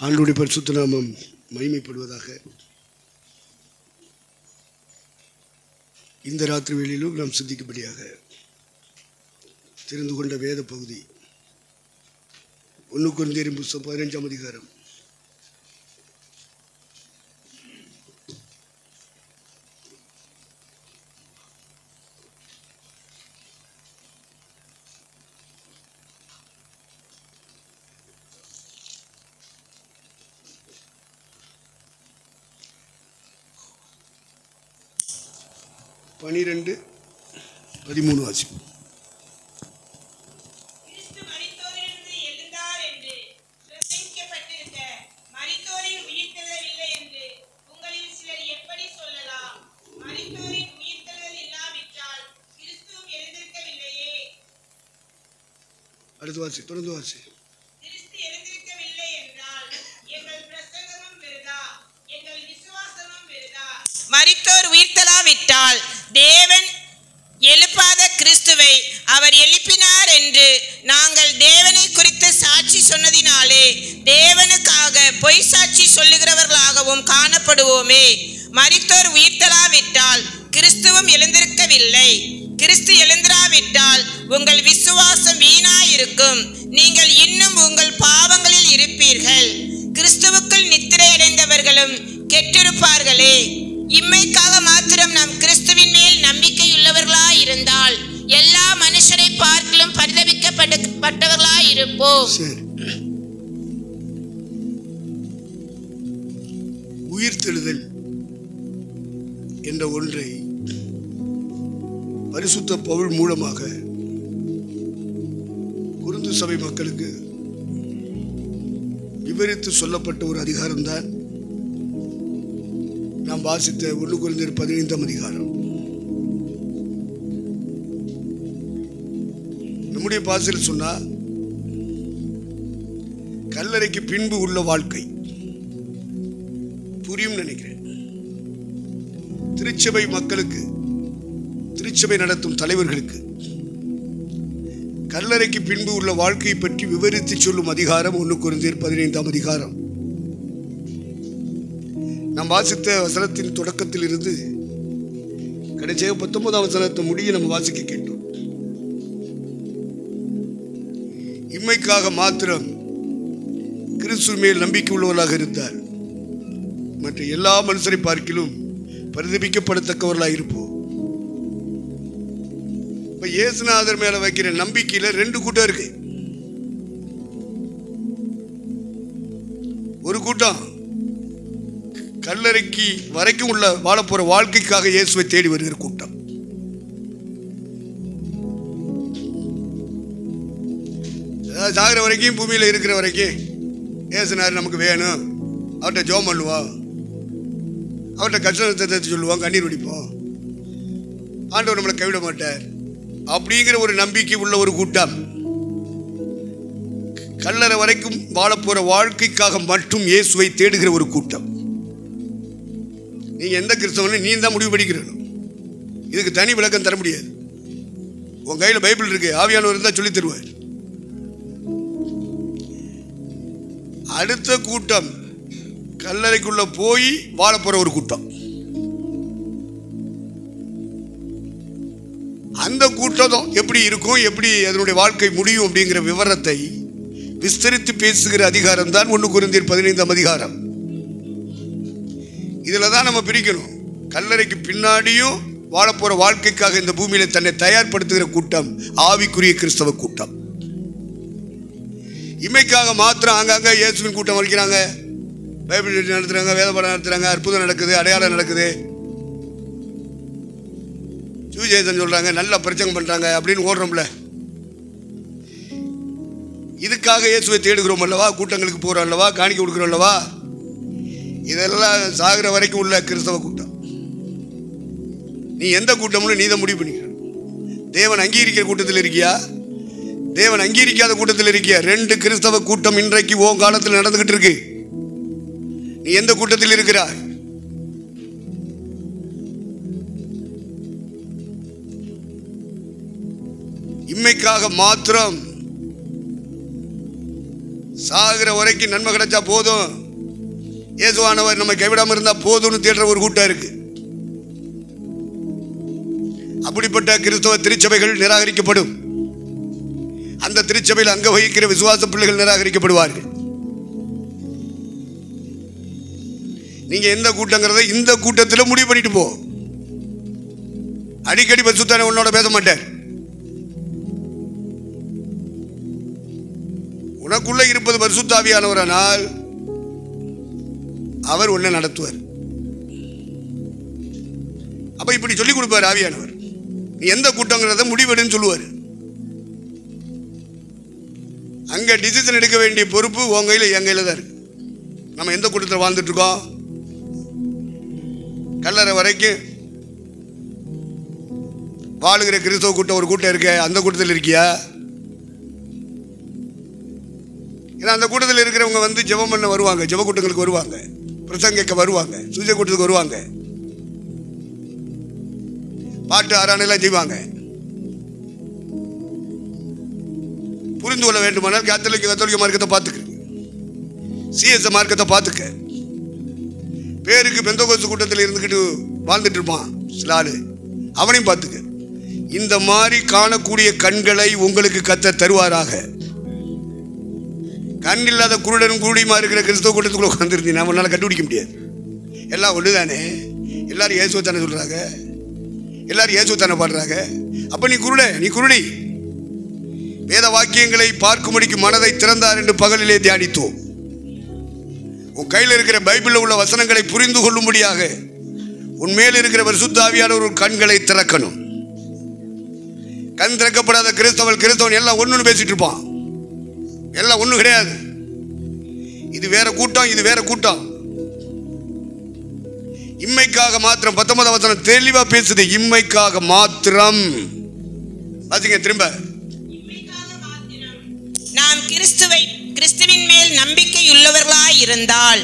ஆண்டவருடைய பரிசுத்த நாமம் மகிமைப்படுவதாக. இந்த ராத்திரி வேளையிலும் நாம் சிந்திக்கும்படியாக தெரிந்து கொண்ட வேத பகுதி 1 கொரிந்தியர் புத்தகம் 15ஆம் அதிகாரம். (12, 13) வாசிப்போம். அடுத்த வாசி, தொடர்ந்து வாசி. மரித்தோர் உயிர்த்தெழாவிட்டால் தேவன் எழுப்பாத கிறிஸ்துவை அவர் எழுப்பினார் என்று நாங்கள் தேவனை குறித்து சாட்சி சொன்னதினாலே தேவனுக்காக பொய் சாட்சி சொல்லுகிறவர்களாகவும் காணப்படுவோமே. மரித்தோர் உயிர்த்தெழாவிட்டால் கிறிஸ்துவும் எழுந்திருக்கவில்லை. கிறிஸ்து எழுந்திராவிட்டால் உங்கள் விசுவாசம் வீணாயிருக்கும். நீங்கள் இன்னும் உங்கள் பாவங்களில் இருப்பீர்கள். கிறிஸ்துவுக்குள் நித்திரை அடைந்தவர்களும் கெட்டிருப்பார்களே. இம்மைக்காக மாத்திரம் நாம் கிறிஸ்துவின் மேல் நம்பிக்கையுள்ளவர்களாயிருந்தால் எல்லா மனுஷரை பார்க்கிலும் பரிதபிக்கப்பட்டவர்களாயிருப்போம். உயிர்த்தெழுதல் என்ற ஒன்றை பரிசுத்த பவுல் மூலமாக கொரிந்து சபை மக்களுக்கு விவரித்து சொல்லப்பட்ட ஒரு அதிகாரம்தான் நாம் வாசித்த 1 கொரிந்தியர் 15ஆம் அதிகாரம். நம்முடைய பாசையில் சொன்னா கல்லறைக்கு பின்பு உள்ள வாழ்க்கை புரியும் நினைக்கிறேன். திருச்சபை மக்களுக்கு, திருச்சபை நடத்தும் தலைவர்களுக்கு கல்லறைக்கு பின்பு உள்ள வாழ்க்கையை பற்றி விவரித்து சொல்லும் அதிகாரம் 1 கொரிந்தியர் 15ஆம் அதிகாரம். நாம் வாசித்த வசனத்தின் தொடக்கத்தில் இருந்து கடைசியாக 19ஆம் வசனத்தை முடிய நம்ம வாசிக்க கேட்டோம். இம்மைக்காக மாத்திரம் கிறிஸ்து மேல் நம்பிக்கை உள்ளவர்களாக இருந்தார். மற்ற எல்லா மனுஷரை பார்க்கிலும் பரிதபிக்கப்படத்தக்கவர்களாக இருப்போம். இப்ப இயேசுநாதர் மேல வைக்கிற நம்பிக்கையில 2 கூட்டம் இருக்கு. ஒரு கூட்டம் கல்லறைக்கு வரைக்கும் உள்ள வாழ போற வாழ்க்கைக்காக இயேசுவை தேடி வருகிற கூட்டம். சாகிற வரைக்கும், பூமியில இருக்கிற வரைக்கும் இயேசுநாதர் நமக்கு வேணும், அவர்கிட்ட ஜெபம் பண்ணுவோம், அவர்கிட்ட கஷ்டத்தை சொல்லுவோம், கண்ணீர் வடிப்போம், ஆண்டவர் நம்மளை கைவிட மாட்டார் அப்படிங்கிற ஒரு நம்பிக்கை உள்ள ஒரு கூட்டம். கல்லறை வரைக்கும் வாழ போற வாழ்க்கைக்காக மட்டும் இயேசுவை தேடுகிற ஒரு கூட்டம். நீங்க எந்த கிறிஸ்தவனை நீ தான் முடிவு பண்ணிக்கிறணும். இதுக்கு தனி விளக்கம் தர முடியாது. உன் கையில் பைபிள் இருக்கு, ஆவியானவர் இருந்தால் சொல்லி தருவார். அடுத்த கூட்டம் கல்லறைக்குள்ள போய் வாழ போற ஒரு கூட்டம். அந்த கூட்டம் எப்படி இருக்கும், எப்படி அதனுடைய வாழ்க்கை முடியும் அப்படிங்கிற விவரத்தை விஸ்தரித்து பேசுகிற அதிகாரம் தான் 1 கொரிந்தியர் 15ஆம் அதிகாரம். இதுல தான் நம்ம பிரிக்கணும். கல்லறைக்கு பின்னாடியும் வாழ போற வாழ்க்கைக்காக இந்த பூமியில தன்னை தயார்படுத்துகிற கூட்டம் ஆவிக்குரிய கிறிஸ்தவ கூட்டம். இமைக்காக மாத்திரம் அங்கங்க இயேசுவின் கூட்டம் வைக்கிறாங்க, பைபிள் நடத்துறாங்க, வேதபாடம் நடத்துறாங்க, அற்புதம் நடக்குது, அடையாளம் நடக்குது, சுவிசேஷம் சொல்றாங்க, நல்லா பிரச்சனை பண்றாங்க அப்படின்னு ஓடுறோம்ல. இதுக்காக இயேசுவை தேடுகிறோம் அல்லவா, கூட்டங்களுக்கு போறோம் அல்லவா, காணிக்கை கொடுக்கிறோம் அல்லவா. இதெல்லாம் சாகிற வரைக்கும் உள்ள கிறிஸ்தவ கூட்டம். நீ எந்த கூட்டம்னு நீ தான் முடிவு பண்ணிக்க. தேவன் அங்கீகரிக்கிற கூட்டத்தில் இருக்கியா, தேவன் அங்கீகரிக்காத கூட்டத்தில் இருக்கியா? 2 கிறிஸ்தவ கூட்டம் இன்றைக்கு ஓ காலத்தில் நடந்துகிட்டு இருக்கு. நீ எந்த கூட்டத்தில் இருக்கிறாய்? இம்மைக்காக மாத்திரம் சாகிற வரைக்கும் நன்மை கிடைச்சா போதும், இயேசுவானவர் நம்ம கைவிடாம இருந்தா போதும்னு தேடுற ஒரு கூட்டம் இருக்கு. அப்படிப்பட்ட கிறிஸ்தவ திருச்சபைகள் நிராகரிக்கப்படும். அந்த திருச்சபையில் அங்க வகிக்கிற விசுவாச பிள்ளைகள் நிராகரிக்கப்படுவார்கள். நீங்க எந்த கூட்டங்கிறத இந்த கூட்டத்தில் முடிவு பண்ணிட்டு போ. அடிக்கடி பரிசுத்தான உன்னோட பேச மாட்டேன். உனக்குள்ள இருப்பது பரிசுத்தாவியானவரானால் அவர் உன்னை நடத்துவார். அப்ப இப்படி சொல்லிக் கொடுப்பார் ஆவியானவர். நீ எந்த கூட்டங்கிறத முடிவெடுன்னு சொல்லுவார். அங்க டிசிஷன் எடுக்க வேண்டிய பொறுப்பு உன் கையில் என் கையில் தான் இருக்கு. நம்ம எந்த கூட்டத்தில் வாழ்ந்துட்டு இருக்கோம்? கல்லறை வரைக்கும் வாழுகிற கிறிஸ்தவ கூட்டம் ஒரு கூட்டம் இருக்க, அந்த கூட்டத்தில் இருக்கியா? ஏன்னா அந்த கூட்டத்தில் இருக்கிறவங்க வந்து ஜெபம் பண்ண வருவாங்க, ஜெப கூட்டங்களுக்கு வருவாங்க, பிரசங்க வருவாங்க, சுஜ கூட்டத்துக்கு வருவாங்க, பாட்டு ஆராயணெல்லாம் செய்வாங்க. புரிந்து கொள்ள வேண்டுமானால் கத்தோலிக்க மார்க்கத்தை பார்த்துக்க, சிஎஸ் மார்க்கத்தை பார்த்துக்க. பேருக்கு பெந்தகோஸ்து கூட்டத்தில் இருந்துக்கிட்டு வாழ்ந்துட்டு இருப்பான் சில ஆளு, அவனையும் பார்த்துக்க. இந்த மாதிரி காணக்கூடிய கண்களை உங்களுக்கு கர்த்தர் தருவாராக. கண் இல்லாத குருடனும் குருடியுமா இருக்கிற கிறிஸ்தவ கூட்டத்துக்குள்ள உட்காந்துருந்தீங்க நம்மளால கண்டுபிடிக்க முடியாது. எல்லாம் ஒண்ணுதானே, எல்லாரும் இயேசுவை தானே சொல்றாங்க, எல்லாரும் இயேசுவை தானே பாடுறாங்க. அப்ப நீ குருடி. வேத வாக்கியங்களை பார்க்கும்படிக்கு மனதை திறந்தார் என்று பகலிலே தியானித்தோம். உன் கையில் இருக்கிற பைபிளில் உள்ள வசனங்களை புரிந்து கொள்ளும்படியாக உன் மேல் இருக்கிற பரிசுத்த ஆவியானவர் ஒரு கண்களை திறக்கணும். கண் திறக்கப்படாத கிறிஸ்தவன் எல்லாம் ஒண்ணுன்னு பேசிட்டு இருப்பான். எல்லாம் ஒண்ணு கிடையாது. இது வேற கூட்டம், இது வேற கூட்டம். இம்மைக்காக மாத்திரம் 19 வசனம் தெளிவா பேசுது. இம்மைக்காக மாத்திரம் பாத்தீங்க. திரும்ப நாம் கிறிஸ்துவின் மேல் நம்பிக்கை உள்ளவர்களாய் இருந்தால்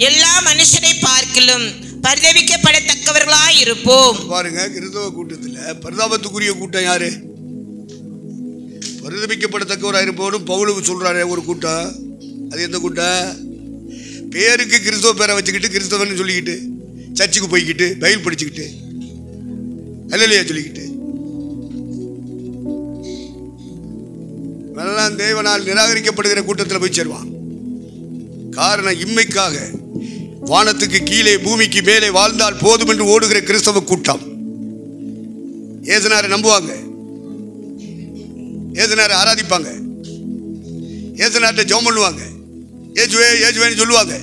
எல்லா மனுஷரை பார்க்கிலும் பரிதபிக்கப்படத்தக்கவர்களாய் இருப்போம். பாருங்க, கிறிஸ்தவ கூட்டத்தில் பரிதாபத்துக்குரிய கூட்டம் யாரு? பரிதபிக்கப்படத்தக்கவராக இருப்போம் பவுலுக்கு சொல்றாரு ஒரு கூட்டம். அது எந்த கூட்டம்? பேருக்கு கிறிஸ்தவ பேரை வச்சுக்கிட்டு கிறிஸ்தவன் சொல்லிக்கிட்டு சர்ச்சுக்கு போய்கிட்டு பைபிள் படிச்சுக்கிட்டு அல்லேலூயா சொல்லிக்கிட்டு எல்லாம் தேவனால் நிராகரிக்கப்படுகிற கூட்டத்தில் போய் சேருவான். காரணம், இம்மைக்காக வானத்துக்கு கீழே பூமிக்கு மேலே வாழ்ந்தால் போதும் என்று ஓடுகிற கிறிஸ்தவ கூட்டம். ஏசுநாரை நம்புவாங்க, ஏசுநாரை ஆராதிப்பாங்க, ஏசுநாட்டை ஜெபம் பண்ணுவாங்க, ஏசுவேன்னு சொல்லுவாங்க.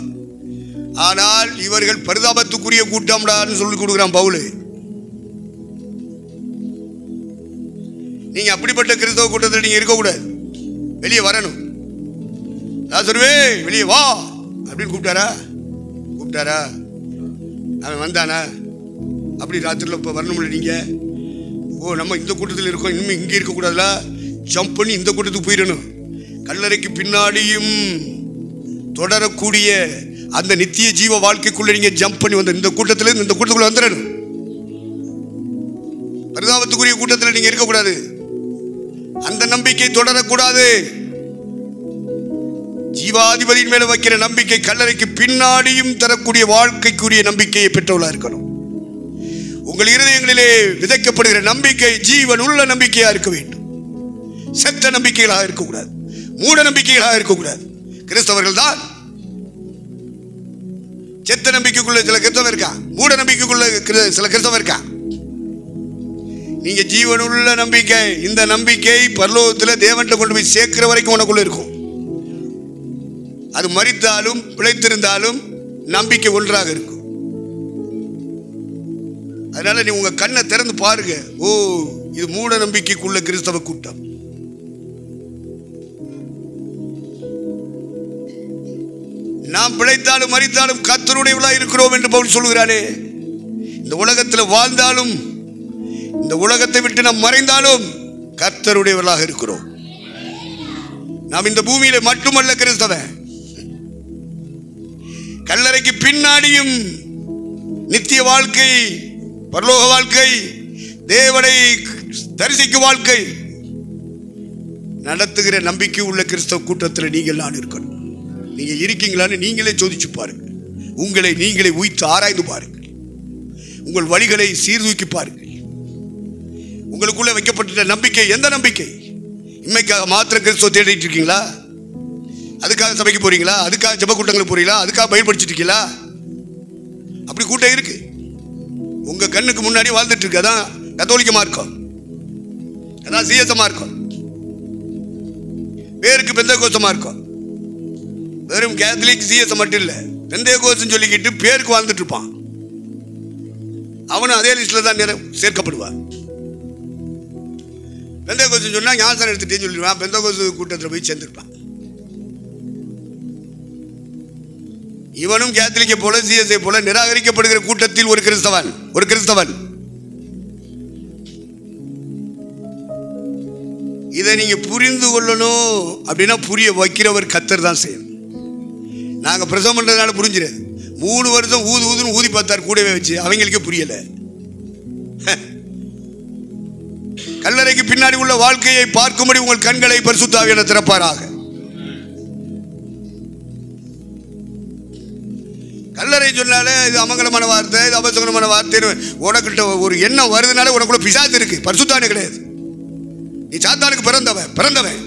ஆனால் இவர்கள் பரிதாபத்துக்குரிய கூட்டம்டான்னு சொல்லி கொடுக்குறான் பவுல். நீங்க அப்படிப்பட்ட கிறிஸ்தவ கூட்டத்தில் நீங்க இருக்கக்கூடாது, வெளியே வரணும். லாசருவே வெளியே வா அப்படின்னு கூப்பிட்டாரா? அவன் வந்தானா? அப்படி ராத்திரியில் இப்போ வரணும்ல நீங்க. நம்ம இந்த கூட்டத்தில் இருக்கோம், இனிமேல் இங்கே இருக்கக்கூடாதுல, ஜம்ப் பண்ணி இந்த கூட்டத்துக்கு போயிடணும். கல்லறைக்கு பின்னாடியும் தொடரக்கூடிய அந்த நித்திய ஜீவ வாழ்க்கைக்குள்ள நீங்க ஜம்ப் பண்ணி வந்து இந்த கூட்டத்தில் இந்த கூட்டத்துக்குள்ள வந்துடணும். பரிதாபத்துக்குரிய கூட்டத்தில் நீங்க இருக்கக்கூடாது. அந்த நம்பிக்கை தொடரக்கூடாது. ஜீவாதிபதியின் மேல வைக்கிற நம்பிக்கை கல்லறைக்கு பின்னாடியும் தரக்கூடிய வாழ்க்கைக்குரிய நம்பிக்கையை பெற்றவளா இருக்கணும். உங்கள் இருதயங்களிலே விதைக்கப்படுகிற நம்பிக்கை ஜீவன் உள்ள நம்பிக்கையா இருக்க வேண்டும். செத்த நம்பிக்கைகளாக இருக்கக்கூடாது, மூட நம்பிக்கைகளாக இருக்கக்கூடாது. கிறிஸ்தவர்கள் தான் செத்த நம்பிக்கைக்குள்ள சில கிறிஸ்தவம் இருக்கான், மூட நம்பிக்கைக்குள்ள சில கிறிஸ்தவம் இருக்கான். நீங்க ஜீவனுள்ள நம்பிக்கை, இந்த நம்பிக்கை பரலோகத்தில் தேவன்கிட்ட கொண்டு போய் சேர்க்கிற வரைக்கும் உனக்குள்ள இருக்கும். அது மரித்தாலும் பிழைத்திருந்தாலும் நம்பிக்கை ஒன்றாக இருக்கும். அதனால நீ உங்க கண்ணை திறந்து பாருங்க. இது மூட நம்பிக்கைக்குள்ள கிறிஸ்தவ கூட்டம். நாம் பிழைத்தாலும் மரித்தாலும் கர்த்தருடையவளா இருக்கிறோம் என்று பவுல் சொல்கிறானே. இந்த உலகத்தில் வாழ்ந்தாலும் இந்த உலகத்தை விட்டு நாம் மறைந்தாலும் கர்த்தருடையவர்களாக இருக்கிறோம். நாம் இந்த பூமியில மட்டுமல்ல கிறிஸ்தவன், கல்லறைக்கு பின்னாடியும் நித்திய வாழ்க்கை, பரலோக வாழ்க்கை, தேவனை தரிசிக்கும் வாழ்க்கை நடத்துகிற நம்பிக்கை உள்ள கிறிஸ்தவ கூட்டத்தில் நீங்கள் நான் இருக்கணும். நீங்க இருக்கீங்களான்னு நீங்களே சோதிச்சு பாருங்க. உங்களை நீங்களே உய்த்து ஆராய்ந்து பாருங்கள். உங்கள் வழிகளை சீர்தூக்கி பாருங்கள். உங்களுக்குள்ள வைக்கப்பட்ட நம்பிக்கை எந்த நம்பிக்கை? இன்மைக்காக மாத்திரம் கிறிஸ்துவ தேடிட்டு இருக்கீங்களா? அதுக்காக சபைக்கு போறீங்களா? அதுக்காக ஜெப கூட்டங்களுக்கு போறீங்களா? அதுக்காக பயன்படுத்திட்டு இருக்கீங்களா? அப்படி கூட்டம் இருக்கு. உங்க கண்ணுக்கு முன்னாடி வாழ்ந்துட்டு இருக்கு. அதான் கத்தோலிக்க மார்க்கம், அதான் சிஎஸ்எம் மார்க்கம், பேருக்கு பெந்தேகோஸ்து மார்க்கம். வெறும் கேத்தலிக் சிஎஸ்எம் மட்டும் இல்லை, பெந்தேகோஸ்துன்னு சொல்லிக்கிட்டு பேருக்கு வாழ்ந்துட்டு இருப்பான். அவனும் அதே லிஸ்ட்ல தான் சேர்க்கப்படுவான். பெந்தேகோஸ்துன்னு சொன்னா ஞானஸ்நானம் எடுத்துட்டேன்னு சொல்லிடுவான். பெந்தேகோஸ்து கூட்டத்தில் போய் சேர்ந்துருப்பான். இவனும் கேத்தலிக்கை போல சிஎஸ்ஐ போல நிராகரிக்கப்படுகிற கூட்டத்தில் ஒரு கிறிஸ்தவன். இதை நீங்க புரிந்து கொள்ளணும். அப்படின்னா புரிய வைக்கிறவர் கர்த்தர் தான் செய்யணும். நாங்க பிரசவம் பண்றதுனால புரிஞ்சிடாது. 3 வருஷம் ஊதுன்னு ஊதி பார்த்தார் கூடவே வச்சு, அவங்களுக்கே புரியல. கல்லறைக்கு பின்னாடி உள்ள வாழ்க்கையை பார்க்கும்படி உங்கள் கண்களை பரிசுத்த ஆவியானவர் திறப்பாராக. கல்லறை சொன்னாலே இது அமங்கலமான வார்த்தை, இது அபசகனமான வார்த்தை, உனக்கிட்ட ஒரு எண்ணம் வருதுனால உனக்குள்ள பிசாசு இருக்கு, பரிசுத்தானே கிடையாது. நீ சாத்தானுக்கு பிறந்தவன்.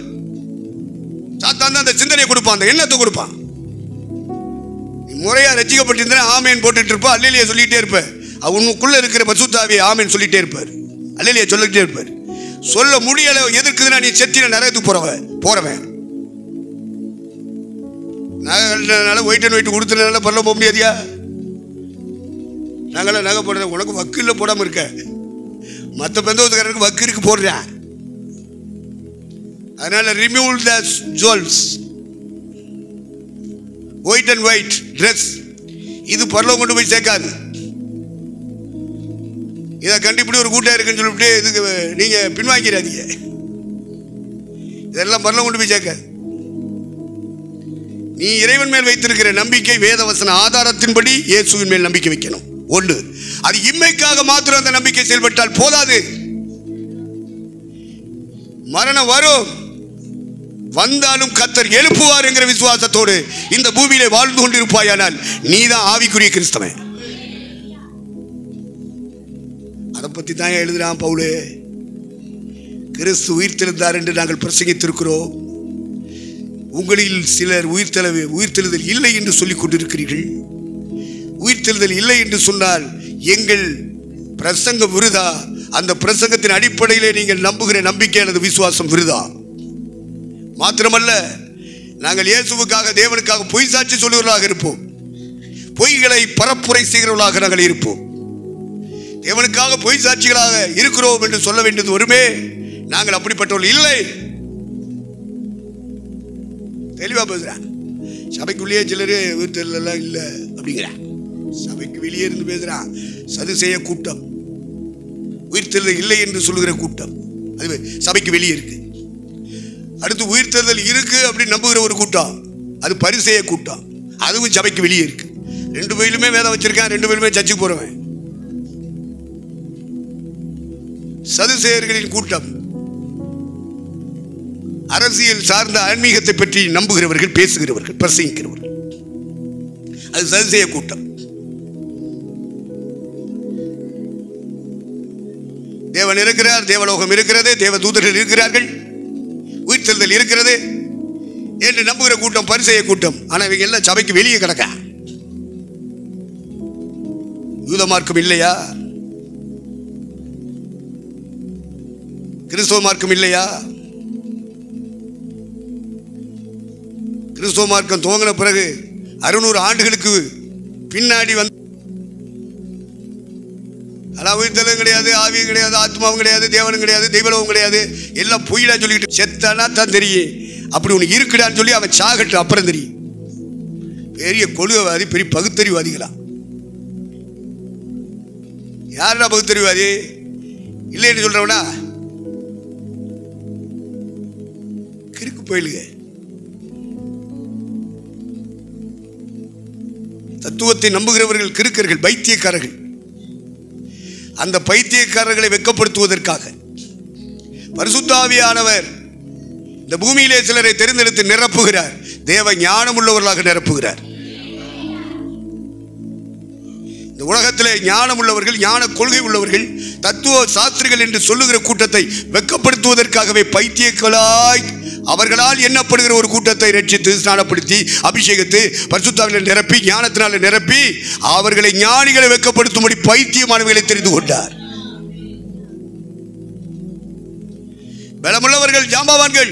சாத்தான் தான் அந்த சிந்தனையை கொடுப்பான், அந்த எண்ணத்தை கொடுப்பான். நீ முறையா ரட்சிக்கப்பட்டிருந்தா ஆமேன் போட்டுட்டு இருப்ப, அல்லேலியா சொல்லிட்டே இருப்ப. அவனுக்குள்ள இருக்கிற பரிசுத்த ஆவியை ஆமேன் சொல்லிட்டே இருப்பார், அல்லேலியா சொல்லிட்டே இருப்பார். சொல்ல முடியல எதிர்க்குதுன்னா நீ செத்தின நரகத்துக்கு போறவன். நகை ஒயிட் அண்ட் ஒயிட் கொடுத்தனால பரல போக முடியாதியா? நாங்களாம் நகை போடுற உனக்கு வக்கு இல்லை, போடாமல் இருக்க. மற்ற பெந்தோத்துக்காரருக்கு வக்கு இருக்கு, போடுறேன். அதனால remove the jewels, white and white dress. இது பரலோகம் கொண்டு போய் சேர்க்காது. இதை கண்டிப்படி ஒரு கூட்டம் இருக்குன்னு சொல்லிவிட்டு இதுக்கு நீங்க பின்வாங்கிறாதீங்க. இதெல்லாம் பரலோகம் கொண்டு போய் சேர்க்காது. நீ இறைவன் மேல் வைத்திருக்கிற நம்பிக்கை வேதவசன ஆதாரத்தின்படி இயேசுவின் மேல் நம்பிக்கை வைக்கணும். ஒன்று, அது இம்மைக்காக மாத்திரம் அந்த நம்பிக்கை செயல்பட்டால் போதாது. மரணம் வரும், வந்தாலும் கர்த்தர் எழுப்புவார் என்கிற விசுவாசத்தோடு இந்த பூமியிலே வாழ்ந்து கொண்டிருப்பாயானால் நீதான் ஆவிக்குரிய கிறிஸ்தவன். அதை பத்தி தான் எழுதுறான் பவுலே. கிறிஸ்து உயிர்த்தெழுந்தார் என்று நாங்கள் பிரசங்கித்திருக்கிறோம். உங்களில் சிலர் உயிர்த்தெழுதல் இல்லை என்று சொல்லிக் கொண்டிருக்கிறீர்கள். உயிர்த்தெழுதல் இல்லை என்று சொன்னால் எங்கள் பிரசங்கம் விருதா. அந்த பிரசங்கத்தின் அடிப்படையிலே நீங்கள் நம்புகிற நம்பிக்கையானது விசுவாசம் விருதா. மாத்திரமல்ல, நாங்கள் இயேசுவுக்காக தேவனுக்காக பொய் சாட்சி சொல்லுவர்களாக இருப்போம். பொய்களை பரப்புரை செய்கிறவர்களாக நாங்கள் இருப்போம். தேவனுக்காக பொய் சாட்சிகளாக இருக்கிறோம் என்று சொல்ல வேண்டியது வருமே. நாங்கள் அப்படிப்பட்டவர்கள் இல்லை. தெளிவா பேசுறான். சபைக்குள்ளேயே சிலர் உயிர்த்தெழுதல் இல்லை அப்படிங்கிறான். சபைக்கு வெளியே இருந்து பேசுறான். சதுசேய கூட்டம், உயிர்த்தெழுதல் இல்லை என்று சொல்லுகிற கூட்டம், அது சபைக்கு வெளியே இருக்கு. அடுத்து உயிர்த்தெழுதல் இருக்கு அப்படின்னு நம்புகிற ஒரு கூட்டம், அது பரிசேய கூட்டம், அதுவும் சபைக்கு வெளியே இருக்கு. 2 பேருமே வேதம் வச்சிருக்கான், 2 பேருமே சர்ச்சுக்கு போறவன். சதுசேயர்களின் கூட்டம் அரசியல் சார்ந்த ஆன்மீகத்தை பற்றி நம்புகிறவர்கள், பேசுகிறவர்கள், பிரசங்கிக்கிறவர்கள், அது சதுசேய கூட்டம். தேவன் இருக்கிறார், தேவலோகம் இருக்கிறது, தேவ தூதர்கள் இருக்கிறார்கள், உயிர்த்தெழுதல் இருக்கிறது என்று நம்புகிற கூட்டம் பரிசேய கூட்டம். ஆனா இவங்க எல்லாம் சபைக்கு வெளியே கிடக்க. யூத மார்க்கம் இல்லையா? கிறிஸ்தவ மார்க்கம் இல்லையா? கிறிஸ்தவ மார்க்கம் துவங்கின பிறகு 600 ஆண்டுகளுக்கு பின்னாடி வந்து உயிர்த்தலும் கிடையாது, ஆவியும் கிடையாது, ஆத்மாவும் கிடையாது, தேவனும் கிடையாது, தெய்வலவும் கிடையாது, எல்லாம் பொய்யா சொல்லிக்கிட்டு செத்தானா தான் தெரியும். அப்படி ஒன்று இருக்குடான்னு சொல்லி அவன் சாகட்டு அப்புறம் தெரியும். பெரிய கொள்கைவாதி, பெரிய பகுத்தறிவாதிகளா? யாரா பகுத்தறிவாதி? இல்லைன்னு சொல்றவனா கிறுக்கு போயிலுங்க. தத்துவத்தை நம்புகிறவர்கள் கிறுக்கர்கள், பைத்தியக்காரர்கள். அந்த பைத்தியக்காரர்களை வெட்கப்படுத்துவதற்காக பரிசுத்த ஆவியானவர் இந்த பூமியிலே சிலரை தெரிந்தெடுத்து நிரப்புகிறார். தேவ ஞானம் உள்ளவர்களாக நிரப்புகிறார். இந்த உலகத்திலே ஞானம் உள்ளவர்கள், ஞான கொள்கை உள்ளவர்கள், தத்துவ சாஸ்திரிகள் என்று சொல்லுகிற கூட்டத்தை வெட்கப்படுத்துவதற்காகவே பைத்தியங்களாய் அவர்களால் எண்ணப்படுகிற ஒரு கூட்டத்தை ரட்சித்து ஸ்நானப்படுத்தி அபிஷேகத்து பரிசுத்தாவினால் நிரப்பி ஞானத்தினால் நிரப்பி அவர்களை ஞானிகளை வெட்கப்படுத்தும்படி பைத்தியமானவர்களை தெரிந்து கொண்டார். பலமுள்ளவர்கள், ஜாம்பவான்கள்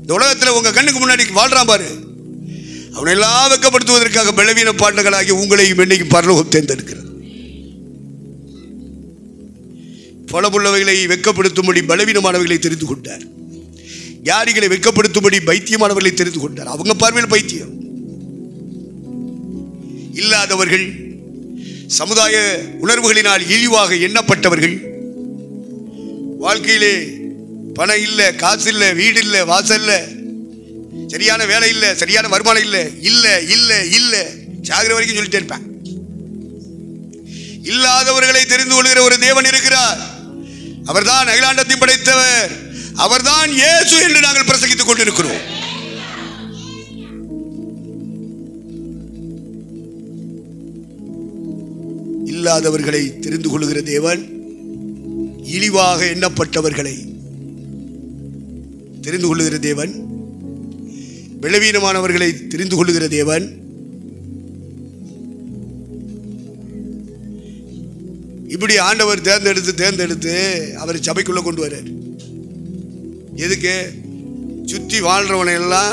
இந்த உலகத்தில் உங்க கண்ணுக்கு முன்னாடி வாழ்றான் பாரு, அவனெல்லாம் வெட்கப்படுத்துவதற்காக பலவீன பாண்டங்களாகி உங்களையும் என்னைக்கும் பரலோகம் தேர்ந்தெடுக்கிறது. பலமுள்ளவைகளை வெட்கப்படுத்தும்படி பலவீனமானவர்களை தெரிந்து கொண்டார். ஞானிகளை வெட்கப்படுத்தும்படி பைத்தியமானவர்களை தெரிந்து கொண்டார். அவங்க பார்வையில் பைத்தியம். இல்லாதவர்கள், சமுதாய உணர்வுகளினால் இழிவாக எண்ணப்பட்டவர்கள், வாழ்க்கையிலே பணம் இல்லை, காசு இல்லை, வீடு இல்லை, வாசல் இல்லை, சரியான வேலை இல்லை, சரியான வருமானம் இல்லை, இல்லை இல்லை இல்லை சாகிற வரைக்கும் சொல்லிட்டே இருப்பேன். இல்லாதவர்களை தெரிந்து கொள்கிற ஒரு தேவன் இருக்கிறார். அவர்தான் அகிலாண்டத்தை படைத்தவர். அவர்தான் இயேசு என்று நாங்கள் பிரசங்கித்துக் கொண்டிருக்கிறோம். இல்லாதவர்களை தெரிந்து கொள்கிற தேவன் இழிவாக எண்ணப்பட்டவர்களை தெரிந்து கொள்ளுகிற தேவன், பலவீனமானவர்களை தெரிந்து கொள்ளுகிற தேவன், இப்படி ஆண்டவர் தேர்ந்தெடுத்து அவர் சபைக்குள்ள கொண்டு வர்றார். எதுக்கு? சுத்தி வாழ்றவனை எல்லாம்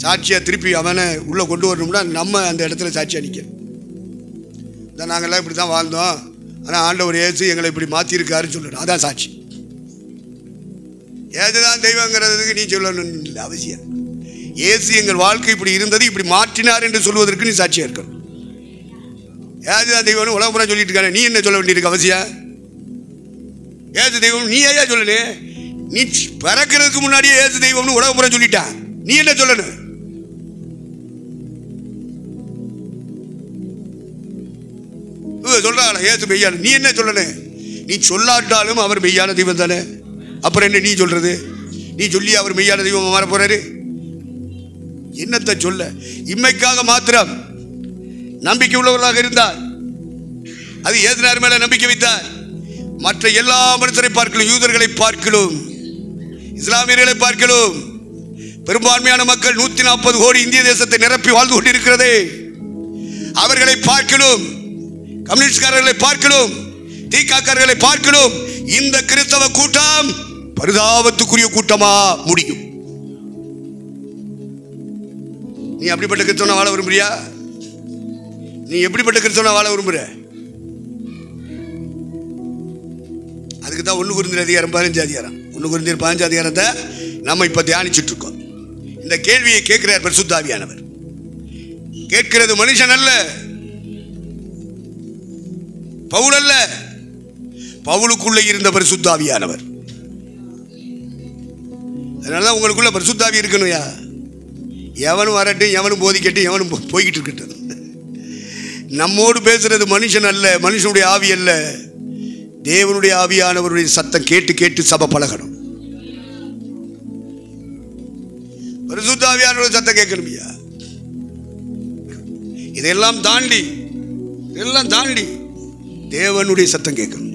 சாட்சியா திருப்பி அவனை உள்ள கொண்டு வரணும்னா நம்ம அந்த இடத்துல சாட்சியா நிற்கணும். நாங்கள்லாம் இப்படி தான் வாழ்ந்தோம், ஆனால் ஆண்டவர் இயேசு எங்களை இப்படி மாற்றிருக்காருன்னு சொல்லணும். அதான் சாட்சி. ஏதுதான் தெய்வங்கிறதுக்கு நீ சொல்லணும் இல்லை அவசியம். இயேசு எங்கள் வாழ்க்கை இப்படி இருந்தது, இப்படி மாற்றினார் என்று சொல்வதற்கு நீ சாட்சியா இருக்கணும். ஏதுதான் தெய்வம்னு உலகப்புறம் சொல்லிட்டு இருக்காரு, நீ என்ன சொல்ல வேண்டியிருக்கு அவசியம்? ஏசு தெய்வம் நீ ஏன் சொல்லு? நீ பிறக்கிறதுக்கு முன்னாடியே ஏசு தெய்வம்னு உலகப்புறம் சொல்லிட்டான், நீ என்ன சொல்லணும்? சொல்றாங்களா ஏசு மெய்யான, நீ என்ன சொல்லணும்? நீ சொல்லாட்டாலும் அவர் மெய்யான தெய்வம் தானே, அப்புறம் என்ன நீ சொல்றது? நீ சொல்லி அவர் மெய்யான தெய்வம் மாற போறாரு? என்னத்தை சொல்ல? இம்மைக்காக மாத்திரம் நம்பிக்கை உள்ளவர்களாக இருந்தார். அது ஏசுனார் மேல நம்பிக்கை வைத்தார். மற்ற எல்லா மனுஷரை பார்க்கலும், யூதர்களை பார்க்கலும், இஸ்லாமியர்களை பார்க்கலும், பெரும்பான்மையான மக்கள் 140 கோடி இந்திய தேசத்தை நிரப்பி வாழ்ந்து கொண்டிருக்கிறதே, அவர்களை பார்க்கலும், கம்யூனிஸ்ட்காரர்களை பார்க்கலும், தீக்காக்காரர்களை பார்க்கலும், இந்த கிறிஸ்தவ கூட்டம் பரிதாபத்துக்குரிய கூட்டமா முடியும். நீ அப்படிப்பட்ட கிறிஸ்தவனா வாழ விரும்புறியா? நீ எப்படிப்பட்ட கிறிஸ்தவனா வாழ விரும்புற? அதுக்கு தான் 1 கொரிந்தியர் அதிகாரம் 15 அதிகாரம் 1 கொரிந்தியர் 15 அதிகாரத்தை நம்ம இப்ப தியானிச்சுட்டு இருக்கோம். இந்த கேள்வியை கேட்கிறார் பரிசுத்த ஆவியானவர். கேட்கிறது மனுஷன் அல்ல, பவுல் அல்ல, பவுலுக்குள்ள இருந்த பரிசுத்த ஆவியானவர். அதனாலதான் உங்களுக்குள்ள பரிசுத்த ஆவி இருக்கணும்யா. எவனும் வரட்டும், எவனும் போதிக்கட்டும், எவனும் போய்கிட்டு இருக்கட்டும். நம்மோடு பேசுறது மனுஷன் அல்ல, மனுஷனுடைய ஆவி அல்ல, தேவனுடைய ஆவியானவருடைய சத்தம் கேட்டு கேட்டு சபை பழகணும். பரிசுத்த ஆவியானவருடைய சத்தம் கேட்கணும்யா. இதெல்லாம் தாண்டி தேவனுடைய சத்தம் கேட்கணும்.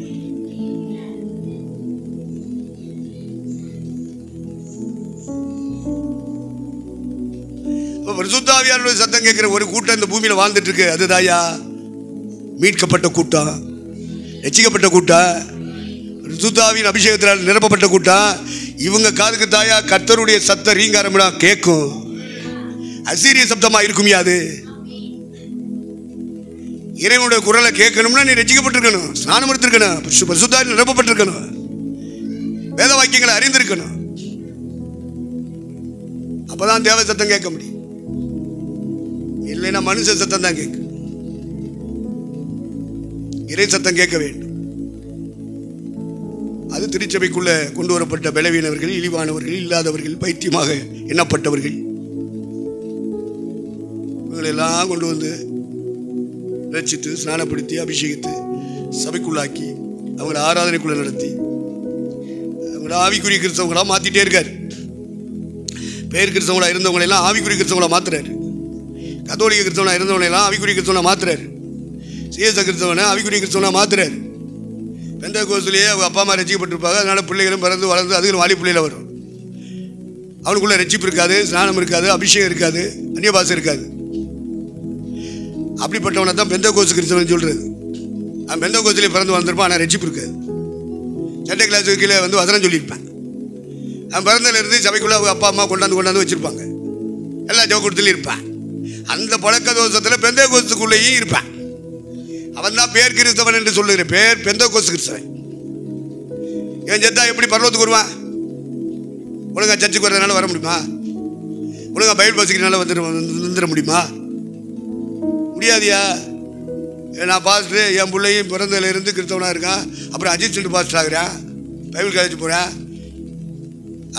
பரிசுத்த ஆவியானவருடைய சத்தம் கேட்கிற ஒரு கூட்டம் இந்த பூமியில வாழ்ந்துட்டு இருக்கு. அதுதாயா மீட்கப்பட்ட கூட்டம், ரட்சிக்கப்பட்ட கூட்டம், பரிசுத்த ஆவியின் அபிஷேகத்தினால் நிரப்பப்பட்ட கூட்டம். இவங்க காதுக்கு தாயா கர்த்தருடைய சத்த ரீங்காரம் கேட்கும். அசீரிய சப்தமா இருக்கும். அது இறைவனுடைய குரலை கேட்கணும்னா நீ ரட்சிக்கப்பட்டிருக்கணும், ஸ்நானம் எடுத்திருக்கணும், பரிசுத்த ஆவியில் நிரப்பப்பட்டிருக்கணும், வேத வாக்கியங்களை அறிந்திருக்கணும். அப்பதான் தேவ சத்தம் கேட்க முடியும். இல்லைன்னா மனுஷ சத்தம் தான் கேட்கும். இறை சத்தம் கேட்க வேண்டும். அது திருச்சபைக்குள்ள கொண்டு வரப்பட்ட பலவீனவர்கள், இழிவானவர்கள், இல்லாதவர்கள், பைத்தியமாக எண்ணப்பட்டவர்கள், இவங்களெல்லாம் கொண்டு வந்து ரட்சித்து ஸ்நானப்படுத்தி அபிஷேகித்து சபைக்குள்ளாக்கி அவங்களை ஆராதனைக்குள்ள நடத்தி அவங்கள ஆவிக்குரிய கிறிஸ்தவங்களா மாத்திட்டே இருக்காரு. பேர் கிறிஸ்தவங்களா இருந்தவங்களெல்லாம் ஆவிக்குரிய கிறிஸ்தவங்களா மாத்துறாரு. கத்தோலிக்க கிறிஸ்தவனா இருந்தவங்களெல்லாம் ஆவிக்குரிய கிறிஸ்தவனா மாத்துறாரு. சிஎஸ்ஐ கிறிஸ்தவனை ஆவிக்குரிய கிறிஸ்தவனா மாத்துறாரு. பெந்தகோஸ்திலேயே அவங்க அப்பா அம்மா ரட்சிக்கப்பட்டிருப்பாங்க. அதனால பிள்ளைகளும் பிறந்து வளர்ந்து அதுக்கு வாலி பிள்ளையில வரும். அவனுக்குள்ள ரட்சிப்பு இருக்காது, ஸ்நானம் இருக்காது, அபிஷேகம் இருக்காது, அந்நிய பாஷை இருக்காது. அப்படிப்பட்டவனை தான் பெந்தகோஸ்து கிறிஸ்தவன் சொல்றது. அவன் பெந்தகோஸ்திலே பிறந்து வந்திருப்பான், ஆனால் ரட்சிப்பு இருக்காது. சண்டே கிளாஸ் கீழே வந்து வசனம் சொல்லியிருப்பான். அவன் பிறந்தலேருந்து சபைக்குள்ளே அவங்க அப்பா அம்மா கொண்டாந்து வச்சுருப்பாங்க. எல்லா ஜோக்கூட்டத்திலையும் இருப்பான். அந்த பழக்க தோஷத்தில் பெந்தகோஸ்துக்குள்ளேயும் இருப்பான். அவன் தான் பேர் கிறிஸ்தவன் என்று சொல்லுகிற பேர் பெந்தகோஸ்து கிறிஸ்தவன். என் செத்தா எப்படி பரலோகத்துக்கு வருவான்? ஒழுங்கா சர்ச்சுக்கு வர்றதுனால வர முடியுமா? ஒழுங்கா பைபிள் வாசிக்கிறதுனால வந்துட முடியுமா? முடியாதியா? நான் பாஸ்டர், என் பிள்ளையும் பிறந்ததுலேருந்து கிறிஸ்தவனாக இருக்கான். அப்புறம் அசிஸ்டன்ட் பாஸ்டர் ஆகிறான், பைபிள் காலேஜ் போகிறான்.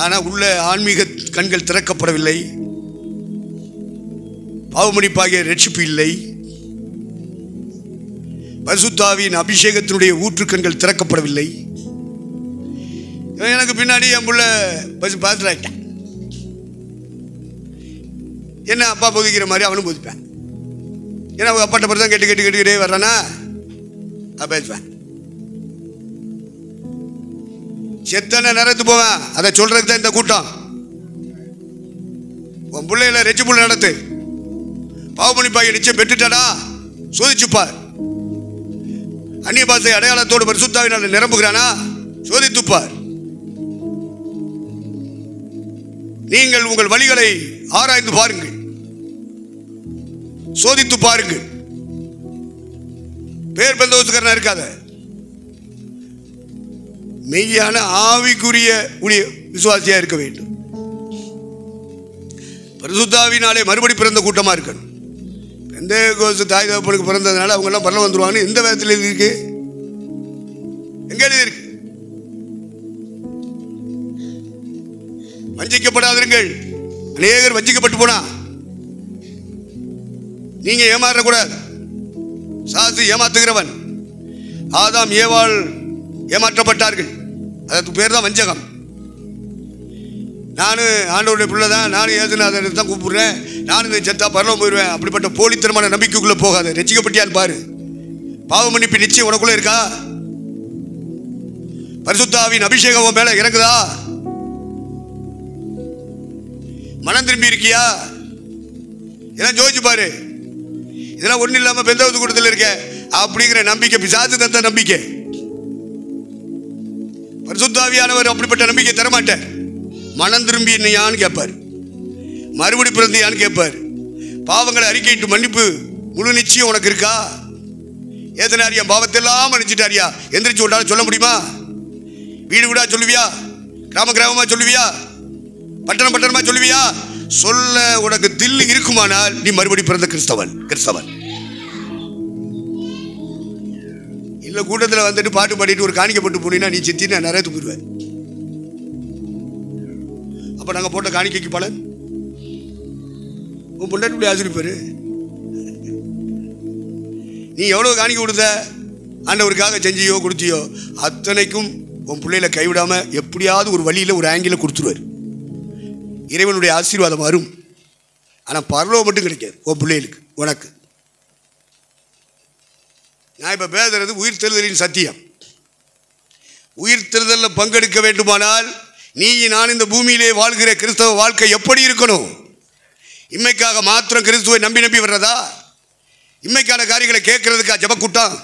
ஆனால் உள்ள ஆன்மீக கண்கள் திறக்கப்படவில்லை. பாவமன்னிப்பாகிய ரட்சிப்பு இல்லை. பரிசுத்த ஆவியின் அபிஷேகத்தினுடைய ஊற்றுக்கண்கள் திறக்கப்படவில்லை. எனக்கு பின்னாடி என் புள்ள பாஸ்டர் ஆகிட்டான். என்ன அப்பா போதிக்கிற மாதிரி அவனும் போதிப்பேன். ஏன்னா அவங்க அப்பாட்ட பிறகு தான் கேட்டுக்கிட்டே வர்றானா பேசுவேன். செத்தனை நிறத்து போவேன். அதை சொல்றதுக்கு தான் இந்த கூட்டம். உன் பிள்ளைகளை ரெச்சிப்புள்ள நடத்து. பாவமன்னிப்பாகிய நிச்சயம் பெற்றுட்டாடா, சோதிச்சுப்பார். அந்நிய பாஷை அடையாளத்தோடு பரிசுத்தாவினால் நிரம்புகிறானா, சோதித்துப்பார். நீங்கள் உங்கள் வழிகளை ஆராய்ந்து பாருங்கள், சோதித்து பாருங்கள். பேர் பெந்தகோஸ்துக்காரனா இருக்காத. மெய்யான ஆவிக்குரிய விசுவாசியா இருக்க வேண்டும். பரிசுத்தாவினாலே மறுபடி பிறந்த கூட்டமா இருக்கணும். பெந்தகோஸ்து தாய் தகப்பனுக்கு பிறந்ததுனால அவங்க எல்லாம் பரலோகம் வந்துருவாங்கன்னு எந்த வேதத்தில் இருக்கு? எங்க எழுதி இருக்கு? வஞ்சிக்கப்படாதிருங்கள். அநேகர் வஞ்சிக்கப்பட்டு போனா நீங்க ஏமாறக்கூடாது. சாசு ஏமாத்துகிறவன். ஆதாம் ஏவாள் ஏமாற்றப்பட்டார்கள். அதற்கு பேர் தான் வஞ்சகம். நானும் ஆண்டவருடைய பிள்ளை தான், நானும் ஏசுநாதனை தான் கூப்பிடுறேன், நானும் இந்த செத்தா பரலோகம் போயிடுவேன். அப்படிப்பட்ட போலித்தனமான நம்பிக்கைக்குள்ள போகாத. ரட்சிக்கப்பட்டியான்னு பாரு. பாவ மன்னிப்பு நிச்சயம் உனக்குள்ள இருக்கா? பரிசுத்த ஆவியின் அபிஷேகம் மேல இறங்குதா? மனம் திரும்பி இருக்கியா? இதெல்லாம் ஜோதிச்சு பாரு. இதெல்லாம் ஒன்றும் இல்லாமல் பெந்தகோஸ்து கூட்டத்தில் இருக்க அப்படிங்கிற நம்பிக்கை பிசாசு தந்த நம்பிக்கை. பரிசுத்த ஆவியானவர் அப்படிப்பட்ட நம்பிக்கை தரமாட்டார். மனம் திரும்பி என்னையான்னு கேட்பார், மறுபடி பிறந்தியான்னு கேட்பார். பாவங்களை அறிக்கையிட்டு மன்னிப்பு முழு நிச்சயம் உனக்கு இருக்கா? ஏதனாரியா பாவத்தெல்லாம் மன்னிச்சுட்டாரியா எந்திரிச்சு விட்டாலும் சொல்ல முடியுமா? வீடு வீடா சொல்லுவியா? கிராம கிராமமா சொல்லுவியா? பட்டணம் பட்டணமா சொல்லுவியா? சொல்ல உனக்கு தில்லு இருக்குமானால் நீ மறுபடி பிறந்த கிறிஸ்தவன். இல்ல கூட்டத்தில் வந்துட்டு பாட்டு பாடிட்டு ஒரு காணிக்கை போட்டு போனீங்கன்னா நீ சித்தி நான் நிறைய போயிடுவேன். அப்ப நாங்க போட்ட காணிக்கைக்கு பலன் உன் பொண்டாட்டி ஆசிரிப்பாரு. நீ எவ்வளவு காணிக்கை கொடுத்த ஆண்டவருக்காக செஞ்சியோ கொடுத்தியோ அத்தனைக்கும் உன் பிள்ளைகளை கைவிடாம எப்படியாவது ஒரு வழியில ஒரு ஆங்கில கொடுத்துருவார். இறைவனுடைய ஆசீர்வாதம் வரும். ஆனால் பரலோகம் மட்டும் கிடைக்காது உன் பிள்ளைகளுக்கு உனக்கு. நான் இப்போ பேசுறது உயிர்த்தெழுதலின் சத்தியம். உயிர்த்தெழுதலில் பங்கெடுக்க வேண்டுமானால் நீ நான் இந்த பூமியிலே வாழ்கிற கிறிஸ்தவ வாழ்க்கை எப்படி இருக்கணும்? இம்மைக்காக மாத்திரம் கிறிஸ்துவை நம்பி வர்றதா? இம்மைக்கான காரியங்களை கேட்கறதுக்கா ஜபக்கூட்டம்?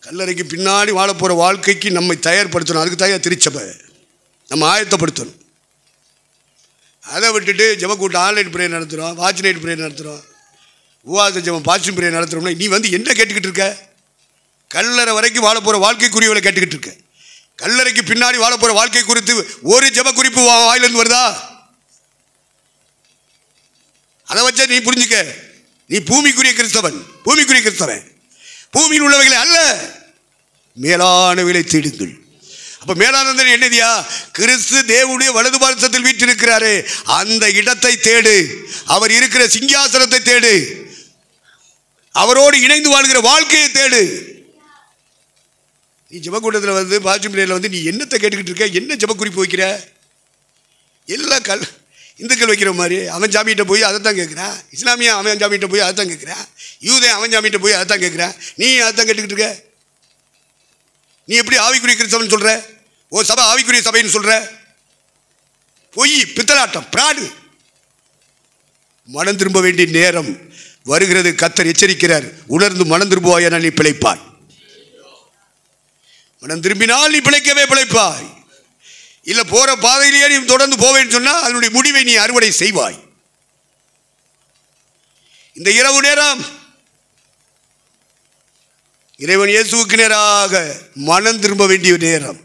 கல்லறைக்கு பின்னாடி வாழ போகிற வாழ்க்கைக்கு நம்மை தயார்படுத்தணும். அதுக்கு தயார் திருச்சபை நம்ம ஆயத்தப்படுத்தணும். அதை விட்டுட்டு ஜபக்கூட்டம் ஆன்லைன் ப்ரேயர் நடத்துகிறோம், வாட்ச் நைட் ப்ரேயர் நடத்துகிறோம், உபவாச ஜபம் பாஸ்டிங் ப்ரேயர் நடத்துகிறோம்னா நீ வந்து என்ன கேட்டுக்கிட்டு இருக்க? கல்லறை வரைக்கும் வாழ போகிற வாழ்க்கைக்குரியவளை கேட்டுக்கிட்டு இருக்க. கல்லறைக்கு பின்னாடி வாழ போகிற வாழ்க்கை குறித்து ஒரு ஜப குறிப்பு வாயிலிருந்து வருதா? அதை வச்சா நீ புரிஞ்சுக்க. நீ பூமிக்குரிய கிறிஸ்தவன். பூமியில் உள்ளவைகளை அல்ல, மேலானவைகளை தேடுங்கள். அப்ப மேலானது என்னதியா? கிறிஸ்து தேவனுடைய வலது பாரசத்தில் வீற்றிருக்கிறாரே அந்த இடத்தை தேடு. அவர் இருக்கிற சிங்காசனத்தை தேடு. அவரோடு இணைந்து வாழ்கிற வாழ்க்கையை தேடு. நீ ஜெபக்கூட்டத்தில் வந்து பாத்ரூம்ல வந்து நீ என்னத்தை கேட்டுக்கிட்டு இருக்க, என்ன ஜெப குறிப்பு வைக்கிற? எல்லா இந்துக்கள் வைக்கிற மாதிரி அவன் ஜாமிகிட்ட போய் அதை தான் கேட்குறான், இஸ்லாமியா அவன் ஜாமிகிட்ட போய் அதை தான் கேட்குறான், யூதே அவன் ஜாமிகிட்ட போய் அதை தான் கேட்குறான், நீ அதை தான் கேட்டுக்கிட்டு இருக்க. நீ எப்படி ஆவிக்குரிய கிறிஸ்தவன் சொல்கிற? ஓ சபை ஆவிக்குரிய சபைன்னு சொல்கிற? பொய், பித்தலாட்டம், பிராடு. மனம் திரும்ப வேண்டிய நேரம் வருகிறது. கர்த்தர் எச்சரிக்கிறார், உணர்ந்து மனம் திரும்புவாய், நீ பிழைப்பாய். மனம் திரும்பினால் நீ பிழைக்கவே பிழைப்பாய். இல்ல போற பாதையிலேயே நீ தொடர்ந்து போவேன்னு சொன்னா அதனுடைய முடிவை நீ அறுவடை செய்வாய். இந்த இரவு நேரம் இறைவன் இயேசுவுக்கு நேராக மனம் திரும்ப வேண்டிய நேரம்.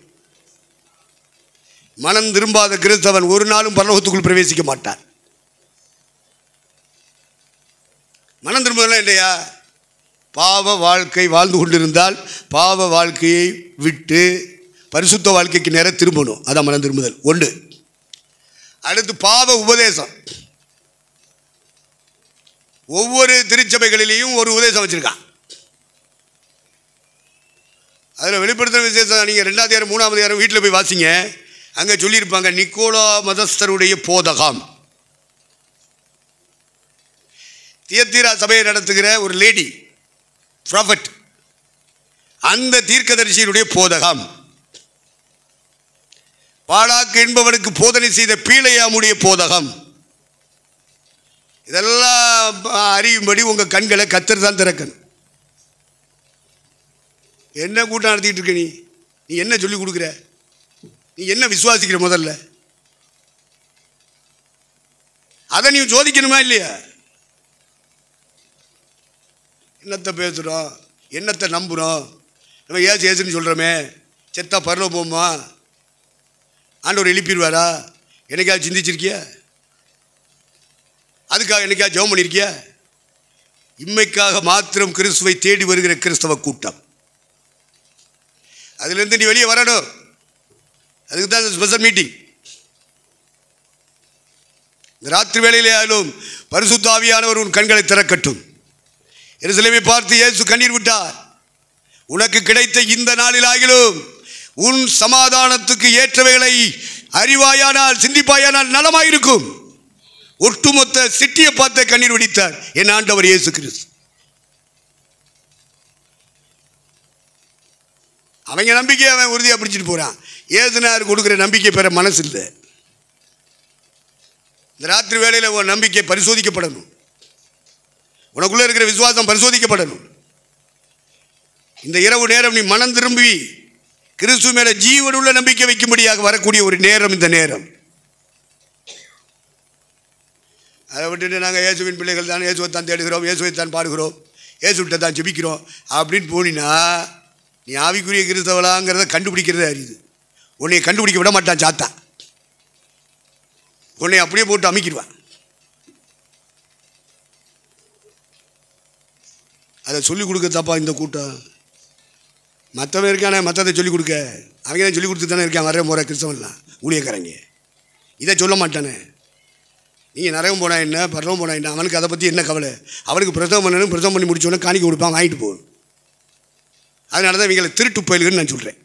மனம் திரும்பாத கிறிஸ்தவன் ஒரு நாளும் பரலோகத்துக்குள் பிரவேசிக்க மாட்டான். மனம் திரும்புதெல்லாம் இல்லையா? பாவ வாழ்க்கை வாழ்ந்து கொண்டிருந்தால் பாவ வாழ்க்கையை விட்டு பரிசுத்த வாழ்க்கைக்கு நேரம் திரும்பணும். அதான் மனம் திரும்புதல் ஒன்று. அடுத்து பாவ உபதேசம். ஒவ்வொரு திருச்சபைகளிலேயும் ஒரு உபதேசம் வச்சிருக்கான். அதில் வெளிப்படுத்துகிற விசேஷம் நீங்கள் 2ஆம் அதிகாரம் 3ஆம் அதிகாரம் வீட்டில் போய் வாசிங்க. அங்கே சொல்லியிருப்பாங்க நிக்கோலா மதஸ்தருடைய போதகம். தியத்தீரா சபையை நடத்துகிற ஒரு லேடி ப்ராஃபட், அந்த தீர்க்கதரிசியினுடைய போதகம். பாலாக்கு என்பவனுக்கு போதனை செய்த பீலையாமுடைய போதகம். இதெல்லாம் அறியும்படி உங்கள் கண்களை கர்த்தர் தான் திறக்கணும். என்ன கூட்டம் நடத்திட்டு இருக்க? நீ என்ன சொல்லிக் கொடுக்குற? நீ என்ன விசுவாசிக்கிற? முதல்ல அதை நீ சோதிக்கணுமா இல்லையா? என்னத்தை பேசுகிறோம், என்னத்தை நம்புகிறோம்? நம்ம ஏசுன்னு சொல்கிறோமே, செத்தா பரலோகம் போமா, ஆண்டவர் எழுப்பிடுவாரா? என்னைக்காவது சிந்திச்சிருக்கியா? அதுக்காக என்னைக்காவது ஜெபம் பண்ணியிருக்கியா? இம்மைக்காக மாத்திரம் கிறிஸ்துவை தேடி வருகிற கிறிஸ்தவ கூட்டம். அதுலேருந்து நீ வெளியே வரணும். அதுக்கு தான் ஸ்பெஷல் மீட்டிங். இந்த ராத்திரி வேளையிலே ஆளும் பரிசுத்த ஆவியானவர் உன் கண்களை திறக்கட்டும். எருசலேமை பார்த்து இயேசு கண்ணீர் விட்டார். உனக்கு கிடைத்த இந்த நாளில் ஆகிலும் உன் சமாதானத்துக்கு ஏற்றவைகளை அறிவாயானால் சிந்திப்பாயானால் நலமாயிருக்கும். ஒட்டுமொத்த சிட்டியை பார்த்து கண்ணீர் வடித்தார் என் ஆண்டவர் இயேசு கிறிஸ்து. அவங்க நம்பிக்கையை அவன் உறுதியாக பிடிச்சிட்டு போறான். ஏசுனார் கொடுக்குற நம்பிக்கை பெற மனசு இல்லை. இந்த ராத்திரி வேளையில் உன் நம்பிக்கை பரிசோதிக்கப்படணும். உனக்குள்ள இருக்கிற விசுவாசம் பரிசோதிக்கப்படணும். இந்த இரவு நேரம் நீ மனம் திரும்பி கிறிஸ்து மேல ஜீவனுள்ள நம்பிக்கை வைக்கும்படியாக வரக்கூடிய ஒரு நேரம் இந்த நேரம். அதை விட்டுட்டு நாங்கள் இயேசுவின் பிள்ளைகள் தான், இயேசுவை தான் தேடுகிறோம், இயேசுவை தான் பாடுகிறோம், இயேசுவிட்ட தான் ஜெபிக்கிறோம் அப்படின்னு போனினா நீ ஆவிக்குரிய கிறிஸ்தவளாங்கிறத கண்டுபிடிக்கிறதே அறியுது. உன்னை கண்டுபிடிக்க விட மாட்டான் சாத்தான். உன்னை அப்படியே போட்டு அமைக்கிடுவான். அதை சொல்லிக் கொடுக்க தப்பா இந்த கூட்டம். மற்றவன் இருக்கானே மற்றதை சொல்லிக் கொடுக்க, அவங்க தான் சொல்லிக் கொடுத்து தானே இருக்கான். வர முறை கிறிஸ்தவன்லாம் ஊழியக்காரங்க இதை சொல்ல மாட்டானே. நீங்கள் நரகம் போனா என்ன, பரலோகம் போனா என்ன, அவனுக்கு அதை பற்றி என்ன கவலை? அவனுக்கு பிரசவம் பண்ணணும், பிரசவம் பண்ணி முடிச்சோன்னே காணிக்க கொடுப்பான், வாங்கிட்டு போகணும். அதனால தான் இவங்களை திருட்டு பயில்கள்னு நான் சொல்கிறேன்.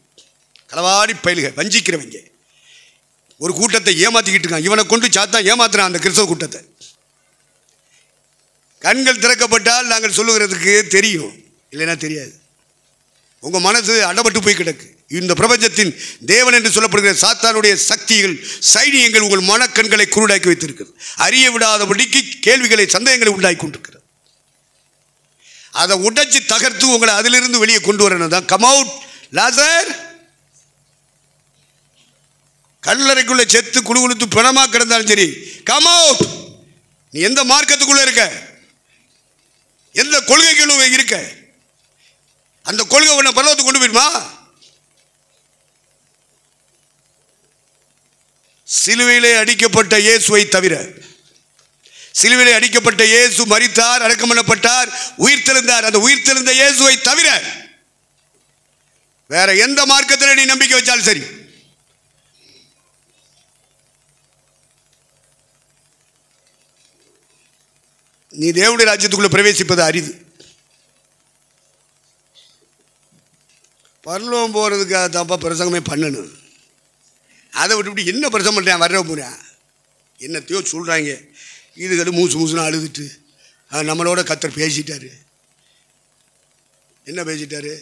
களவாடி பயில்கள், வஞ்சிக்கிறவங்க. ஒரு கூட்டத்தை ஏமாற்றிக்கிட்டு இருக்கான். இவனை கொண்டு சாத்தான் ஏமாத்துறான் அந்த கிறிஸ்தவ கூட்டத்தை. கண்கள் திறக்கப்பட்டால் நாங்கள் சொல்லுகிறதுக்கு தெரியும், இல்லைன்னா தெரியாது. உங்கள் மனசு அடப்பட்டு போய் கிடக்கு. இந்த பிரபஞ்சத்தின் தேவன் என்று சொல்லப்படுகிற சாத்தானுடைய சக்திகள், சைனியங்கள் உங்கள் மனக்கண்களை குருடாக்கி வைத்திருக்கிறது. அறிய விடாதபடிக்கு கேள்விகளை, சந்தேகங்களை உண்டாக்கி கொண்டிருக்கிறது. அதை உடைச்சு தகர்த்து உங்களை அதிலிருந்து வெளியே கொண்டு வரணும் தான் கம் அவுட் லாசர். கல்லறைக்குள்ள செத்து குழுகுழுத்து பிணமா கிடந்தாலும் சரி, கம் அவுட். நீ எந்த மார்க்கத்துக்குள்ள இருக்க, எந்த கொள்கைகளும் இருக்க, அந்த கொள்கை உன்னை பரலோகத்துக்கு கொண்டு போயிடுமா? சிலுவையிலே அடிக்கப்பட்ட இயேசுவை தவிர, சிலுவையிலே அடிக்கப்பட்ட இயேசு மரித்தார், அடக்கம் பண்ணப்பட்டார், உயிர்த்தெழுந்தார். அந்த உயிர்த்தெழுந்த இயேசுவை தவிர வேற எந்த மார்க்கத்தில் நீ நம்பிக்கை வச்சாலும் சரி, நீ தேவனுடைய ராஜ்யத்துக்குள்ள பிரவேசிப்பது அரிது. பரலோகம் போகிறதுக்காக தாப்பா பிரசங்கமே பண்ணணும். அதை விட்டுவிட்டு என்ன பிரசங்கம் பண்ணுறேன் வர்ற போகிறேன் என்னத்தையோ சொல்கிறாங்க. இதுகளும் மூசுன்னு அழுதுட்டு நம்மளோட கர்த்தர் பேசிட்டாரு. என்ன பேசிட்டாரு?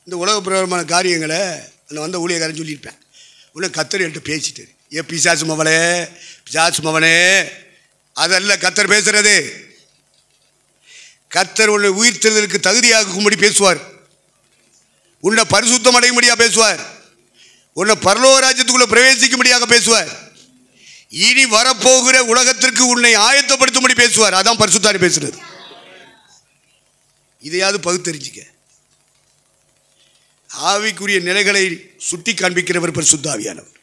இந்த உலக பிரகாரமான காரியங்களை அந்த வந்த ஊழியக்காரன் சொல்லியிருப்பேன். உடனே கர்த்தர் என்கிட்ட பேசிட்டாரு. பிசாசு மவனே, பிசாசு மவனே, அதல்ல கர்த்தர் பேசுறது. கர்த்தர் உன்னை உயிர்த்தெழுதலுக்கு தகுதியாகும்படி பேசுவார். உன்னை பரிசுத்தம் அடையும்படியாக பேசுவார். உன்னை பரலோக ராஜ்யத்துக்குள்ள பிரவேசிக்கும்படியாக பேசுவார். இனி வரப்போகிற உலகத்திற்கு உன்னை ஆயத்தப்படுத்தும்படி பேசுவார். அதான் பரிசுத்தாரி பேசுறது. இதையாவது பகுத்தறிஞ்சிக்க. ஆவிக்குரிய நிலைகளை சுட்டி காண்பிக்கிறவர் பரிசுத்த ஆவியானவர்.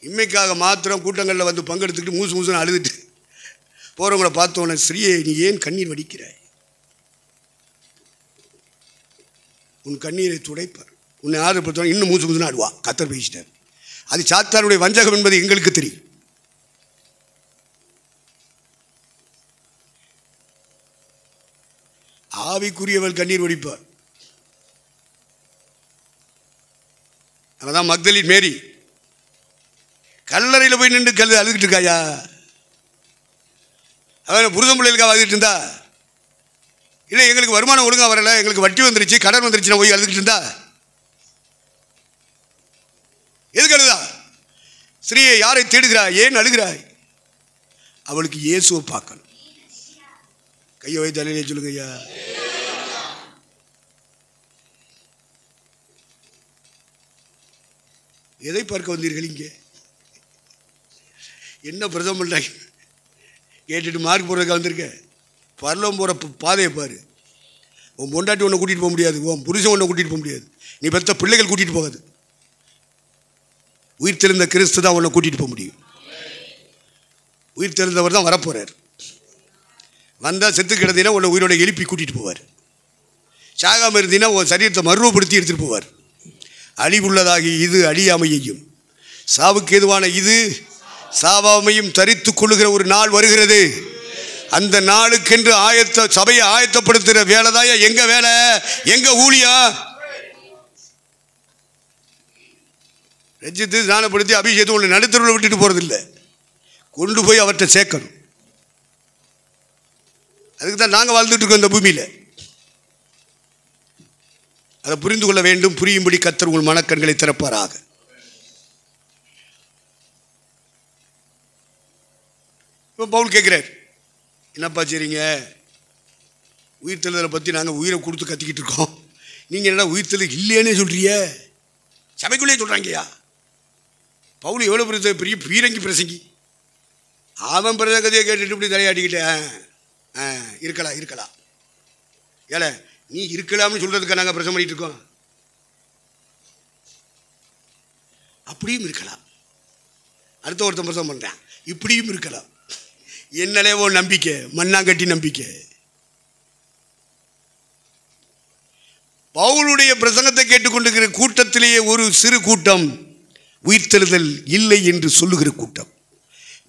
இன்மைக்காக மாத்திரம் கூட்டங்களில் வந்து பங்கெடுத்துக்கிட்டு மூசுன்னு அழுதுட்டு போகிறவங்கள பார்த்தோன்னே, ஸ்ரீயே நீ ஏன் கண்ணீர் வடிக்கிறாய்? உன் கண்ணீரை துடைப்பார். உன்னை ஆதரப்படுத்த இன்னும் மூசுன்னு ஆடுவா. கர்த்தர் பேசிட்டார். அது சாத்தானுடைய வஞ்சகம் என்பது எங்களுக்கு தெரியும். ஆவிக்குரியவள் கண்ணீர் வடிப்பார். அதான் மக்தலின் மேரி கல்லறையில் போய் நின்று அழுதுகிட்டு இருக்காயா? அவன் புருஷன் பிள்ளைகளுக்காக அழுதுகிட்டு இருந்தா? இல்லை எங்களுக்கு வருமானம் ஒழுங்காக வரலை, எங்களுக்கு வட்டி வந்துருச்சு, கடன் வந்துருச்சு, நான் போய் அழுதுகிட்டு இருந்தா? எதுக்கு அழுதா? ஸ்ரீயை யாரை தேடுகிறாய்? ஏன் அழுகிறாய்? அவளுக்கு இயேசுவை பார்க்கணும். கையை வைத்து தலையிலே சொல்லுங்க ஐயா. எதை பார்க்க வந்தீர்கள் இங்கே? என்ன பிரதம் பண்ணுறாங்க கேட்டுட்டு மார்க் போடுறதுக்காக வந்திருக்க? பரலோகம் போகிற பாதையை பாரு. உன் பொண்டாட்டி ஒன்றை கூட்டிகிட்டு போக முடியாது, உன் புருஷன் ஒன்றை கூட்டிகிட்டு போக முடியாது, நீ பெற்ற பிள்ளைகள் கூட்டிகிட்டு போகாது. உயிர் தெழுந்த கிறிஸ்து தான் உன்னை கூட்டிகிட்டு போக முடியும். உயிர் தெழுந்தவர் தான் வரப்போகிறார். வந்தால் செத்து கிடந்தீங்கன்னா உன்னை உயிரோட எழுப்பி கூட்டிகிட்டு போவார். சாகாமல் இருந்தீங்கன்னா உன் சரீரத்தை மறுவப்படுத்தி எடுத்துகிட்டு போவார். அழிவுள்ளதாகி இது அழியாமையையும் சாவுக்கு ஏதுவான இது சாவாமையும் தரித்து கொள்ளுகிற ஒரு நாள் வருகிறது. அந்த நாளுக்கென்று சபையை ஆயத்தப்படுத்துகிற வேலைதாயா எங்க வேலை, எங்க ஊழியா? ரட்சித்து ஸ்நானப்படுத்தி அபிஷேகத்தை உன்னை நடுத்தருவில் விட்டுட்டு போறதில்லை, கொண்டு போய் அவர்கிட்ட சேர்க்கணும். அதுக்கு தான் நாங்கள் வாழ்ந்துட்டு இருக்கோம் இந்த பூமியில். அதை புரிந்து கொள்ள வேண்டும். புரியும்படி கர்த்தர் உங்கள் மனக்கண்களை திறப்பாராக. இப்போ பவுல் கேட்குறார், என்னப்பா செய்றீங்க? உயிர்த்தெழுதலை பற்றி நாங்கள் உயிரை கொடுத்து கத்திக்கிட்டு இருக்கோம், நீங்கள் என்ன உயிர்த்தெழுதல் இல்லைன்னே சொல்கிறீங்க? சபைக்குள்ளேயே சொல்கிறாங்கய்யா. பவுல் எவ்வளோ பெரிய பீரங்கி பிரசங்கி. அவன் பிரசங்கத்தையே கேட்டுட்டு இப்படி தலையாட்டிக்கிட்டேன். இருக்கலாம் ஏல நீ இருக்கலாம்னு சொல்றதுக்கு நாங்கள் பிரசங்கம் பண்ணிட்டு இருக்கோம். அப்படியும் இருக்கலாம். அடுத்த ஒருத்தன் பிரசங்கம் பண்றேன், இப்படியும் இருக்கலாம். என்னலே ஓ நம்பிக்கை, மண்ணாங்கட்டி நம்பிக்கை. பவுலுடைய பிரசங்கத்தை கேட்டுக்கொண்டிருக்கிற கூட்டத்திலேயே ஒரு சிறு கூட்டம் உயிர்த்தெழுதல் இல்லை என்று சொல்லுகிற கூட்டம்.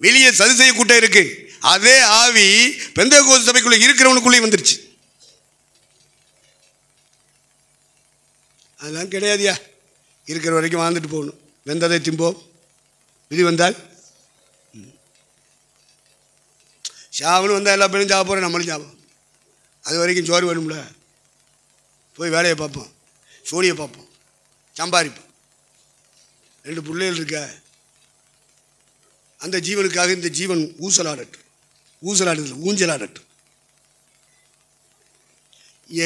வெளியே சதுசேய கூட்டம் இருக்கு. அதே ஆவி பெந்தேகோஸ்து சபைக்குள்ள இருக்கிறவனுக்குள்ளே வந்துருச்சு. அதெல்லாம் கிடையாதியா, இருக்கிற வரைக்கும் வாழ்ந்துட்டு போகணும். வெந்ததை திம்போம், விதி வந்தால் சாவனு வந்தால் எல்லா பேரும் சாப்பிட போகிறோம், நம்மளும் சாப்பிடும். அது வரைக்கும் சோறு வேணும்ல, போய் வேலையை பார்ப்போம், சோனியை பார்ப்போம், சம்பாதிப்போம். 2 பிள்ளைகள் இருக்க, அந்த ஜீவனுக்காக இந்த ஜீவன் ஊஞ்சலாடட்டும்.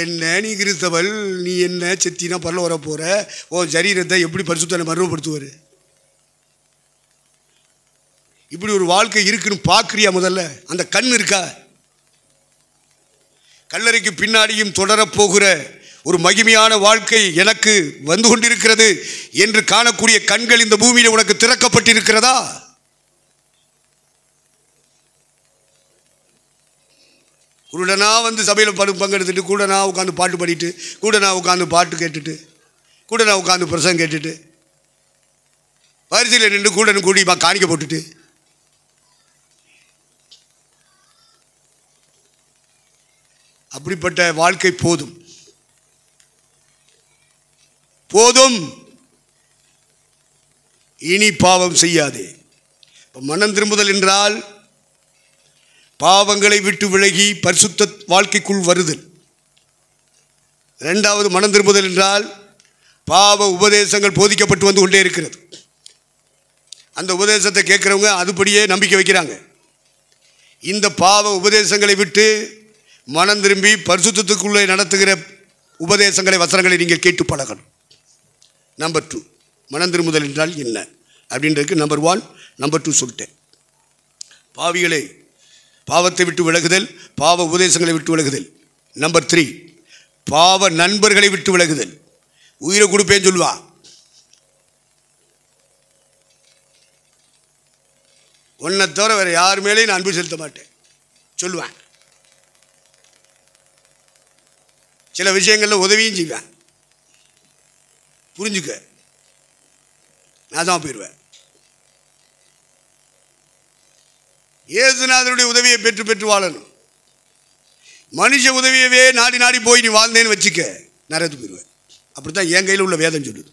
என்ன நீ கிறிஸ்தவள், நீ என்ன செத்தினா பரல வர போகிற, உன் சரீரத்தை எப்படி பரிசுத்தனை மர்வப்படுத்துவார்? இப்படி ஒரு வாழ்க்கை இருக்குன்னு பார்க்குறியா? முதல்ல அந்த கண் இருக்கா? கல்லறைக்கு பின்னாடியும் தொடரப்போகிற ஒரு மகிமையான வாழ்க்கை எனக்கு வந்து கொண்டிருக்கிறது என்று காணக்கூடிய கண்கள் இந்த பூமியில் உனக்கு திறக்கப்பட்டிருக்கிறதா? கூடனா வந்து சபையில் பங்கெடுத்துட்டு, கூடனா உட்காந்து பாட்டு பாடிட்டு, கூடனா உட்காந்து பாட்டு கேட்டுட்டு, கூடனா உட்காந்து பிரசங்கம் கேட்டுட்டு, வரிசையில் நின்று கூடனு கூடி காணிக்க போட்டுட்டு, அப்படிப்பட்ட வாழ்க்கை போதும். போதும், இனி பாவம் செய்யாதே. மனம் திரும்புதல் என்றால் பாவங்களை விட்டு விலகி பரிசுத்த வாழ்க்கைக்குள் வருதல். இரண்டாவது, மனம் திரும்புதல் என்றால் பாவ உபதேசங்கள் போதிக்கப்பட்டு வந்து கொண்டே இருக்கிறது. அந்த உபதேசத்தை கேட்குறவங்க அதுபடியே நம்பிக்கை வைக்கிறாங்க. இந்த பாவ உபதேசங்களை விட்டு மனம் திரும்பி பரிசுத்தத்துக்குள்ளே நடத்துகிற உபதேசங்களை, வசனங்களை நீங்கள் கேட்டு பழகணும். நம்பர் 2, மனம் திரும்புதல் என்றால் என்ன அப்படின்றதுக்கு நம்பர் 1, நம்பர் 2 சொல்லிட்டேன். பாவிகளை பாவத்தை விட்டு விலகுதல், பாவ உபதேசங்களை விட்டு விலகுதல். நம்பர் 3, பாவ நண்பர்களை விட்டு விலகுதல். உயிரை கொடுப்பேன்னு சொல்லுவா, உன்னை தவிர வேறு யார் மேலேயும் நான் அன்பு செலுத்த மாட்டேன் சொல்லுவேன். சில விஷயங்களில் உதவியும் செய்வேன். புரிஞ்சுக்க, நான் தான் போயிடுவேன். இயேசுநாதனுடைய உதவியை பெற்று பெற்று வாழணும். மனுஷ உதவியவே நாடி நாடி போய் நீ வாழ்ந்தேன்னு வச்சுக்க, நரகத்துக்கு போயிடுவேன். அப்படித்தான் என் கையில் உள்ள வேதம் சொல்லுது.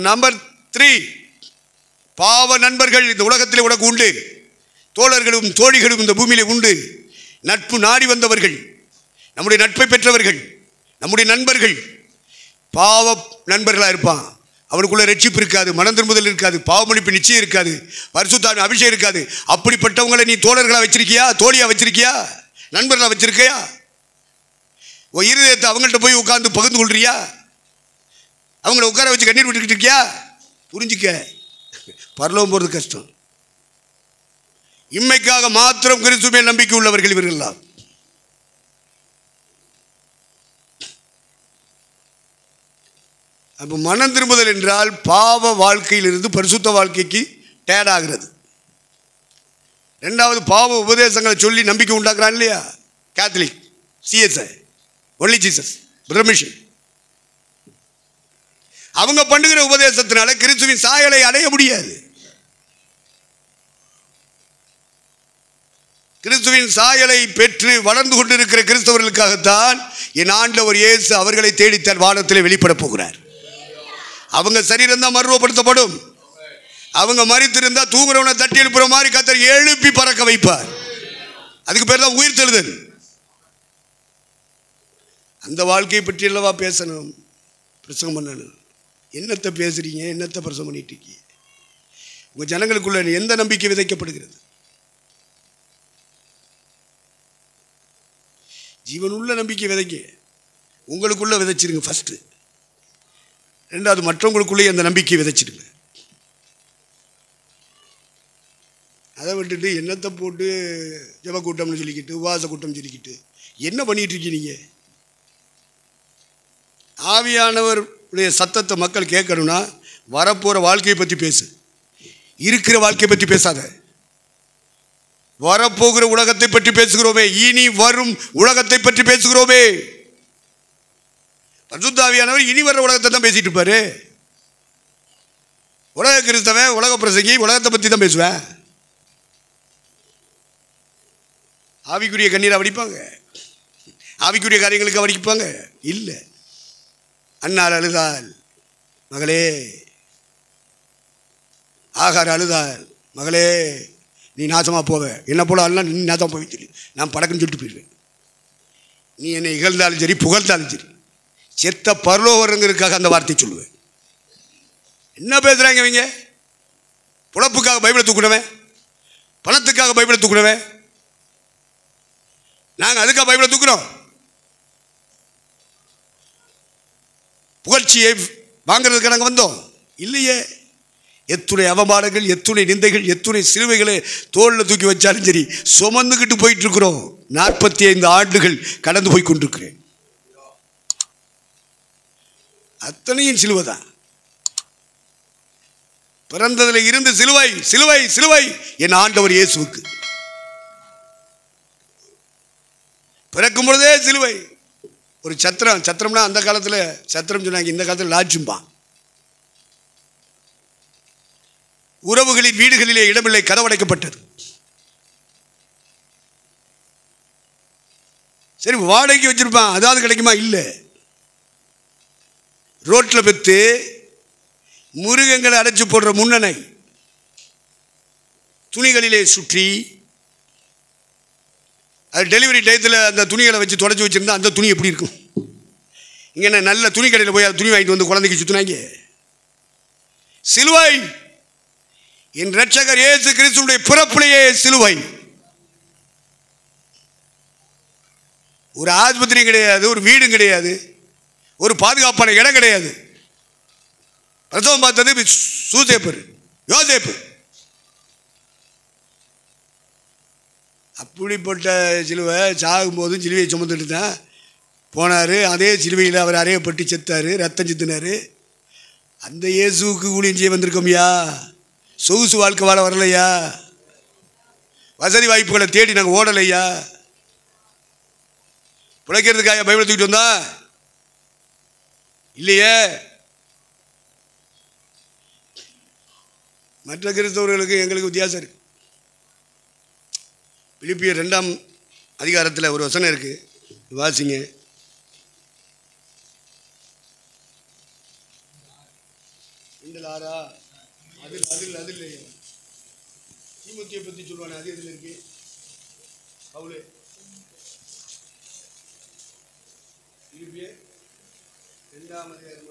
நம்பர் 3, பாவ நண்பர்கள் இந்த உலகத்தில் உனக்கு உண்டு. தோழர்களும் தோழிகளும் இந்த பூமியிலே உண்டு. நட்பு நாடி வந்தவர்கள், நம்முடைய நட்பை பெற்றவர்கள், நம்முடைய நண்பர்கள் பாவ நண்பர்களாக இருப்பான். அவனுக்குள்ள ரட்சிப்பு இருக்காது, மனம் திரும்புதல் இருக்காது, பாவமன்னிப்பு நிச்சயம் இருக்காது, பரிசுத்தாவின் அபிஷேகம் இருக்காது. அப்படிப்பட்டவங்களை நீ தோழர்களாக வச்சிருக்கியா, தோழியாக வச்சிருக்கியா, நண்பர்களாக வச்சிருக்கியா? உன் இருதயத்தை அவங்கள்ட்ட போய் உட்கார்ந்து பகிர்ந்து கொள்றியா? அவங்கள உட்கார வச்சு கண்ணீர் விட்டுக்கிட்டு இருக்கியா? புரிஞ்சுக்க, பரலோகம் போகிறது கஷ்டம். இம்மைக்காக மாத்திரம் கிறிஸ்து மேல் நம்பிக்கை உள்ளவர்கள் இவர்கள்லாம். அப்போ மனம் திரும்புதல் என்றால் பாவ வாழ்க்கையிலிருந்து பரிசுத்த வாழ்க்கைக்கு டேட் ஆகிறது. ரெண்டாவது, பாவ உபதேசங்களை சொல்லி நம்பிக்கை உண்டாக்குறான் இல்லையா, கேத்தலிக், சிஎஸ்ஐ, ஒன்லி ஜீசஸ், பிரமிஷன். அவங்க பண்ணுகிற உபதேசத்தினால கிறிஸ்துவின் சாயலை அடைய முடியாது. கிறிஸ்துவின் சாயலை பெற்று வளர்ந்து கொண்டிருக்கிற கிறிஸ்தவர்களுக்காகத்தான் என் ஆண்டவர் இயேசு அவர்களை தேடித்தான் வானத்திலே வெளிப்பட போகிறார். அவங்க சரீரம் தான் மறுரூபப்படுத்தப்படும். அவங்க மரித்திருந்தா தூங்குறவனை தட்டி எழுப்புற மாதிரி கர்த்தர் எழுப்பி பறக்க வைப்பார். அதுக்கு பேர் தான் உயிர்த்தெழுதல். அந்த வாழ்க்கையை பற்றி அல்லவா பேசணும், பிரசங்கம் பண்ணணும். என்னத்தை பேசுறீங்க, என்னத்தை பிரசங்கம் பண்ணிட்டு இருக்கீங்க? உங்க ஜனங்களுக்குள்ள எந்த நம்பிக்கை விதைக்கப்படுகிறது? ஜீவனுள்ள நம்பிக்கை விதைக்க உங்களுக்குள்ள விதைச்சிருங்க ஃபர்ஸ்ட். ரெண்டாவது, மற்றவங்களுக்குள்ளே அந்த நம்பிக்கை விதைச்சிடுங்க. அதை விட்டுட்டு என்னத்தை போட்டு ஜப கூட்டம்னு சொல்லிக்கிட்டு, உபவாச கூட்டம் சொல்லிக்கிட்டு என்ன பண்ணிட்டு இருக்கீங்க? ஆவியானவருடைய சத்தத்தை மக்கள் கேட்கணும்னா வரப்போகிற வாழ்க்கையை பற்றி பேசு, இருக்கிற வாழ்க்கையை பற்றி பேசாத. வரப்போகிற உலகத்தை பற்றி பேசுகிறோமே, இனி வரும் உலகத்தை பற்றி பேசுகிறோமே. பரிசுத்த ஆவியானவர் இனி வர்ற உலகத்தை தான் பேசிட்டு இருப்பாரு. உலக கிறிஸ்தவன், உலக பிரசங்கி உலகத்தை பற்றி தான் பேசுவேன். ஆவிக்குரிய கண்ணீரை வடிப்பாங்க, ஆவிக்குரிய காரியங்களுக்கு வடிப்பாங்க. இல்லை, அன்னார் அழுதாள் மகளே, ஆகார் அழுதாள் மகளே, நீ நாசமாக போவ, என்ன போல அண்ணா நீ நாசமாக போய் சொல்லி நான் படக்குன்னு சொல்லிட்டு போயிடுவேன். நீ என்னை இகழ்ந்தாலும் சரி புகழ்ந்தாலும் சரி, செத்த பரலோகங்கிறதுக்காக அந்த வார்த்தை சொல்லுவேன். என்ன பேசுகிறாங்க இவங்க? புழப்புக்காக பைபிளை தூக்குனவன், பணத்துக்காக பைபிளை தூக்குனவன். நாங்கள் அதுக்காக பைபிளை தூக்குறோம்? புகழ்ச்சியை வாங்கிறதுக்கு நாங்கள் வந்தோம் இல்லையே. எத்துணை அவமானங்கள், எத்துணை நிந்தைகள், எத்துணை சிலுவைகளை தோளில் தூக்கி வச்சாலும் சரி சுமந்துக்கிட்டு போயிட்டு இருக்கிறோம். 45 ஆண்டுகள் கடந்து போய் கொண்டிருக்கிறேன். அத்தனையும் சிலுவை தான். பிறந்ததில் இருந்து சிலுவை சிலுவை சிலுவை என் ஆண்டவர் இயேசுவுக்கு. பிறக்கும் பொழுதே சிலுவை. ஒரு சத்திரம், சத்திரம்னா அந்த காலத்தில் சத்திரம் சொன்னாங்க, இந்த காலத்தில் லாட்ஜும்பான். உறவுகளின் வீடுகளிலே இடமில்லை, கதவடைக்கப்பட்டது. சரி வாடகைக்கு வச்சிருப்பான், அதாவது கிடைக்குமா? இல்லை. ரோட்டில் பெற்று முருகங்களை அடைச்சி போடுற முன்னணை துணிகளிலே சுற்றி அது டெலிவரி டயத்தில் அந்த துணிகளை வச்சு தொடச்சி வச்சுருந்தா அந்த துணி எப்படி இருக்கும்? இங்கே என்ன நல்ல துணி கடையில் போய் அந்த துணி வாங்கிட்டு வந்து குழந்தைக்கு சுற்றினாங்க. சிலுவை, என் இரட்சகர் இயேசு கிறிஸ்துவுடைய பிறப்பிலேயே சிலுவை. ஒரு ஆஸ்பத்திரி கிடையாது, ஒரு வீடும் கிடையாது, ஒரு பாதுகாப்பான இடம் கிடையாது. பிரசவம் பார்த்தது சூசேப்பர், யோசேப்பு. அப்படிப்பட்ட சிலுவை சாகும்போதும் சிலுவையை சுமந்துட்டு தான் போனார். அதே சிலுவையில் அவர் அறையப்பட்டு செத்தார், ரத்தம் சித்தினார். அந்த இயேசுவுக்கு ஊழியம் செய்ய வந்திருக்கோம்யா. சொகுசு வாழ்க்கை வாழ வரலையா, வசதி வாய்ப்புகளை தேடி நாங்கள் ஓடலையா, பிழைக்கிறதுக்காக பைபிளை தூக்கிட்டு வந்தா இல்லையே. மற்ற கிறிஸ்தவர்களுக்கு எங்களுக்கு வித்தியாசம் இருக்கு. பிலிப்பியர் 2ஆம் அதிகாரத்தில் ஒரு வசனம் இருக்கு, வாசிங்க. அதில் தீமோத்தேயுவை பற்றி சொல்லுவானே, அது எதில் இருக்கு? பவுலே பிலிப்பியர் 2ஆம் அதிகாரம்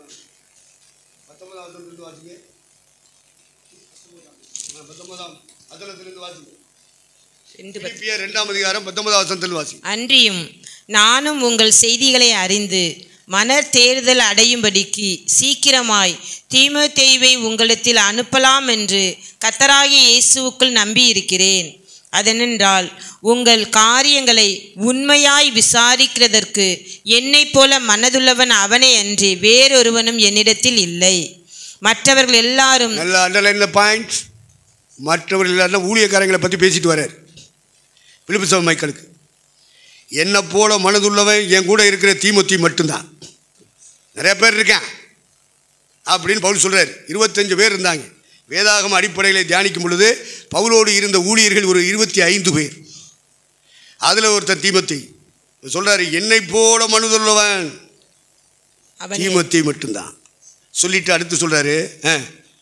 19ஆம் வசனத்திலிருந்து வாசிங்க. 19ஆம் வசனத்திலிருந்து வாசிங்க. பிலிப்பியர் 2ஆம் அதிகாரம் 19ஆம் வசனத்தில் வாசிங்க. அன்றியும் நானும் உங்கள் செய்திகளை அறிந்து மனர் தேறுதல் அடையும்படிக்கு சீக்கிரமாய் தீமோத்தேயுவை உங்களிடத்தில் அனுப்பலாம் என்று கர்த்தராகிய இயேசுவுக்குள் நம்பியிருக்கிறேன். அதனென்றால் உங்கள் காரியங்களை உண்மையாய் விசாரிக்கிறதற்கு என்னைப் போல மனதுள்ளவன் அவனே அன்றி வேறொருவனும் என்னிடத்தில் இல்லை. மற்றவர்கள் எல்லாரும் நல்ல அண்டர்லைன் பாயிண்ட். மற்றவர்கள் எல்லாரும் ஊழியக்காரங்களை பற்றி பேசிட்டு வர்றார் பிலிப்பு சபை மக்களுக்கு. என்னை போல மனதுள்ளவன் என் கூட இருக்கிற தீமோத்தேயு மட்டும்தான். நிறைய பேர் இருக்கேன் அப்படின்னு பவுல் சொல்கிறார். 25 பேர் இருந்தாங்க. வேதாகம அடிப்படையில் தியானிக்கும் பொழுது பவுலோடு இருந்த ஊழியர்கள் ஒரு 25 பேர். அதில் ஒருத்தர் தீமோத்தேயு சொல்கிறாரு, என்னை போல மனதுள்ளவன் தீமோத்தேயு மட்டும்தான் சொல்லிட்டு அடுத்து சொல்கிறாரு,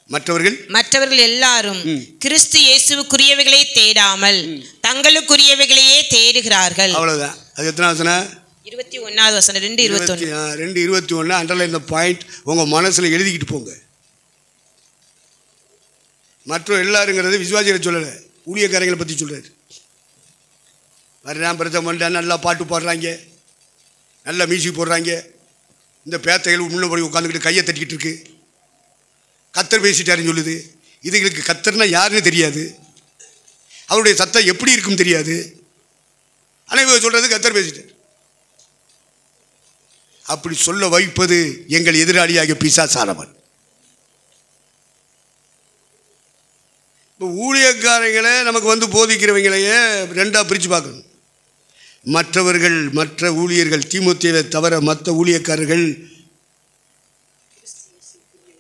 மற்றவர்கள் எல்லாரும் கிறிஸ்து இயேசுவுக்குரியவைகளை தேடாமல் தங்களுக்குரியவைகளையே தேடுகிறார்கள். அவ்வளவுதான். அது எத்தனை வசனம்? 21ஆவது வசனம். 2:21 அண்டர்லைன் இந்த பாயிண்ட் உங்கள் மனசில் எழுதிக்கிட்டு போங்க. மற்ற எல்லாருங்கிறது விசுவாசிகளை சொல்லலை, ஊழியக்காரங்களை பற்றி சொல்கிறார். வர்றான் பிரச்சனை பண்ணிட்டேன், நல்லா பாட்டு பாடுறாங்க, நல்லா மியூசிக் போடுறாங்க. இந்த பேத்தைகள் முன்னபடி உட்காந்துக்கிட்டு கையை தட்டிக்கிட்டு இருக்கு. கத்தர் பேசிட்டாருன்னு சொல்லுது. இதுங்களுக்கு கத்தர்னா யாருன்னு தெரியாது, அவருடைய சத்தம் எப்படி இருக்கும் தெரியாது. ஆனால் சொல்கிறது கத்தர் பேசிட்டார். அப்படி சொல்ல வைப்பது எங்கள் எதிராளியாகிய பிசாசானவன். இப்போ ஊழியக்காரங்களை நமக்கு வந்து போதிக்கிறவங்களையே ரெண்டாக பிரித்து பார்க்கணும். மற்றவர்கள், மற்ற ஊழியர்கள், தீமோத்தேயுவை தவிர மற்ற ஊழியக்காரர்கள்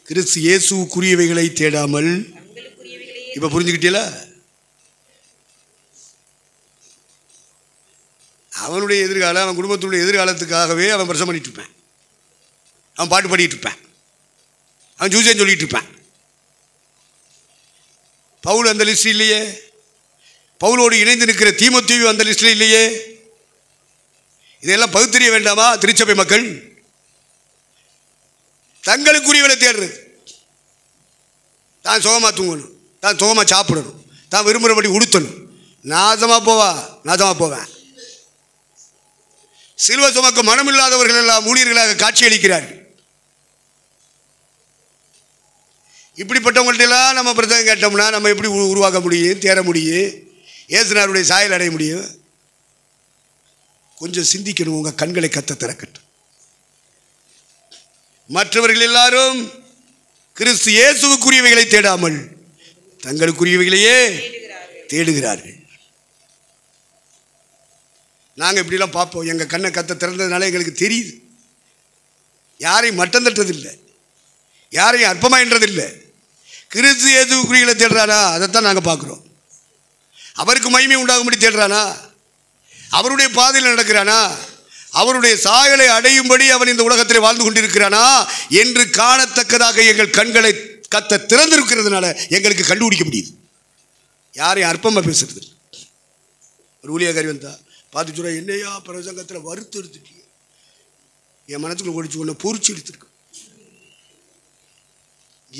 கிறிஸ்து இயேசுவுக்குரியவைகளை தேடாமல். இப்போ புரிஞ்சுக்கிட்டீங்களா? அவனுடைய எதிர்காலம், அவன் குடும்பத்துடைய எதிர்காலத்துக்காகவே அவன் பிரசவம் பண்ணிட்டு இருப்பான், அவன் பாட்டு பாடிட்டு இருப்பான், அவன் ஜூசேன்னு சொல்லிட்டு இருப்பான். பவுல் அந்த லிஸ்ட் இல்லையே. பவுலோடு இணைந்து நிற்கிற தீமோத்தேயு அந்த லிஸ்டில் இல்லையே. இதெல்லாம் பகுத்தறிய வேண்டாமா? திருச்சபை மக்கள் தங்களுக்குரியவளை தேடுறது. தான் சுகமாக தூங்கணும், தான் சுகமாக சாப்பிடணும், தான் விரும்புகிறபடி உடுத்தணும். நாசமாக போவேன். சிலுவை சுமக்க மனமில்லாதவர்கள் எல்லாம் ஊழியர்களாக காட்சியளிக்கிறார்கள். இப்படிப்பட்டவங்கள்ட்ட எல்லாம் நம்ம பிரசங்கம் கேட்டோம்னா நம்ம எப்படி உருவாக்க முடியும், தேர முடியும், இயேசுநாதருடைய சாயல் அடைய முடியும்? கொஞ்சம் சிந்திக்கணும். உங்கள் கண்களை கத்த திறக்கட்டும். மற்றவர்கள் எல்லாரும் கிறிஸ்து இயேசுவுக்குரியவைகளை தேடாமல் தங்களுக்குரியவைகளையே தேடுகிறார்கள். நாங்கள் இப்படிலாம் பார்ப்போம். எங்கள் கண்ணை கத்த திறந்ததுனால எங்களுக்கு தெரியுது. யாரையும் மட்டம் தட்டதில்லை, யாரையும் அற்பமாயின்றதில்லை. கிறிஸ்து இயேசுவுக்குரியவைகளை தேடுறானா, அதைத்தான் நாங்கள் பார்க்குறோம். அவருக்கு மகிமை உண்டாகும்படி தேடுறானா, அவருடைய பாதையில் நடக்கிறானா, அவருடைய சாயலை அடையும்படி அவன் இந்த உலகத்தில் வாழ்ந்து கொண்டிருக்கிறானா என்று காணத்தக்கதாக எங்கள் கண்களை கர்த்தர் திறந்திருக்கிறதுனால எங்களுக்கு கண்டுபிடிக்க முடியுது. யாரையும் அற்பமாக பேசுறது. ஒரு ஊழியக்காரி வந்தா பார்த்து சொல்ற, என்னையா பிரசங்கத்தில் வறுத்து எடுத்துட்டீங்க, என் மனத்துக்குள்ள ஒடிச்சு கொண்டு பொறிச்சு எடுத்துருக்க.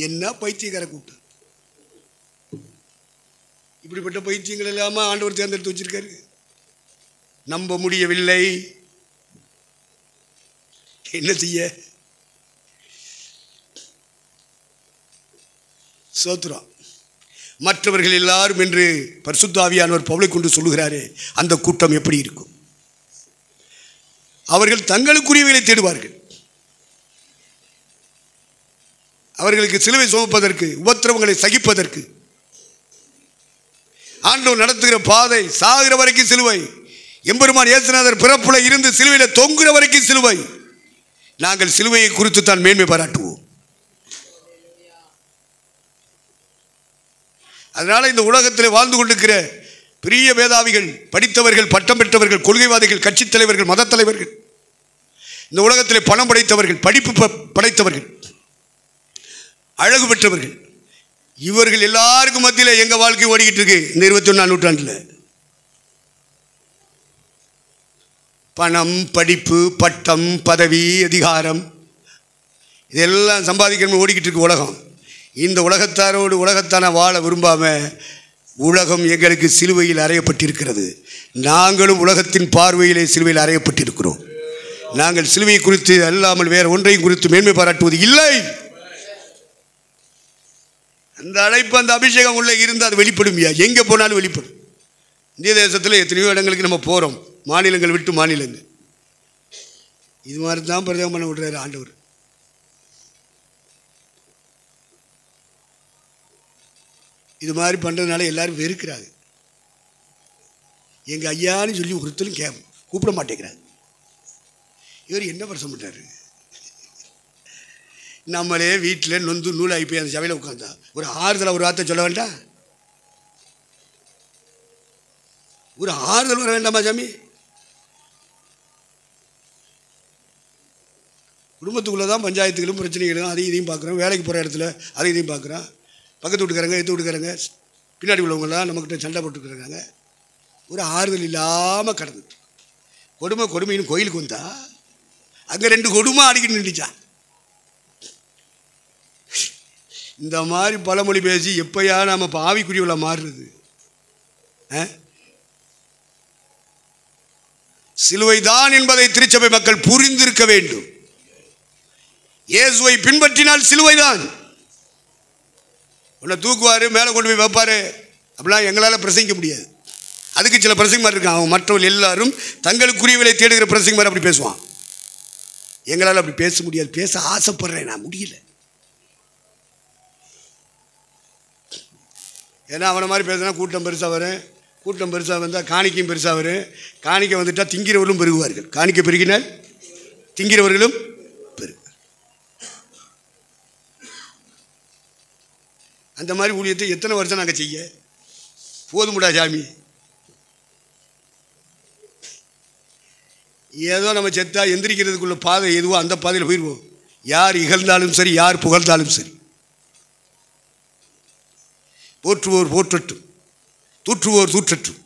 என்ன பைத்தியக்கார கூட்டம். இப்படிப்பட்ட பைத்தியங்கள் இல்லாம ஆண்டவர் தேர்ந்தெடுத்து வச்சிருக்காரு. நம்ப முடியவில்லை, என்ன செய்ய? சோத்ரம். மற்றவர்கள் எல்லாரும் என்று பரிசுத்த ஆவியானவர் பவுலை கொண்டு சொல்லுகிறாரே, அந்த கூட்டம் எப்படி இருக்கும்? அவர்கள் தங்களுக்குரியவைகளை தேடுவார்கள். அவர்களுக்கு சிலுவை சுமப்பதற்கு, உபத்திரவங்களை சகிப்பதற்கு ஆண்டவர் நடத்துகிற பாதை சாகிற வரைக்கும் சிலுவை. எம்பெருமான் இயேசுநாதர் பிறப்புல இருந்து சிலுவையில தொங்குற வரைக்கும் சிலுவை. நாங்கள் சிலுவையை குறித்து தான் மேன்மை பாராட்டுவோம். அதனால இந்த உலகத்தில் வாழ்ந்து கொண்டிருக்கிற பெரிய வேதாவிகள், படித்தவர்கள், பட்டம் பெற்றவர்கள், கொள்கைவாதிகள், கட்சித் தலைவர்கள், மத தலைவர்கள், இந்த உலகத்தில் பணம் படைத்தவர்கள், படிப்பு படைத்தவர்கள், அழகு பெற்றவர்கள், இவர்கள் எல்லாருக்கும் மத்தியில் எங்க வாழ்க்கை ஓடிக்கிட்டு இருக்கு. இந்த 21ஆம் நூற்றாண்டில் பணம், படிப்பு, பட்டம், பதவி, அதிகாரம் இதெல்லாம் சம்பாதிக்கணும் ஓடிக்கிட்டு இருக்கு உலகம். இந்த உலகத்தாரோடு உலகத்தான வாழ விரும்பாம உலகம் எங்களுக்கு சிலுவையில் அறையப்பட்டிருக்கிறது. நாங்களும் உலகத்தின் பார்வையிலே சிலுவையில் அறையப்பட்டிருக்கிறோம். நாங்கள் சிலுவை குறித்து அல்லாமல் வேற ஒன்றையும் குறித்து மேன்மை பாராட்டுவது இல்லை. அந்த அழைப்பு, அந்த அபிஷேகம் உள்ள இருந்து அது வெளிப்படும். எங்கே போனாலும் வெளிப்படும். இந்திய தேசத்தில் எத்தனையோ இடங்களுக்கு நம்ம போகிறோம், மாநிலங்கள் விட்டு மாநிலங்கள். இது மாதிரி தான் பிரதமர் பண்ண விடுறாரு ஆண்டவர். இது மாதிரி பண்ணுறதுனால எல்லாரும் வெறுக்கிறாங்க. எங்கள் ஐயான்னு சொல்லி ஒருத்தரும் கூப்பிட மாட்டேங்கிறாங்க. இவர் என்ன பிரச்சனை பண்ணுறாரு? நம்மளே வீட்டில் நொந்து நூலாகி போய் அந்த சபையில் உட்காந்தா ஒரு ஆறுதலாக ஒரு வார்த்தை சொல்ல வேண்டாம்? ஒரு ஆறுதல் வர வேண்டாமா சாமி? குடும்பத்துக்குள்ளே தான் பஞ்சாயத்துகளும் பிரச்சனைகளும் அதையும் இதையும் பார்க்குறோம். வேலைக்கு போகிற இடத்துல அதை இதையும் பார்க்குறோம். பக்கத்து வீட்டுக்காரங்க, எத்து வீட்டுக்காரங்க, பின்னாடி உள்ளவங்களாம் நம்மக்கிட்ட சண்டை போட்டுக்கிறாங்க. ஒரு ஆறுதல் இல்லாமல் கடந்துட்டு கொடுமைன்னு கோயிலுக்கு வந்தா அங்கே 2 கொடுமை அடிக்கிட்டு நின்றுச்சான். இந்த மாதிரி பழமொழி பேசி எப்பயா நம்ம ஆவிக்குரியவளை மாறுறது? சிலுவைதான் என்பதை திருச்சபை மக்கள் புரிந்திருக்க வேண்டும். இயேசுவை பின்பற்றினால் சிலுவைதான். உன்னை தூக்குவார், மேலே கொண்டு போய் வைப்பார். அப்படிலாம் எங்களால் பிரசங்கிக்க முடியாது. அதுக்கு சில பிரசங்க மாதிரி இருக்கான். அவன் மற்றவர்கள் எல்லாரும் தங்களுக்குரியவளை தேடுகிற பிரசங்க மாதிரி அப்படி பேசுவான். எங்களால் அப்படி பேச முடியாது. பேச ஆசைப்படுறேன், நான் முடியல. ஏன்னா அவனை மாதிரி பேசினா கூட்டம் பெருசாக வரும். கூட்டம் பெருசாக வந்தால் காணிக்கையும் பெருசாக வரும். காணிக்கை வந்துட்டால் திங்கிறவர்களும் பெருகுவார்கள். காணிக்கை பெருகினால் திங்கிறவர்களும் பெருகுவார். அந்த மாதிரி ஊழியத்தை எத்தனை வருஷம் நாங்கள் செய்ய போதுமுடா சாமி? ஏதோ நம்ம செத்தா எந்திரிக்கிறதுக்குள்ள பாதை எதுவோ அந்த பாதையில் போயிடுவோம். யார் இகழ்ந்தாலும் சரி, யார் புகழ்ந்தாலும் சரி. போற்றுவோர் போற்றட்டும், தூற்றுவோர் தூற்றட்டும்.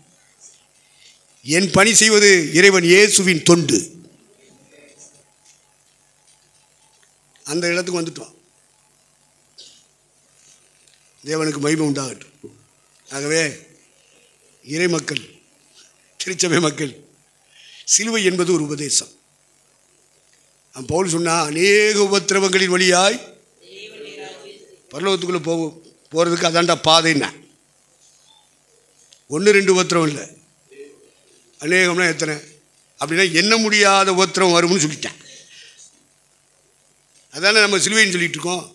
என் பணி செய்வது இறைவன் இயேசுவின் தொண்டு. அந்த இடத்துக்கு வந்துட்டோம். தேவனுக்கு மகிமை உண்டாகட்டும். ஆகவே இறை மக்கள், திருச்சபை மக்கள், சிலுவை என்பது ஒரு உபதேசம். பவுல் சொன்னா, அநேக உபத்திரவங்களின் வழியாய் பரலோகத்துக்குள்ளே போகிறதுக்கு அதான்டா பாதைன்னா. 1-2 உபத்திரம் இல்லை, அநேகம்னா எத்தனை? அப்படின்னா எண்ண முடியாத உபத்திரம் வரும்னு சொல்லிட்டேன். அதானே நம்ம சிலுவைன்னு சொல்லிட்டு இருக்கோம்.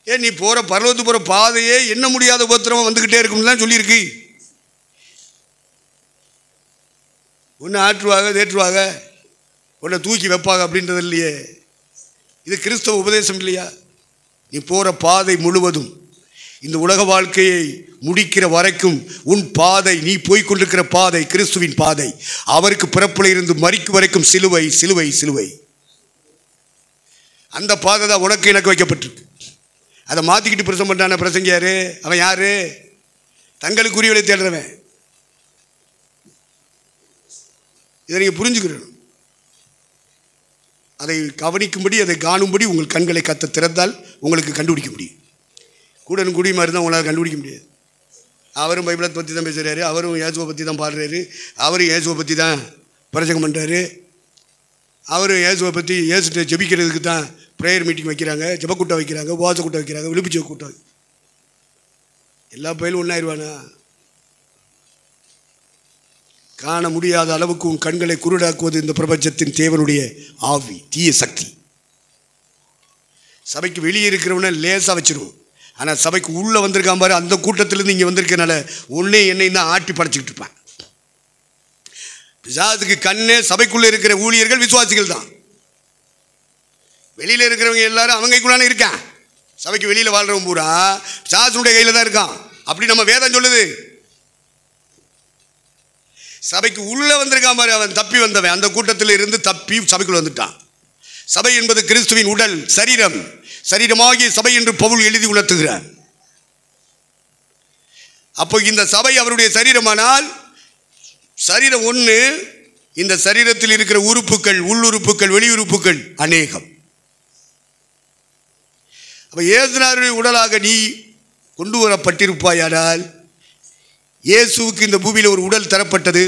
ஏன் நீ போகிற பரலோகத்துக்கு போகிற பாதையே எண்ண முடியாத உபத்திரம் வந்துக்கிட்டே இருக்கும்னு தான் சொல்லியிருக்கு. ஒன்று ஆற்றுவாங்க, தேற்றுவாங்க, உன்னை தூக்கி வைப்பாங்க அப்படின்றது இல்லையே. இது கிறிஸ்தவ உபதேசம் இல்லையா? நீ போகிற பாதை முழுவதும் இந்த உலக வாழ்க்கையை முடிக்கிற வரைக்கும் உன் பாதை, நீ போய்கொண்டிருக்கிற பாதை கிறிஸ்துவின் பாதை. அவருக்கு பிறப்பில் இருந்து மரிக்கும் வரைக்கும் சிலுவை சிலுவை சிலுவை. அந்த பாதை தான் உனக்கு எனக்கு வைக்கப்பட்டிருக்கு. அதை மாற்றிக்கிட்டு பிரசங்கம் பண்ணான பிரசங்க யாரு? அவன் யாரு? தங்களுக்குரியவளை தேடுறவன். இதை நீங்கள் புரிஞ்சுக்கிறோம். அதை கவனிக்கும்படி, அதை காணும்படி உங்கள் கண்களை கத்த திறந்தால் உங்களுக்கு கண்டுபிடிக்க முடியும். கூடனும் குடி மாதிரி தான் உங்களால் கண்டுபிடிக்க முடியாது. அவரும் பைபிளை பற்றி தான் பேசுகிறாரு, அவரும் இயேசுவை பற்றி தான் பாடுறாரு, அவரும் இயேசுவை பற்றி தான் பிரசங்கம் பண்ணுறாரு, அவரும் இயேசுவை பற்றி இயேசுகிட்ட ஜெபிக்கிறதுக்கு தான் ப்ரேயர் மீட்டிங் வைக்கிறாங்க, ஜெபக்கூட்டம் வைக்கிறாங்க, உபவாச கூட்டம் வைக்கிறாங்க, விழிப்புச்ச கூட்டம். எல்லா பயிலும் ஒன்றாயிருவானா? காண முடியாத அளவுக்கு உன் கண்களை குருடாக்குவது இந்த பிரபஞ்சத்தின் தேவனுடைய ஆவி, தீய சக்தி. சபைக்கு வெளியே இருக்கிறவன லேசாக வச்சிருவோம். ஆனால் சபைக்கு உள்ளே வந்திருக்கான் பாரு, அந்த கூட்டத்திலேருந்து இங்கே வந்திருக்கனால ஒன்னே என்னையும் தான் ஆட்டி படைச்சிக்கிட்டு இருப்பேன். பிசாசுக்கு கண்ணே சபைக்குள்ளே இருக்கிற ஊழியர்கள் விசுவாசிகள் தான். வெளியில் இருக்கிறவங்க எல்லாரும் அவங்க கைக்குள்ளான இருக்கான். சபைக்கு வெளியில் வாழ்றவங்க பூரா பிசாசுடைய கையில் தான் இருக்கான். அப்படி நம்ம வேதம் சொல்லுது. சபைக்கு உள்ளே வந்திருக்கான் பாரு, அவன் தப்பி வந்தவன். அந்த கூட்டத்தில் இருந்து தப்பி சபைக்குள்ள வந்துட்டான். சபை என்பது கிறிஸ்துவின் உடல், சரீரம். சரீரமாகிய சபை என்று பவுல் எழுதி உணர்த்துகிறார். அப்போ இந்த சபை அவருடைய சரீரமானால், சரீரம் ஒன்று, இந்த சரீரத்தில் இருக்கிற உறுப்புகள், உள்ளுறுப்புகள், வெளியுறுப்புகள் அநேகம். அப்போ இயேசுவின் உடலாக நீ கொண்டு வரப்பட்டிருப்பாயானால், இயேசுவுக்கு இந்த பூமியில் ஒரு உடல் தரப்பட்டது.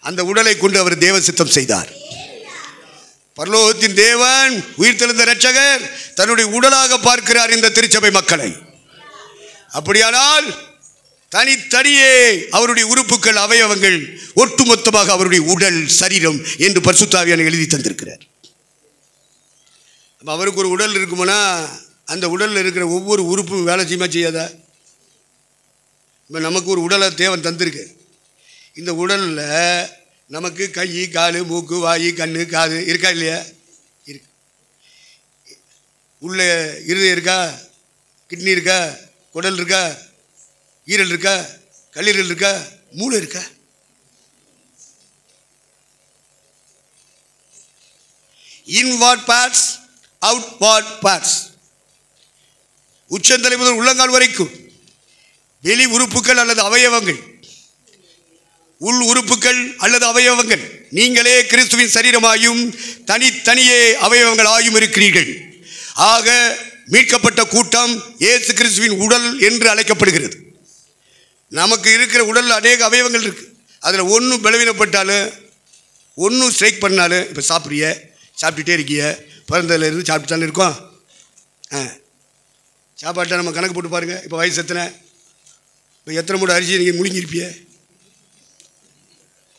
அந்த உடலை கொண்டு அவர் தேவ சித்தம் செய்தார். பரலோகத்தின் தேவன், உயிர்த்தெழுந்த இரட்சகர் தன்னுடைய உடலாக பார்க்கிறார் இந்த திருச்சபை மக்களை. அப்படியானால் தனித்தனியே அவருடைய உறுப்புகள், அவயவங்கள் ஒட்டுமொத்தமாக அவருடைய உடல், சரீரம் என்று பரிசுத்த ஆவியானவர் எழுதி தந்திருக்கிறார். அவருக்கு ஒரு உடல் இருக்குமானா அந்த உடலில் இருக்கிற ஒவ்வொரு உறுப்பும் வேலை செய்யுமா செய்யாதா? இப்போ நமக்கு ஒரு உடலை தேவன் தந்திருக்கு. இந்த உடலில் நமக்கு கை, கால், மூக்கு, வாய், கண்ணு, காது இருக்கா இல்லையா? இருக்கு. உள்ள இருதயம் இருக்கா? கிட்னி இருக்கா? குடல் இருக்கா? ஈரல் இருக்கா? கல்லீரல் இருக்கா? மூளை இருக்கா? Inward parts, outward parts. உச்சந்தலை முதல் உள்ளங்கால் வரைக்கும் வெளி உறுப்புகள் அல்லது அவயவங்கள், உள் உறுப்புகள் அல்லது அவயவங்கள். நீங்களே கிறிஸ்துவின் சரீரமாயும் தனித்தனியே அவயவங்கள் ஆயும் இருக்கிறீர்கள். ஆக மீட்கப்பட்ட கூட்டம் இயேசு கிறிஸ்துவின் உடல் என்று அழைக்கப்படுகிறது. நமக்கு இருக்கிற உடலில் அநேக அவயவங்கள் இருக்குது. அதில் ஒன்றும் பலவீனப்பட்டாலும், ஒன்றும் ஸ்ட்ரைக் பண்ணாலும், இப்போ சாப்பிட்றிய, சாப்பிட்டுட்டே இருக்கிய, பிறந்ததுலேருந்து சாப்பிட்டு தானே இருக்கோம். சாப்பாட்டை நம்ம கணக்கு போட்டு பாருங்கள். இப்போ வயசு எத்தனை? இப்போ எத்தனை மூட அரிசி நீங்கள் முழுங்கிருப்பிய?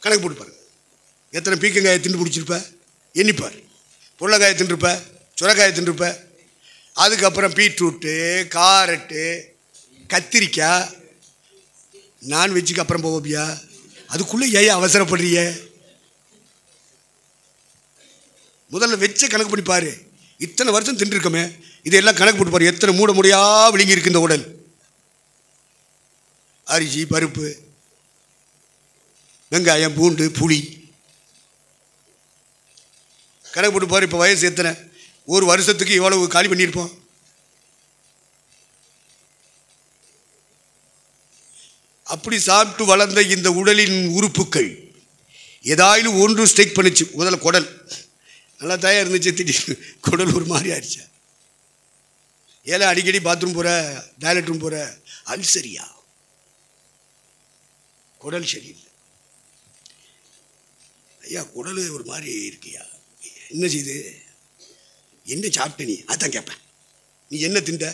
கணக்கு போட்டு பாருங்கள். எத்தனை பீக்கங்காயை திண்டு பிடிச்சிருப்ப? எண்ணிப்பார். புள்ளங்காயை தின்றுப்ப, சுரக்காயை தின்றுப்ப. அதுக்கப்புறம் பீட்ரூட்டு, காரட்டு, கத்திரிக்காய். நான்வெஜ்ஜுக்கு அப்புறம் போவியா? அதுக்குள்ளே ஏன் அவசரப்படுறிய? முதல்ல வெச்ச கணக்கு பண்ணி பாரு. இத்தனை வருஷம் தின்றுருக்கோமே, இதெல்லாம் கணக்கு போட்டு பாரு. எத்தனை மூட முடியா விழுங்கி இருக்கு இந்த உடல். அரிசி, பருப்பு, வெங்காயம், பூண்டு, புளி. கணக்கு போட்டு பாரு. இப்போ வயசு எத்தனை? ஒரு வருஷத்துக்கு எவ்வளவு காலி பண்ணியிருப்போம்? அப்படி சாப்பிட்டு வளர்ந்த இந்த உடலின் உறுப்புகள் ஏதாயிலும் ஒன்று ஸ்ட்ரைக் பண்ணிச்சு. முதல்ல குடல் நல்லா தயார் இருந்துச்சு, திடீர்னு குடல் ஒரு மாதிரி ஆயிடுச்சு. ஏழை அடிக்கடி பாத்ரூம் போகிற, டாய்லெட் ரூம் போகிற, அல்சரியா? குடல் சரியில்லை. ஐயா குடல் ஒரு மாதிரி இருக்கியா? என்ன செய்யுது? என்ன சாப்பிட்ட நீ? அதான் கேட்பேன். நீ என்ன திண்ட?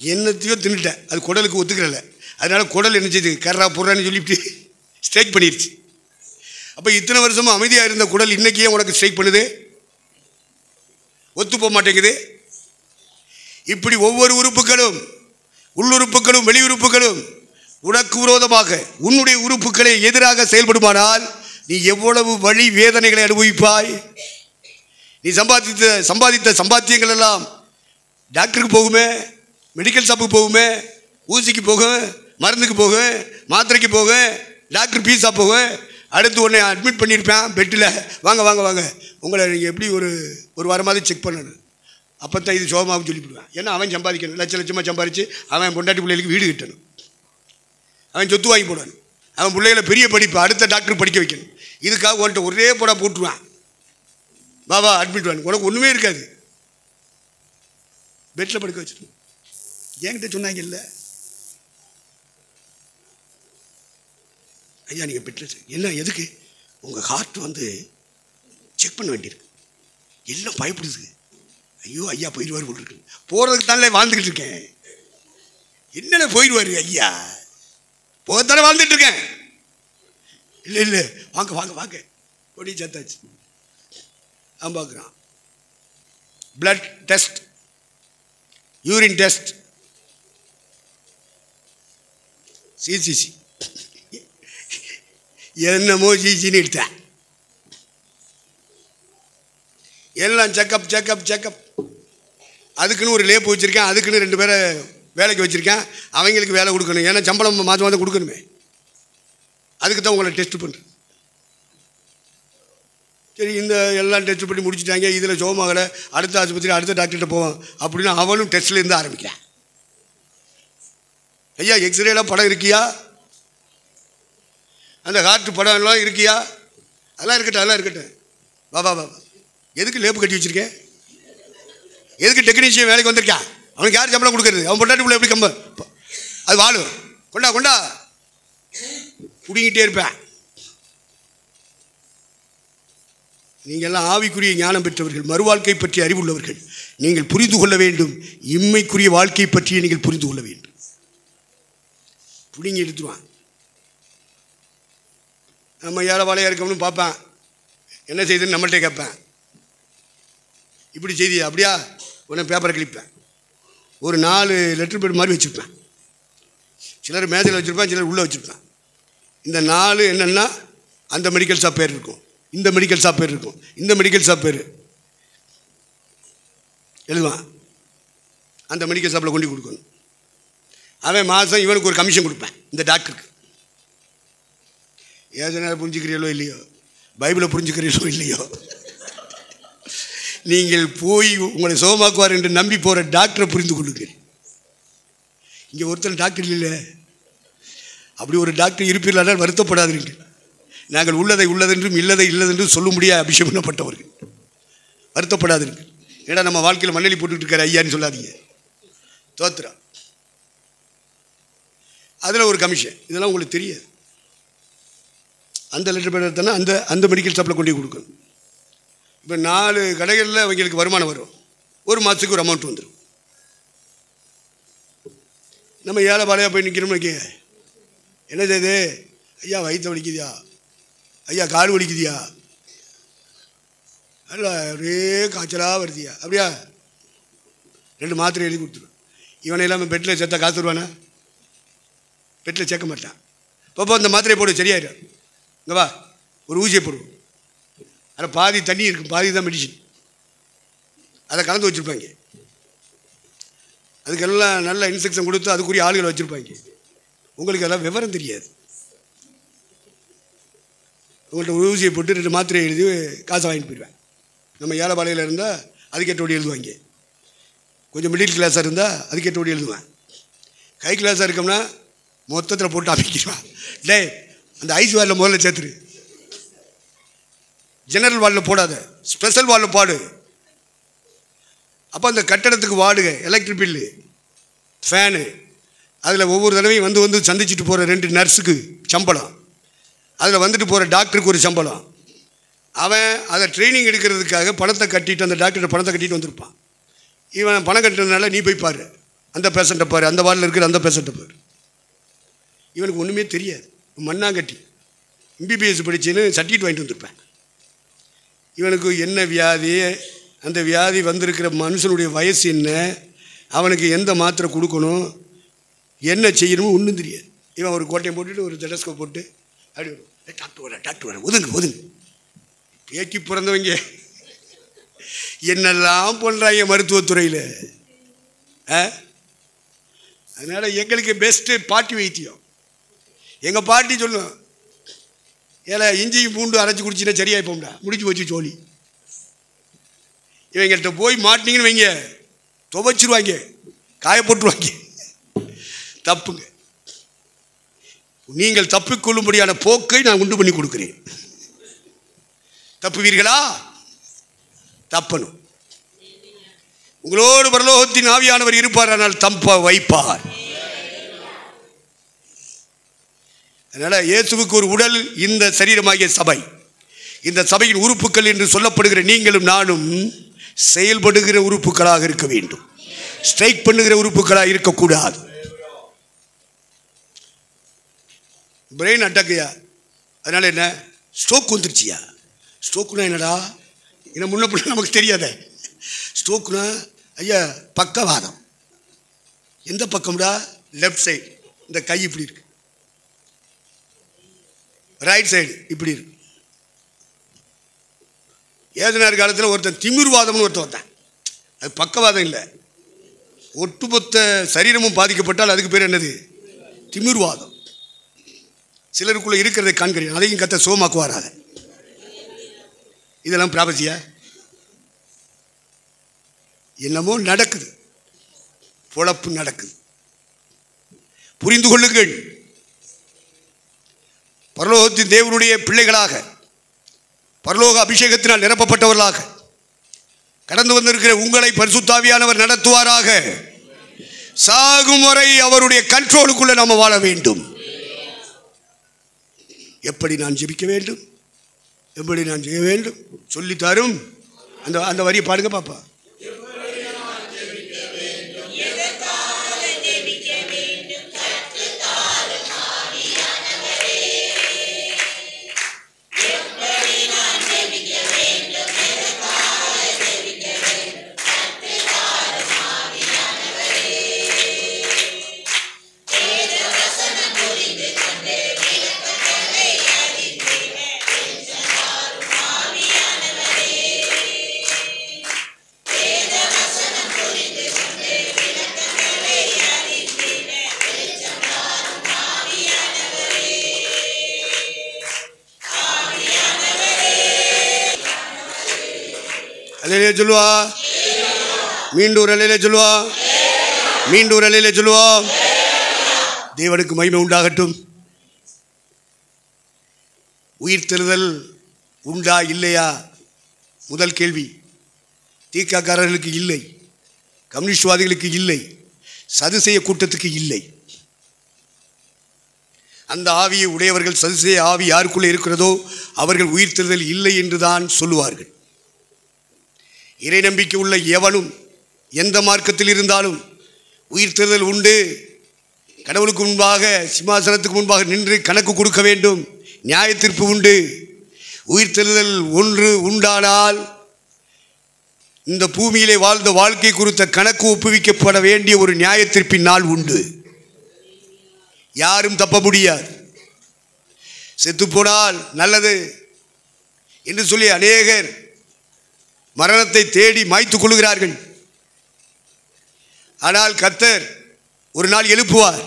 என்னத்தையோ தின்னுட்ட. அது குடலுக்கு ஒத்துக்கிறல. அதனால குடல் என்ன செய்யுது? கர்றா புறான்னு சொல்லிவிட்டு ஸ்ட்ரைக் பண்ணிடுச்சு. அப்போ இத்தனை வருஷமும் அமைதியாக இருந்த குடல் இன்னைக்கே உனக்கு ஸ்ட்ரைக் பண்ணுது, ஒத்து போக மாட்டேங்குது. இப்படி ஒவ்வொரு உறுப்புகளும், உள்ளுறுப்புகளும் வெளியுறுப்புகளும் உனக்கு விரோதமாக, உன்னுடைய உறுப்புகளை எதிராக செயல்படுமானால் நீ எவ்வளவு வலி வேதனைகளை அனுபவிப்பாய். நீ சம்பாதித்த சம்பாத்தியங்கள் எல்லாம் டாக்டருக்கு போகுமே, மெடிக்கல் ஷாப்புக்கு போகுமே, ஊசிக்கு போகும், மருந்துக்கு போகும், மாத்திரைக்கு போகும், டாக்டர் பீஸா போகும். அடுத்து உடனே அட்மிட் பண்ணியிருப்பேன் பெட்டில், வாங்க வாங்க வாங்க உங்களை நீங்கள் எப்படி ஒரு வாரமாவது செக் பண்ணணும். அப்போ தான் இது சோகமாகவும் சொல்லிவிடுவேன். ஏன்னா அவன் சம்பாதிக்கணும், லட்சமாக சம்பாதிச்சு அவன் பொண்டாட்டி பிள்ளைகளுக்கு வீடு கட்டணும், அவன் சொத்து வாங்கி போடணும், அவன் பிள்ளைகளை பெரிய படிப்பு அடுத்த டாக்டர் படிக்க வைக்கணும். இதுக்காக உன்ட்ட ஒரே போடா போட்டுருவான், பாபா அட்மிட் பண்ணு, உனக்கு ஒன்றுமே இருக்காது, பெட்டில் படுக்க வச்சுருக்கோம். என்கிட்ட சொன்னாங்க இல்லை ஐயா நீங்கள் பெட்டில் என்ன எதுக்கு, உங்கள் ஹார்ட் செக் பண்ண வேண்டியிருக்கு, எல்லாம் பயப்படுது. ஐயோ ஐயா போயிடுவார் போட்டுருக்கு, போகிறதுக்கு தானே வாழ்ந்துக்கிட்டு இருக்கேன், என்னென்ன போயிடுவார் ஐயா, போகத்தானே வாழ்ந்துட்டு இருக்கேன். இல்லை இல்லை வாங்க வாங்க வாங்க கொடி சேர்த்தாச்சு. அவன் பார்க்குறான் blood test, urine test, CCC, என்னமோ ஜிசின்னு எடுத்தேன். எல்லாம் செக்கப் செக்கப் செக்கப். அதுக்குன்னு ஒரு லேப்பு வச்சுருக்கேன், அதுக்குன்னு 2 பேரை வேலைக்கு வச்சுருக்கேன், அவங்களுக்கு வேலை கொடுக்கணும். ஏன்னா சம்பளம் மாதம் மாதம் கொடுக்கணுமே, அதுக்கு தான் உங்களை டெஸ்ட் பண்ணுறேன். சரி இந்த எல்லாம் டெஸ்ட் பண்ணி முடிச்சுட்டாங்க, இதில் சோகமாகலை, அடுத்த ஆஸ்பத்திரி அடுத்த டாக்டர்கிட்ட போவோம் அப்படின்னு அவனும் டெஸ்ட்லேருந்து ஆரம்பிக்கிறான். ஐயா எக்ஸ்ரேலாம் படம் இருக்கியா, அந்த ஹார்ட் படம் எல்லாம் இருக்கியா, அதெல்லாம் இருக்கட்டும் அதெல்லாம் இருக்கட்டும். பாபா பாபா எதுக்கு லேப்பு கட்டி வச்சுருக்கேன், எதுக்கு டெக்னீஷியன் வேலைக்கு வந்திருக்கான், அவனுக்கு யார் சம்பளம் கொடுக்குறது, அவன் பொண்டாட்டி பிள்ளை எப்படி கம்ப அது வாழும், கொண்டா கொண்டா பிடிங்கிட்டே இருப்பேன். நீங்கள் எல்லாம் ஆவிக்குரிய ஞானம் பெற்றவர்கள், மறுவாழ்க்கை பற்றி அறிவுள்ளவர்கள், நீங்கள் புரிந்து கொள்ள வேண்டும், இம்மைக்குரிய வாழ்க்கை பற்றிய நீங்கள் புரிந்து கொள்ள வேண்டும். பிடிங்கி எடுத்துருவான். நம்ம ஏழை வாழையாக இருக்கோம்னு பார்ப்பேன், என்ன செய்யுதுன்னு நம்மள்கிட்ட கேட்பேன், இப்படி செய்தியா அப்படியா, உடனே பேப்பரை கிழிப்பேன், ஒரு 4 லெட்டர் பேட் மாதிரி வச்சுருப்பேன். சிலர் மேஜையில் வச்சுருப்பேன், சிலர் உள்ளே வச்சுருப்பேன். இந்த 4 என்னென்னா அந்த மெடிக்கல் ஷாப் பேர் இருக்கும், இந்த மெடிக்கல் ஷாப் பேர் இருக்கும், இந்த மெடிக்கல் ஷாப் பேர் எழுதுவான். அந்த மெடிக்கல் ஷாப்பில் கொண்டு கொடுக்கணும். அவன் மாதம் இவனுக்கு ஒரு கமிஷன் கொடுப்பேன் இந்த டாக்டருக்கு. ஏதனால் புரிஞ்சுக்கிறீங்களோ இல்லையோ, பைபிளை புரிஞ்சுக்கிறீங்களோ இல்லையோ, நீங்கள் போய் உங்களை சுகமாக்குவார் என்று நம்பி போகிற டாக்டரை புரிந்து கொள்ளுங்கள். இங்கே ஒருத்தர் டாக்டர் இல்லை, அப்படி ஒரு டாக்டர் இருப்பீர்களானால் வருத்தப்படாதீர்கள். நாங்கள் உள்ளதை உள்ளதென்றும் இல்லதை இல்லதென்றும் சொல்ல முடியாது அபிஷேகம் பண்ணப்பட்டவர்கள், வருத்தப்படாதீர்கள். ஏன்னா நம்ம வாழ்க்கையில் மண்ணெளி போட்டுக்கிட்டு இருக்காரு ஐயான்னு சொல்லாதீங்க, தோத்துறா. அதில் ஒரு கமிஷன், இதெல்லாம் உங்களுக்கு தெரியாது. அந்த லெட்டர் பேர் எடுத்தோன்னா அந்த மெடிக்கல் ஷாப்பில் கொண்டு கொடுக்கணும். இப்போ 4 கடைகளில் அவங்களுக்கு வருமானம் வரும், ஒரு மாதத்துக்கு ஒரு அமௌண்ட் வந்துடும். நம்ம ஏழை பாலையாக போய் நிற்கிறோம்னு என்ன செய்யுது, ஐயா வயிற்று வலிக்குதியா, ஐயா கால் வலிக்குதியா, அல்ல ஒரே காய்ச்சலாக வருதியா, அப்படியா 2 மாத்திரை எழுதி கொடுத்துருவோம். இவனை இல்லாமல் பெட்டில் சேர்த்தா காசு தருவானே, பெட்டில் சேர்க்க மாட்டான். பாப்பா அந்த மாத்திரையை போடு சரியாயிடும், இங்கே வா ஒரு ஊசியை போடுவோம், அதில் பாதி தண்ணி இருக்கும், பாதி தான் மெடிசின், அதை கலந்து வச்சுருப்பாங்க. அதுக்கெல்லாம் நல்ல இன்ஸ்ட்ரக்ஷன் கொடுத்து அதுக்குரிய ஆளுகளை வச்சுருப்பாங்க. உங்களுக்கு எல்லாம் விவரம் தெரியாது. உங்கள்கிட்ட ஒரு ஊசியை போட்டு 2 மாத்திரையை எழுதி காசை வாங்கிட்டு போயிடுவேன். நம்ம ஏழை பாலையில் இருந்தால் அதுக்கேற்றபடி எழுதுவாங்க, கொஞ்சம் மிடில் கிளாஸாக இருந்தால் அதுக்கேற்றபடி எழுதுவேன். ஹை கிளாஸாக இருக்கோம்னா மொத்தத்தில் போட்டு அமைக்கிடுவேன். டே அந்த ஐஸ் வாலில் முதல்ல சேர்த்துரு, ஜெனரல் வாலில் போடாத, ஸ்பெஷல் வாலில் பாடு. அப்போ அந்த கட்டடத்துக்கு வாடகை, எலக்ட்ரிக் பில்லு, ஃபேனு, அதில் ஒவ்வொரு தடவையும் வந்து சந்திச்சுட்டு போகிற 2 நர்ஸுக்கு சம்பளம், அதில் வந்துட்டு போகிற டாக்டருக்கு ஒரு சம்பளம். அவன் அதை ட்ரைனிங் எடுக்கிறதுக்காக பணத்தை கட்டிட்டு, அந்த டாக்டர்கிட்ட பணத்தை கட்டிட்டு வந்திருப்பான். இவன் பணம் கட்டுறதுனால நீ போய் பாரு, அந்த பேஷண்ட்டை பாரு, அந்த வார்டில் இருக்கிற அந்த பேஷண்ட்டை பாரு. இவனுக்கு ஒன்றுமே தெரியாது, மண்ணாங்கட்டி எம்பிபிஎஸ் படிச்சுன்னு சர்டிஃபிகேட் வாங்கிட்டு வந்திருப்பேன். இவனுக்கு என்ன வியாதி, அந்த வியாதி வந்திருக்கிற மனுஷனுடைய வயசு என்ன, அவனுக்கு எந்த மாத்திரை கொடுக்கணும், என்ன செய்யணுமோ ஒன்றும் தெரியாது. இவன் ஒரு கோட்டையை போட்டுட்டு ஒரு டெலஸ்கோப் போட்டு அப்படி டாக்டர் வர ஒதுங்க ஒதுங்க, பேக்கி பிறந்தவங்க என்னெல்லாம் பண்ணுறாங்க மருத்துவத்துறையில். அதனால் எங்களுக்கு பெஸ்ட்டு பாட்டி வைத்தியம். எங்கள் பாட்டி சொல்லும், ஏன்னா இஞ்சியும் பூண்டு அரைச்சி குடிச்சின்னா சரியாக போம்டா, முடிச்சு போச்சு சோழி. இவங்கள்ட்ட போய் மாட்டினீங்கன்னு வைங்க, துவைச்சிருவாங்க, காயப்போட்டுருவாங்க. தப்புங்க. நீங்கள் தப்பிக்கொள்ளும்படியான போக்கை நான் உண்டு பண்ணி கொடுக்கிறேன். தப்புவீர்களா? தப்பணும். உங்களோடு பரலோகத்தின் ஆவியானவர் இருப்பார், ஆனால் தப்ப வைப்பார். அதனால இயேசுவுக்கு ஒரு உடல் இந்த சரீரமாகிய சபை. இந்த சபையின் உறுப்புகள் என்று சொல்லப்படுகிற நீங்களும் நானும் செயல்படுகிற உறுப்புகளாக இருக்க வேண்டும். ஸ்ட்ரைக் பண்ணுகிற உறுப்புகளாக இருக்கக்கூடாது. பிரெயின் அட்டாக்கையா, அதனால என்ன ஸ்ட்ரோக் வந்துருச்சியா? ஸ்ட்ரோக்குனா என்னடா? என்ன முன்ன பின்ன நமக்கு தெரியாத. ஸ்ட்ரோக்குனா ஐயா பக்கவாதம். எந்த பக்கம்டா? Left side. இந்த கை இப்படி இருக்கு, ரைட் சைடு இப்படி இருக்கு. ஏதனார் காலத்தில் ஒருத்தன் திமிர்வாதம்னு ஒருத்தன் வந்தான். அது பக்கவாதம் இல்லை, ஒட்டுமொத்த சரீரமும் பாதிக்கப்பட்டால் அதுக்கு பேர் என்னது? திமிர்வாதம். சிலருக்குள்ளே இருக்கிறதை காண்கிறேன், அதையும் கத்த சோமாக்குவாராக. இதெல்லாம் பிராபசியா? என்னமோ நடக்குது, பொழப்பு நடக்குது. புரிந்து கொள்ளுங்கள். பரலோகத்தின் தேவனுடைய பிள்ளைகளாக, பரலோக அபிஷேகத்தினால் நிரப்பப்பட்டவர்களாக கடந்து வந்திருக்கிற உங்களை பரிசுத்த ஆவியானவர் நடத்துவாராக. சாகும் வரை அவருடைய கண்ட்ரோலுக்குள்ள நாம் வாழ வேண்டும். எப்படி நான் ஜெபிக்க வேண்டும், எப்படி நான் செய்ய வேண்டும் சொல்லித்தாரும். அந்த வரியை பாடுங்க பாப்பா. அலையிலே சொல்லுவா, மீண்டும் ஒரு அலையிலே சொல்லுவா, மீண்டும் ஒரு அலையிலே சொல்லுவா. தேவனுக்கு மகிமை உண்டாகட்டும். உயிர்த்தெழுதல் உண்டா இல்லையா? முதல் கேள்வி. தீக்காக்காரர்களுக்கு இல்லை, கம்யூனிஸ்ட்வாதிகளுக்கு இல்லை, சதுசேய கூட்டத்துக்கு இல்லை. அந்த ஆவியை உடையவர்கள், சதுசேய ஆவி யாருக்குள்ளே இருக்கிறதோ அவர்கள் உயிர்த்தெழுதல் இல்லை என்றுதான் சொல்லுவார்கள். இறை நம்பிக்கை உள்ள எவனும் எந்த மார்க்கத்தில் இருந்தாலும் உயிர்த்தெழுதல் உண்டு. கடவுளுக்கு முன்பாக, சிம்மாசனத்துக்கு முன்பாக நின்று கணக்கு கொடுக்க வேண்டும். நியாய தீர்ப்பு உண்டு. உயிர்த்தெழுதல் ஒன்று உண்டானால் இந்த பூமியிலே வாழ்ந்த வாழ்க்கை குறித்த கணக்கு ஒப்புவிக்கப்பட வேண்டிய ஒரு நியாய தீர்ப்பின் நாள் உண்டு. யாரும் தப்ப முடியாது. செத்து போனால் நல்லது என்று சொல்லி அநேகர் மரணத்தை தேடி மாய்த்துக் கொள்கிறார்கள். ஆனால் கர்த்தர் ஒரு நாள் எழுப்புவார்.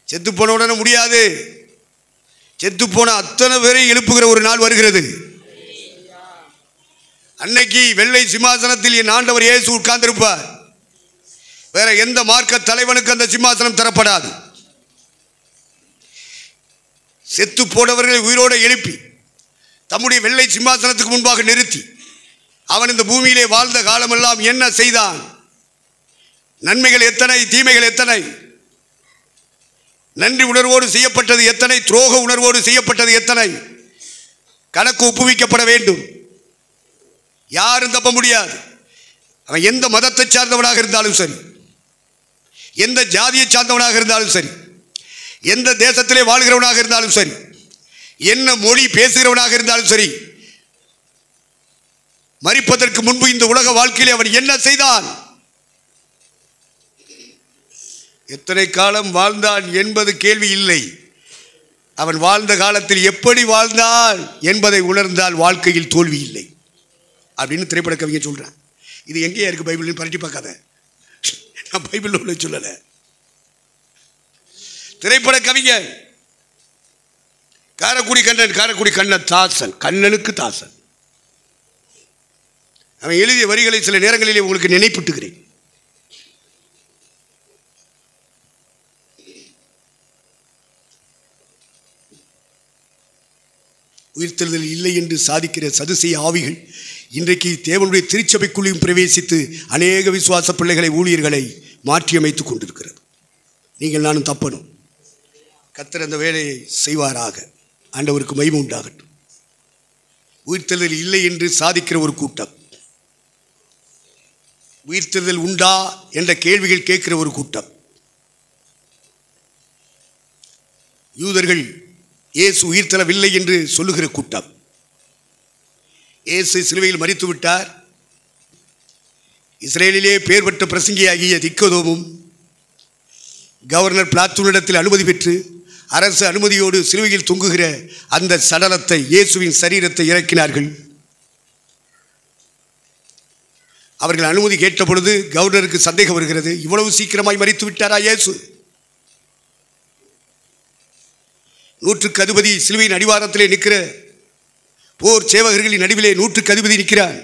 செத்து போன உடனே முடியாது. செத்து போன அத்தனை பேரை எழுப்புகிற ஒரு நாள் வருகிறது. அன்னைக்கு வெள்ளை சிம்மாசனத்தில் என் ஆண்டவர் இயேசு உட்கார்ந்திருப்பார். வேற எந்த மார்க்க தலைவனுக்கு அந்த சிம்மாசனம் தரப்படாது. செத்து போனவர்களை உயிரோடு எழுப்பி தம்முடைய வெள்ளை சிம்மாசனத்துக்கு முன்பாக நிறுத்தி, அவன் இந்த பூமியிலே வாழ்ந்த காலமெல்லாம் என்ன செய்தான், நன்மைகள் எத்தனை, தீமைகள் எத்தனை, நன்றி உணர்வோடு செய்யப்பட்டது எத்தனை, துரோக உணர்வோடு செய்யப்பட்டது எத்தனை, கணக்கு ஒப்புவிக்கப்பட வேண்டும். யாரும் தப்ப முடியாது. அவன் எந்த மதத்தை சார்ந்தவனாக இருந்தாலும் சரி, எந்த ஜாதியை சார்ந்தவனாக இருந்தாலும் சரி, எந்த தேசத்திலே வாழ்கிறவனாக இருந்தாலும் சரி, என்ன மொழி பேசுகிறவனாக இருந்தாலும் சரி, மரிப்பதற்கு முன்பு இந்த உலக வாழ்க்கையிலே அவன் என்ன செய்தான், எத்தனை காலம் வாழ்ந்தான் என்பது கேள்வி இல்லை. அவன் வாழ்ந்த காலத்தில் எப்படி வாழ்ந்தான் என்பதை உணர்ந்தால் வாழ்க்கையில் தோல்வி இல்லை. அப்படின்னு திரைப்பட கவிஞர் சொல்கிறான். இது எங்கேயா இருக்குது பைபிள்னு பரட்டி பார்க்காத, நான் பைபிளில் உள்ள சொல்லலை. திரைப்பட கவிஞர் காரைக்குடி கண்ணன் தாசன், கண்ணனுக்கு தாசன். அவன் எழுதிய வரிகளை சில நேரங்களிலே உங்களுக்கு நினைப்பிட்டுகிறேன். உயிர்த்தெழுதல் இல்லை என்று சாதிக்கிற சதுசேய ஆவிகள் இன்றைக்கு தேவனுடைய திருச்சபைக்குள்ளையும் பிரவேசித்து அநேக விசுவாச பிள்ளைகளை, ஊழியர்களை மாற்றியமைத்துக் கொண்டிருக்கிறது. நீங்கள் நானும் தப்பணும். கர்த்தர் அந்த வேலையை செய்வாராக. ஆண்டவருக்கு மகிமை உண்டாகட்டும். உயிர்த்தெழுதல் இல்லை என்று சாதிக்கிற ஒரு கூட்டம், உயிர்த்தெழுதல் உண்டா என்ற கேள்விகள் கேட்கிற ஒரு கூட்டம், யூதர்கள் இயேசு உயிர்த்தெழவில்லை என்று சொல்லுகிற கூட்டம், இயேசு சிலுவையில் மரித்து விட்டார், இஸ்ரேலிலே பேர் பெற்ற பிரசங்கியாகிய நிக்கோதேமும் கவர்னர் பிலாத்துவினிடத்தில் அனுமதி பெற்று அரசு அனுமதியோடு சிலுவையில் தொங்குகிற அந்த சடலத்தை, இயேசுவின் சரீரத்தை இறக்கினார்கள். அவர்கள் அனுமதி கேட்ட பொழுது கவர்னருக்கு சந்தேகம் வருகிறது. இவ்வளவு சீக்கிரமாய் மரித்து விட்டாரா இயேசு? 100க்கு அதிபதி சிலுவையின் அடிவாரத்திலே நிற்கிற போர் சேவகர்களின் நடுவிலே 100க்கு அதிபதி நிற்கிறான்.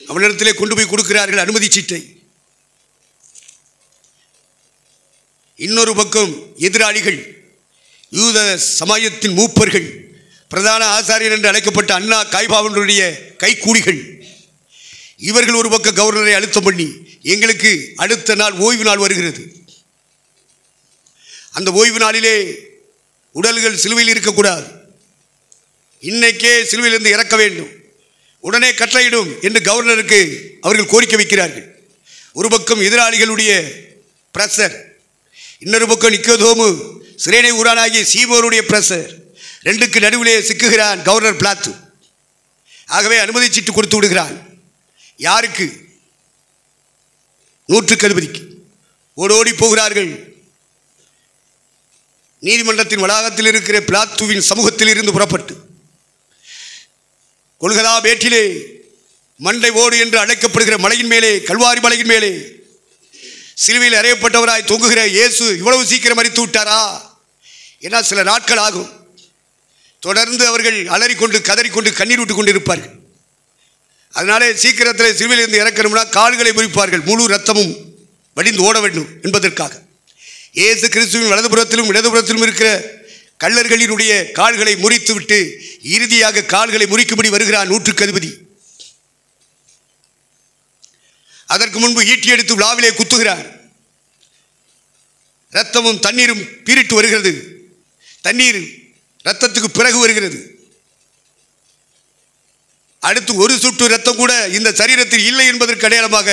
அவனிடத்திலே கொண்டு போய் கொடுக்கிறார்கள் அனுமதி சீட்டை. இன்னொரு பக்கம் எதிராளிகள், யூத சமயத்தின் மூப்பர்கள், பிரதான ஆசாரியர் என்று அழைக்கப்பட்ட அண்ணா காய்பாவனுடைய கைக்கூலிகள், இவர்கள் ஒரு பக்கம் கவர்னரை அழுத்தம் பண்ணி, எங்களுக்கு அடுத்த நாள் ஓய்வு நாள் வருகிறது, அந்த ஓய்வு நாளிலே உடல்கள் சிலுவையில் இருக்கக்கூடாது, இன்னைக்கே சிலுவையிலிருந்து இறக்க வேண்டும், உடனே கட்டளையிடும் என்று கவர்னருக்கு அவர்கள் கோரிக்கை வைக்கிறார்கள். ஒரு பக்கம் எதிராளிகளுடைய பிரஷர், இன்னொரு பக்கம் நிக்கோதேமு சிரேனை ஊரானாகிய சீமோனுடைய பிரஷர். ரெண்டுக்கு நடுவிலே சிக்குகிறான் கவர்னர் பிலாத்து. ஆகவே அனுமதி சீட்டு கொடுத்து விடுகிறான். யாருக்கு? 100க்கு அதிபதிக்கு. ஓடோடி போகிறார்கள். நீதிமன்றத்தின் வளாகத்தில் இருக்கிற பிலாத்துவின் சமூகத்தில் இருந்து புறப்பட்டு கொல்கதா பேட்டிலே மண்டை ஓடு என்று அழைக்கப்படுகிற மலையின் மேலே, கல்வாரி மலையின் மேலே சிலுவையில் அறையப்பட்டவராய் தொங்குகிற இயேசு இவ்வளவு சீக்கிரம் மரித்து விட்டாரா? ஏன்னா சில நாட்கள் ஆகும். தொடர்ந்து அவர்கள் அலறிக்கொண்டு கதறிக்கொண்டு கண்ணீர் விட்டு கொண்டு இருப்பார்கள். அதனாலே சீக்கிரத்தில் சிலுவையிலிருந்து இறக்கணும்னா கால்களை முறிப்பார்கள், முழு ரத்தமும் வடிந்து ஓட வேண்டும் என்பதற்காக. இயேசு கிறிஸ்துவின் வலதுபுறத்திலும் இடதுபுறத்திலும் இருக்கிற கள்ளர்களினுடைய கால்களை முறித்து விட்டு இறுதியாக கால்களை முறிக்கும்படி வருகிறான் 100க்கு அதிபதி. அதற்கு முன்பு ஈட்டி எடுத்து விழாவிலே குத்துகிறார். ரத்தமும் தண்ணீரும் பீரிட்டு வருகிறது. தண்ணீர் ரத்தத்துக்கு பிறகு வருகிறது. அடுத்து ஒரு சொட்டு ரத்தம் கூட இந்த சரீரத்தில் இல்லை என்பதற்கு அடையாளமாக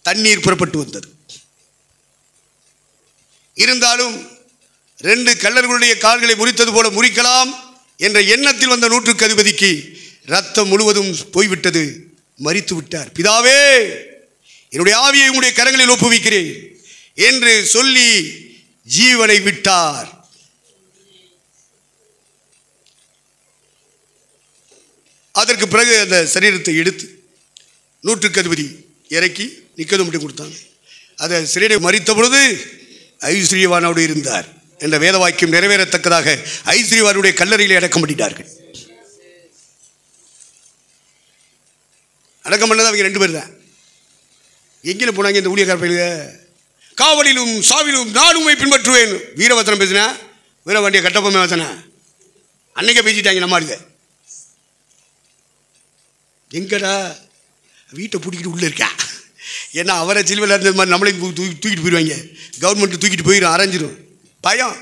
தண்ணீர் புறப்பட்டு வந்தது. இருந்தாலும் 2 கள்ளர்களுடைய கால்களை முறித்தது போல முறிக்கலாம் என்ற எண்ணத்தில் வந்த 100க்கு அதிபதிக்கு ரத்தம் முழுவதும் போய்விட்டது, மரித்து விட்டார். பிதாவே, என்னுடைய ஆவியை உம்முடைய கரங்களில் ஒப்புவிக்கிறேன் என்று சொல்லி ஜீவனை விட்டார். அதற்கு பிறகு அந்த சரீரத்தை எடுத்து 100க்கு அதிபதி இறக்கி நிக்கோதேமுக்கு கொடுத்தாங்க. அதை சிறையை மரித்த பொழுது ஐஸ்வரியவானோடு இருந்தார் என்ற வேத வாக்கியம் நிறைவேறத்தக்கதாக ஐஸ்வரியவானுடைய கல்லறையிலே அடக்கம் பண்ணிட்டார்கள். அடக்கம் பண்ணது அவங்க 2 பேர் தான். எங்கே போனாங்க இந்த ஊழியக்கார பயிலுக? காவலிலும் சாவிலும் நான் உம்மை பின்பற்றுவேன். வீரவசனம் பேசினா வீர வண்டிய கட்டப்பொம்மை வசனா அன்னைக்கே பேசிட்டாங்க. நம்ம ஆளுங்க எங்கடா வீட்டை பூட்டிக்கிட்டு உள்ளே இருக்கா? ஏன்னா அவரை சிலுவையில் இருந்த மாதிரி நம்மளையும் தூக்கிட்டு போயிடுவாங்க. கவர்மெண்ட் தூக்கிட்டு போயிடும், அரைஞ்சிடும். பயம்,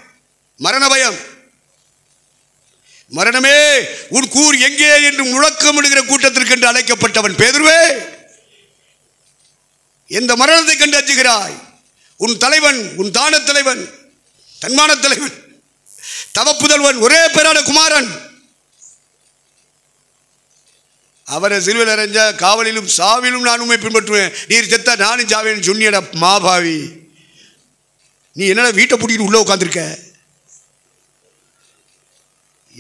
மரண பயம். மரணமே உன் கூர் எங்கே என்று முழக்கமிடுகிற கூட்டத்திற்கு என்று அழைக்கப்பட்டவன் பேதுருவே, எந்த மரணத்தை கண்டு அஞ்சுகிறாய்? உன் தலைவன், உன் தான தலைவன், தன்மான தலைவன், தவப்புதல்வன், ஒரே பேரான குமாரன், அவரை சிலுவையில் அறைஞ்ச காவலிலும் சாவிலும் நான் உண்மை பின்பற்றுவேன், நீர் செத்தா நானும் சாவேன்னு சொன்னியடா மாபாவி. நீ என்னடா வீட்டை பூட்டிக்கிட்டு உள்ள உட்காந்துருக்க?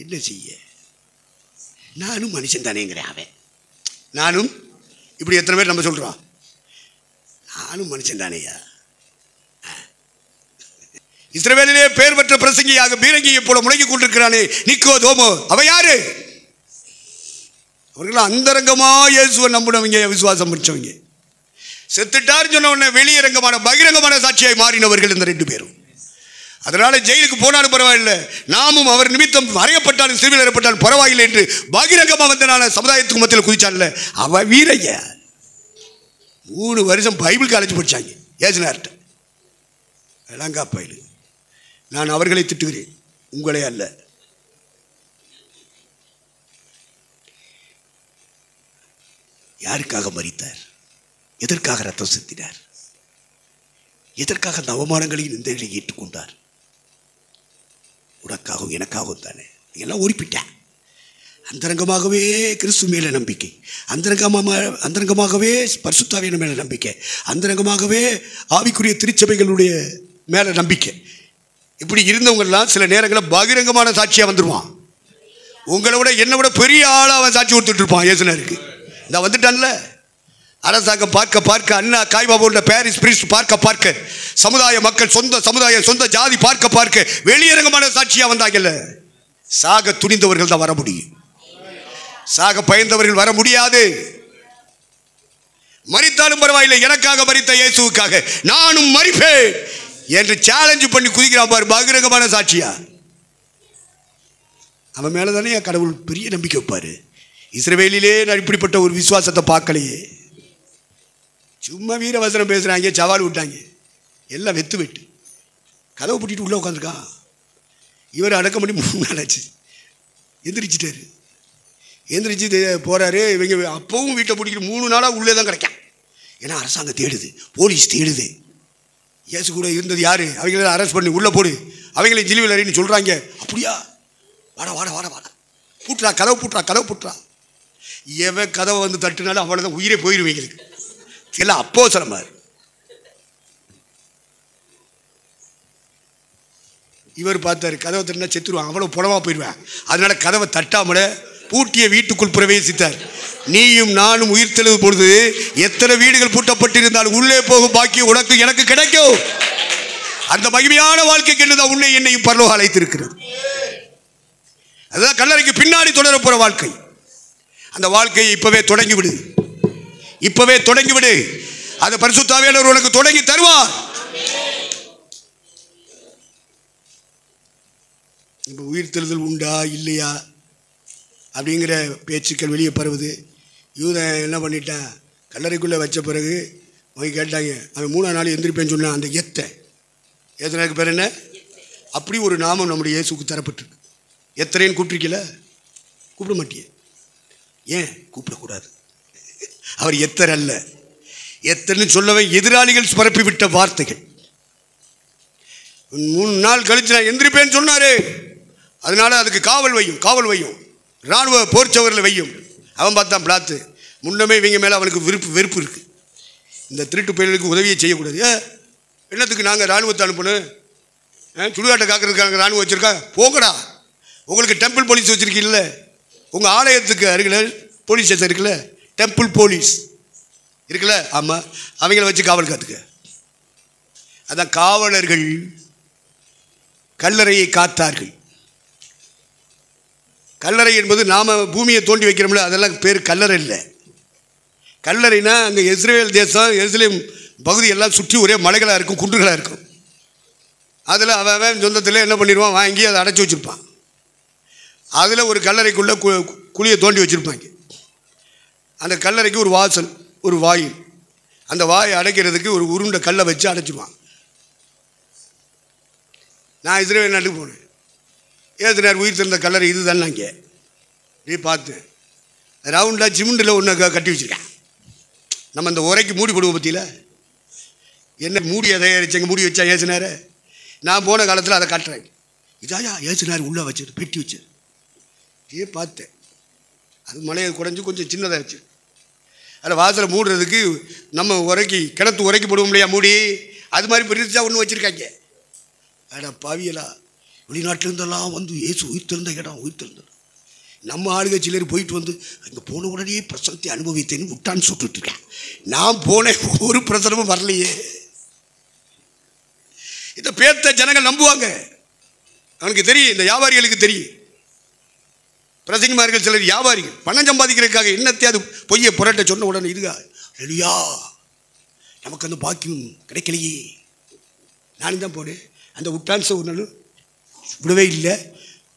என்ன செய்ய? நானும் மனுஷன் தானேங்கிறேன். அவன் நானும். இப்படி எத்தனை பேர் நம்ம சொல்கிறோம்? நானும் மனுஷன் தானேயா. இஸ்ரவேலிலே பேர் பெற்ற பிரசங்கியாக பீரங்கியை போல முழங்கி கொண்டிருக்கிறானே நிக்கோதேமு, அவன் யாரு? அவர்கள் அந்தரங்கமா இயேசுவை நம்பினவங்க, விசுவாசம் முடிச்சவங்க. செத்துட்டாருன்னு சொன்ன உடனே வெளியரங்கமான பகிரங்கமான சாட்சியாய் மாறினவர்கள் இந்த 2 பேரும். அதனால ஜெயிலுக்கு போனாலும் பரவாயில்லை, நாமும் அவர் நிமித்தம் அறையப்பட்டாலும் சிறுவில் அறையப்பட்டாலும் பரவாயில்லை என்று பகிரங்கமாக வந்தனால சமுதாயத்துக்கு மத்தியில் குதிச்சான்ல, அவ வீரைய 3 வருஷம் பைபிள் காலேஜ் படிச்சாங்க ஏசுனார்ட்ட. வேளாங்காப்பாயில் நான் அவர்களை திட்டுகிறேன், உங்களே அல்ல. யாருக்காக மரித்தார்? எதற்காக ரத்தம் சிந்தினார்? எதற்காக அந்த அவமானங்களையும் நிந்தைகளை ஏற்றுக்கொண்டார்? உனக்காகவும் எனக்காகவும் தானே. எல்லாம் உரிப்பிட்டேன். அந்தரங்கமாகவே கிறிஸ்து மேலே நம்பிக்கை, அந்தரங்கமாகவே பரிசுத்தாவியின் மேலே நம்பிக்கை, அந்தரங்கமாகவே ஆவிக்குரிய திருச்சபைகளுடைய மேலே நம்பிக்கை. இப்படி இருந்தவங்கெல்லாம் சில நேரங்களில் பகிரங்கமான சாட்சியாக வந்துடுவான். உங்களை விட என்னை விட பெரிய ஆளாக அவன் சாட்சி கொடுத்துட்டு இருப்பான். இயேசுனருக்கு இந்த வந்துட்டான்ல. அரசாங்கம் பார்க்க அண்ணா காய்பாபோட பாரிஸ் பிரீஸ்ட் பார்க்க சமுதாய மக்கள், சொந்த சமுதாயம், சொந்த ஜாதி பார்க்க வெளியரங்கமான சாட்சியாக வந்தாங்கல்ல. சாக துணிந்தவர்கள் தான் வர முடியும், சாக பயந்தவர்கள் வர முடியாது. மரித்தாலும் பரவாயில்லை, எனக்காக மரித்த இயேசுவுக்காக நானும் மரிப்பேன் என்று சேலஞ்சு பண்ணி குதிக்கிறான் பாரு, பகிரங்கமான சாட்சியா. அவன் மேலே தானே கடவுள் பெரிய நம்பிக்கை வைப்பாரு. இஸ்ரவேலிலே நான் இப்படிப்பட்ட ஒரு விசுவாசத்தை பார்க்கலையே. சும்மா வீரவசனம் பேசுகிறாங்க, சவால் விட்டாங்க, எல்லாம் வெத்து வெட்டு கதவை பூட்டிட்டு உள்ளே உட்காந்துருக்கான். இவர் அடக்க பண்ணி 3 நாள் ஆச்சு. எந்திரிச்சிட்டாரு, எந்திரிச்சு போகிறாரு. இவங்க அப்பவும் வீட்டை பிடிக்கிட்டு 3 நாளாக உள்ளே தான் கிடைக்கும். ஏன்னா அரசாங்கம் தேடுது, போலீஸ் தேடுது. இயேசு கூட இருந்தது யார்? அவங்கள அரெஸ்ட் பண்ணி உள்ளே போடு, அவங்களே ஜிலுவில் அறின்னு சொல்கிறாங்க. அப்படியா? வாடா வாடா வாடா வாடா, பூட்டுறா கதவை பூட்டுறா. எவன் கதவை வந்து தட்டுனாலும் அவ்வளோதான், உயிரே போயிடுவீங்களுக்கு. எல்லாம் அப்போ சொல்லுமாரு. இவர் பார்த்தாரு, கதவை தட்டினா செத்துருவான், அவ்வளோ புலமாக போயிடுவேன். அதனால கதவை தட்டாமல பூட்டிய வீட்டுக்குள் பிரவேசித்தார். நீயும் நானும் உயிர் தெழுது பொழுது எத்தனை வீடுகள் பூட்டப்பட்டிருந்தாலும் உள்ளே போகும் பாக்கியம் உனக்கு எனக்கு கிடைக்கும். அந்த மகிமையான வாழ்க்கைக்கு என்றுதான் உன்னை என்னையும் பரலோகம் அழைத்திருக்கிறது. அதுதான் கல்லறைக்கு பின்னாடி தொடர போற வாழ்க்கை. அந்த வாழ்க்கையை இப்பவே தொடங்கிவிடு, இப்பவே தொடங்கிவிடு. அதை பரிசுத்த ஆவியானவர் உனக்கு தொடங்கி தருவார். இப்போ உயிர் தெழுதல் உண்டா இல்லையா அப்படிங்கிற பேச்சுக்கள் வெளியே பரவுது. யூதன் என்ன பண்ணிட்டான், கல்லறைக்குள்ளே வச்ச பிறகு அவங்க கேட்டாங்க, அவன் 3ஆம் நாள் எந்திரிப்பேன்னு சொன்னான். அந்த எத்தனைக்கு பேர் என்ன? அப்படி ஒரு நாமம் நம்முடைய இயேசுக்கு தரப்பட்டிருக்கு. எத்தனைன்னு கூப்பிட்டுருக்கல, கூப்பிட மாட்டியே. ஏன் கூப்பிடக்கூடாது? அவர் எத்தர் அல்ல. எத்தனை சொல்லவே எதிராளிகள் பரப்பி விட்ட வார்த்தைகள். 3 நாள் கழிச்சு நான் எந்திரிப்பேன்னு சொன்னாரு. அதனால அதுக்கு காவல் வையும், இராணுவ போர்ச்சவர்களை வையும். அவன் பார்த்தான் பிளாத்து. முன்னமே இவங்க மேலே அவனுக்கு வெறுப்பு இருக்கு. இந்த திருட்டு பயிர்களுக்கு உதவியை செய்யக்கூடாது. என்னத்துக்கு நாங்கள் இராணுவத்தை அனுப்பணும்? சுடுகாட்டை காக்கிறதுக்காக இராணுவம் வச்சுருக்கா? போங்கடா, உங்களுக்கு டெம்பிள் போலீஸ் வச்சுருக்கீங்கள, உங்கள் ஆலயத்துக்கு அருகில் போலீஸ் ஸ்டேஷன் இருக்குல்ல, டெம்பிள் போலீஸ் இருக்குல்ல, ஆமாம், அவங்கள வச்சு காவல் காத்துக்க. அதான் காவலர்கள் கல்லறையை காத்தார்கள். கல்லறை என்பது நாம் பூமியை தோண்டி வைக்கிறோம்ல, அதெல்லாம் பேர் கல்லறை இல்லை. கல்லறைனா அங்கே இஸ்ரேல் தேசம், எருசலேம் பகுதி எல்லாம் சுற்றி ஒரே மலைகளாக இருக்கும், குன்றுகளாக இருக்கும். அதில் அவன் சொந்தத்தில் என்ன பண்ணிடுவான், வாங்கி அதை அடைச்சி வச்சுருப்பான். அதில் ஒரு கல்லறைக்குள்ளே குழியை தோண்டி வச்சுருப்பாங்க. அந்த கல்லறைக்கு ஒரு வாசல், ஒரு வாயில். அந்த வாயை அடைக்கிறதுக்கு ஒரு உருண்டை கல்லை வச்சு அடைச்சிடுவான். நான் இஸ்ரேல் நாட்டுக்கு போனேன். ஏற்றுனார் உயிர் திறந்த கல்லறை இது தானே. அங்கே நீ பார்த்தேன், ரவுண்டாக சிமெண்டில் ஒன்று கட்டி வச்சுருக்கேன். நம்ம இந்த உரைக்கு மூடி போடுவோம் பற்றியில், என்ன மூடியை தயாரிச்சாங்க, மூடி வச்சா ஏசுனார். நான் போன காலத்தில் அதை காட்டுறேன். இதாயா ஏசுனார் உள்ளே வச்சது, பெட்டி வச்சது. பார்த்தேன், அது மலையை குறைஞ்சி கொஞ்சம் சின்னதாக வச்சு. அதில் வாசலை மூடுறதுக்கு நம்ம உரைக்கு, கிணத்து உரைக்கு போடுவோம் இல்லையா மூடி, அது மாதிரி பெருசாக ஒன்று வச்சுருக்காங்க. அட பாவியலா, வெளிநாட்டில் இருந்தெல்லாம் வந்து ஏசு உயிர் திறந்த இடம், உயிர் திறந்த நம்ம ஆளுக சிலர் போயிட்டு வந்து அங்கே போன உடனே பிரசனத்தை அனுபவித்தேன்னு விட்டான்னு சுட்டுட்டு இருக்கேன். நான் போனேன், ஒரு பிரசனமும் வரலையே. இந்த பேத்த ஜனங்கள் நம்புவாங்க. அவனுக்கு தெரியும், இந்த வியாபாரிகளுக்கு தெரியும். பிரசங்கிமார்கள் சிலர் வியாபாரிகள் பணம் சம்பாதிக்கிறதுக்காக என்னத்தையாவது பொய்யை புரட்ட சொன்ன உடனே இதுகா ரெடியா நமக்கு அந்த பாக்கியம் கிடைக்கலையே. நானும் தான் போனேன். அந்த விட்டான்ஸை ஒன்று விடவே இல்லை.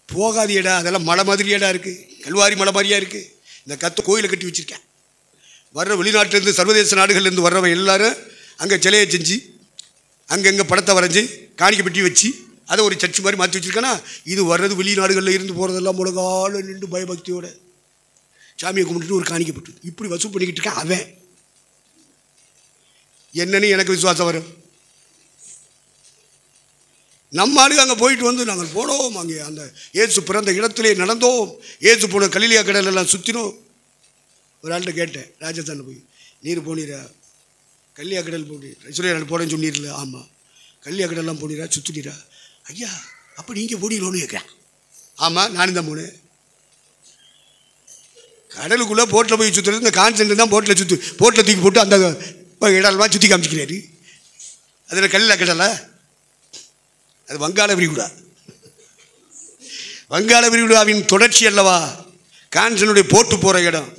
போகாத இடம் அதெல்லாம் மலை மாதிரி இடம் இருக்குது, கல்வாரி மலை மாதிரியாக இருக்குது. இந்த கத்தை கோயிலை கட்டி வச்சுருக்கேன். வர்ற வெளிநாட்டிலேருந்து சர்வதேச நாடுகள்லேருந்து வர்றவன் எல்லாரும் அங்கே சிலையை செஞ்சு அங்கங்கே படத்தை வரைஞ்சி காணிக்கை பெட்டி வச்சு அதை ஒரு சர்ச்சு மாதிரி மாற்றி வச்சுருக்கானா. இது வர்றது வெளிநாடுகளில் இருந்து போகிறதெல்லாம் முழங்கால நின்று பயபக்தியோட சாமியை கும்பிட்டுட்டு ஒரு காணிக்கை பெற்று இப்படி வசூல் பண்ணிக்கிட்டு இருக்கேன். அவன் என்னன்னு எனக்கு விசுவாசம் வரும். நம்ம ஆளுங்க அங்கே போயிட்டு வந்து நாங்கள் போனோம், அங்கே அந்த ஏசு பிறந்த இடத்திலே நடந்தோம், ஏசு போன கலிலியா கடல் எல்லாம் சுற்றினோம். ஒரு ஆள்கிட்ட கேட்டேன், ராஜஸ்தானில் போய், நீர் போனீரா? கல்லியா கடல் போனீர், ஐஸ்வர்யா போனேன்னு சொன்னீர்ல. ஆமாம். கல்லியா கடல்லாம் போனீரா, சுற்றினீரா? ஐயா அப்போ நீங்கள் போனீங்களோன்னு கேட்குறேன். ஆமாம், நானும் தான் போனேன். கடலுக்குள்ளே போட்டில் போய் சுற்றுறது இந்த கான்சென்ட் தான். போட்டில் தூக்கி போட்டு அந்த இடம்லாம் சுற்றி காமிச்சிக்கிறாரு. அதில் கல்லியா கடலை, அது வங்காள விரிகுடா. வங்காள விரிகுடாவின் தொடர்ச்சி அல்லவா கான்சனுடைய போட்டு போகிற இடம்.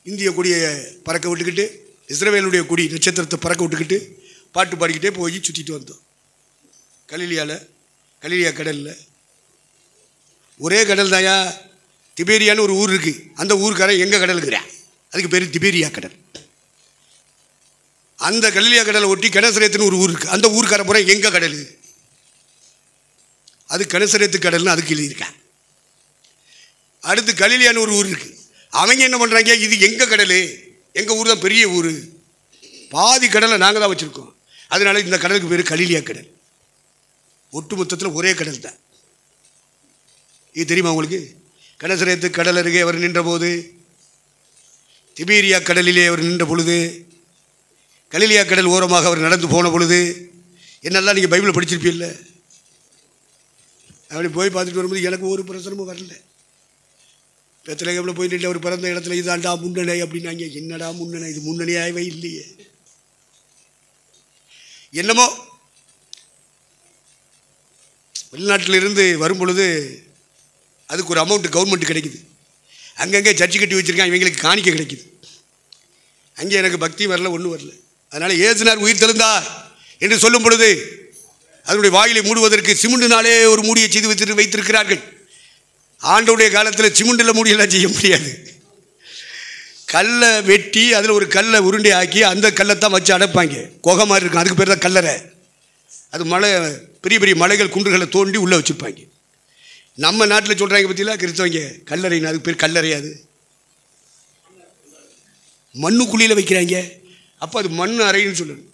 இந்திய கொடியை பறக்க விட்டுக்கிட்டு, இஸ்ரவேலுடைய கொடி நட்சத்திரத்தை பறக்க விட்டுக்கிட்டு பாட்டு பாடிக்கிட்டே போய் சுற்றிட்டு வந்தோம். கலிலியா கடலில் ஒரே கடல் தாயா. திபேரியான்னு ஒரு ஊர் இருக்குது. அந்த ஊருக்காரன் எங்கள் கடலுக்குறேன், அதுக்கு பேர் திபேரியா கடல். அந்த கலிலியா கடலை ஒட்டி கெனசரேத்துன்னு ஒரு ஊர் இருக்குது. அந்த ஊருக்கார பூரா எங்கள் கடல், அது கெனசரேத்து கடல்னு அதுக்கு எழுதியிருக்கேன். அடுத்து கலிலியான்னு ஒரு ஊர் இருக்குது. அவங்க என்ன பண்ணுறாங்க, இது எங்கள் கடல், எங்கள் ஊர் தான் பெரிய ஊர், பாதி கடலை நாங்கள் தான் வச்சுருக்கோம், அதனால இந்த கடலுக்கு பேர் கலிலியா கடல். ஒட்டு மொத்தத்தில் ஒரே கடல் தான். இது தெரியுமா உங்களுக்கு? கெனசரேத்து கடல் அருகே அவர் நின்ற போது, திபேரியா கடலிலே அவர் நின்ற பொழுது, கலிலியா கடல் ஓரமாக அவர் நடந்து போன பொழுது, என்னெல்லாம் நீங்கள் பைபிளில் படிச்சிருப்பீல்ல. அப்படி போய் பார்த்துட்டு வரும்போது எனக்கு ஒரு பிரச்சனமும் வரல. பெத்தலேகமில் போய் நின்று அவர் பிறந்த இடத்துல இதாண்டா முன்னணி அப்படின்னாங்க. என்னடா முன்னணி, இது முன்னணியாகவே இல்லையே. என்னமோ வெளிநாட்டிலிருந்து வரும் பொழுது அதுக்கு ஒரு அமௌண்ட்டு கவர்மெண்ட் கிடைக்குது. அங்கங்கே சர்ச்சு கட்டி வச்சுருக்கான், இவங்களுக்கு காணிக்கை கிடைக்குது. அங்கே எனக்கு பக்தி வரல, ஒன்றும் வரல. அதனால் ஏசுனார் உயிர் தெழுந்தார் என்று சொல்லும் பொழுது அதனுடைய வாயிலை மூடுவதற்கு சிமெண்டினாலே ஒரு மூடியை செய்து வைத்திருக்கிறார்கள். ஆண்டவுடைய காலத்தில் சிமெண்டில் மூடியெல்லாம் செய்ய முடியாது. கல்லை வெட்டி அதில் ஒரு கல்லை உருண்டை ஆக்கி அந்த கல்லைத்தான் வச்சு அடைப்பாங்க. குகை மாதிரி இருக்கும், அதுக்கு பேர் தான் கல்லறை. அது மலை, பெரிய பெரிய மலைகள் குன்றுகளை தோண்டி உள்ளே வச்சுருப்பாங்க. நம்ம நாட்டில் சொல்கிறாங்க பற்றிலாம் கிறிஸ்தவங்க கல்லறைன்னு, அதுக்கு பேர் கல்லறையாது, மண்ணு குழியில் வைக்கிறாங்க. அப்போ அது மண் அறைன்னு சொல்லணும்.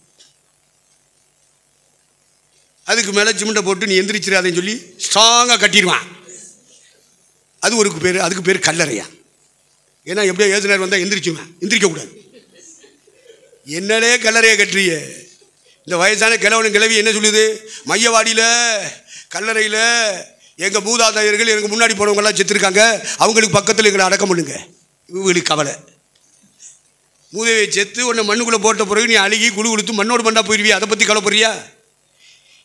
அதுக்கு மேலே சிமெண்ட்டை போட்டு நீ எந்திரிச்சிடாதேன்னு சொல்லி ஸ்ட்ராங்காக கட்டிடுவான். அது ஒரு பேர், அதுக்கு பேர் கல்லறையா. ஏன்னா எப்படியோ ஏசுனார் வந்தால் எந்திரிச்சுவேன், எந்திரிக்கக்கூடாது. என்னடே கல்லறையை கட்டுறிய? இந்த வயசான கிழவனும் கிழவி என்ன சொல்லுது, மையவாடியில் கல்லறையில் எங்கள் மூதாதையர்கள் எனக்கு முன்னாடி போனவங்கெல்லாம் செத்துருக்காங்க, அவங்களுக்கு பக்கத்தில் எங்களை அடக்கம் பண்ணுங்க. இவங்களுக்கு கவலை. மூதேவியை செத்து உன்னை மண்ணுக்குள்ளே போட்ட பிறகு நீ அழுகி குழு கொடுத்து மண்ணோடு மண்ணா போயிடுவியா? அதை பற்றி கவலைப்படுறியா?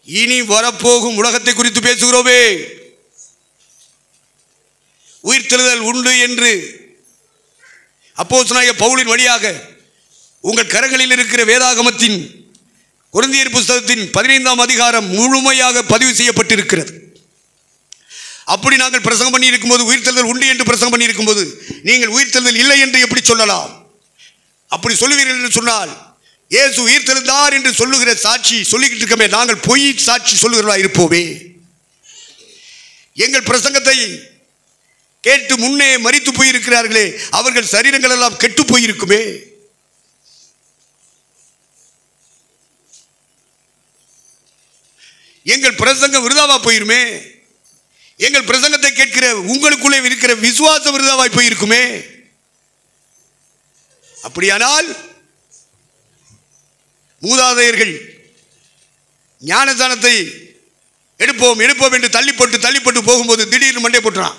இனி வரப்போகும் உலகத்தை குறித்து பேசுகிறோமே. உயிர்த்தெழுதல் உண்டு என்று அப்போஸ்தலனாகிய பவுலின் வழியாக உங்கள் கரங்களில் இருக்கிற வேதாகமத்தின் கொரிந்தியர் புஸ்தகத்தின் 15ஆம் அதிகாரம் முழுமையாக பதிவு செய்யப்பட்டிருக்கிறது. அப்படி நாங்கள் பிரசங்கம் பண்ணி இருக்கும்போது, உயிர்த்தெழுதல் உண்டு என்று பிரசங்கம் பண்ணி இருக்கும்போது, நீங்கள் உயிர்த்தெழுதல் இல்லை என்று எப்படி சொல்லலாம்? அப்படி சொல்லுவீர்கள் என்று சொன்னால் இயேசு உயிர்த்தெழுந்தார் என்று சொல்லுகிற சாட்சி சொல்லிக்கிட்டு இருக்கமே, நாங்கள் பொய் சாட்சி சொல்லுகிறவர்களாக இருப்போமே. எங்கள் பிரசங்கத்தை கேட்டு முன்னே மரித்து போயிருக்கிறார்களே, அவர்கள் சரீரங்கள் எல்லாம் கெட்டு போயிருக்குமே. எங்கள் பிரசங்கம் விருதாவா போயிருமே. எங்கள் பிரசங்கத்தை கேட்கிற உங்களுக்குள்ளே இருக்கிற விசுவாசம் விருதாவாய் போயிருக்குமே. அப்படியானால் மூதாதையர்கள் ஞானஸ்நானத்தை எடுப்போம் எடுப்போம் என்று தள்ளி போட்டு போகும்போது திடீர்னு மண்டை போட்டுறான்.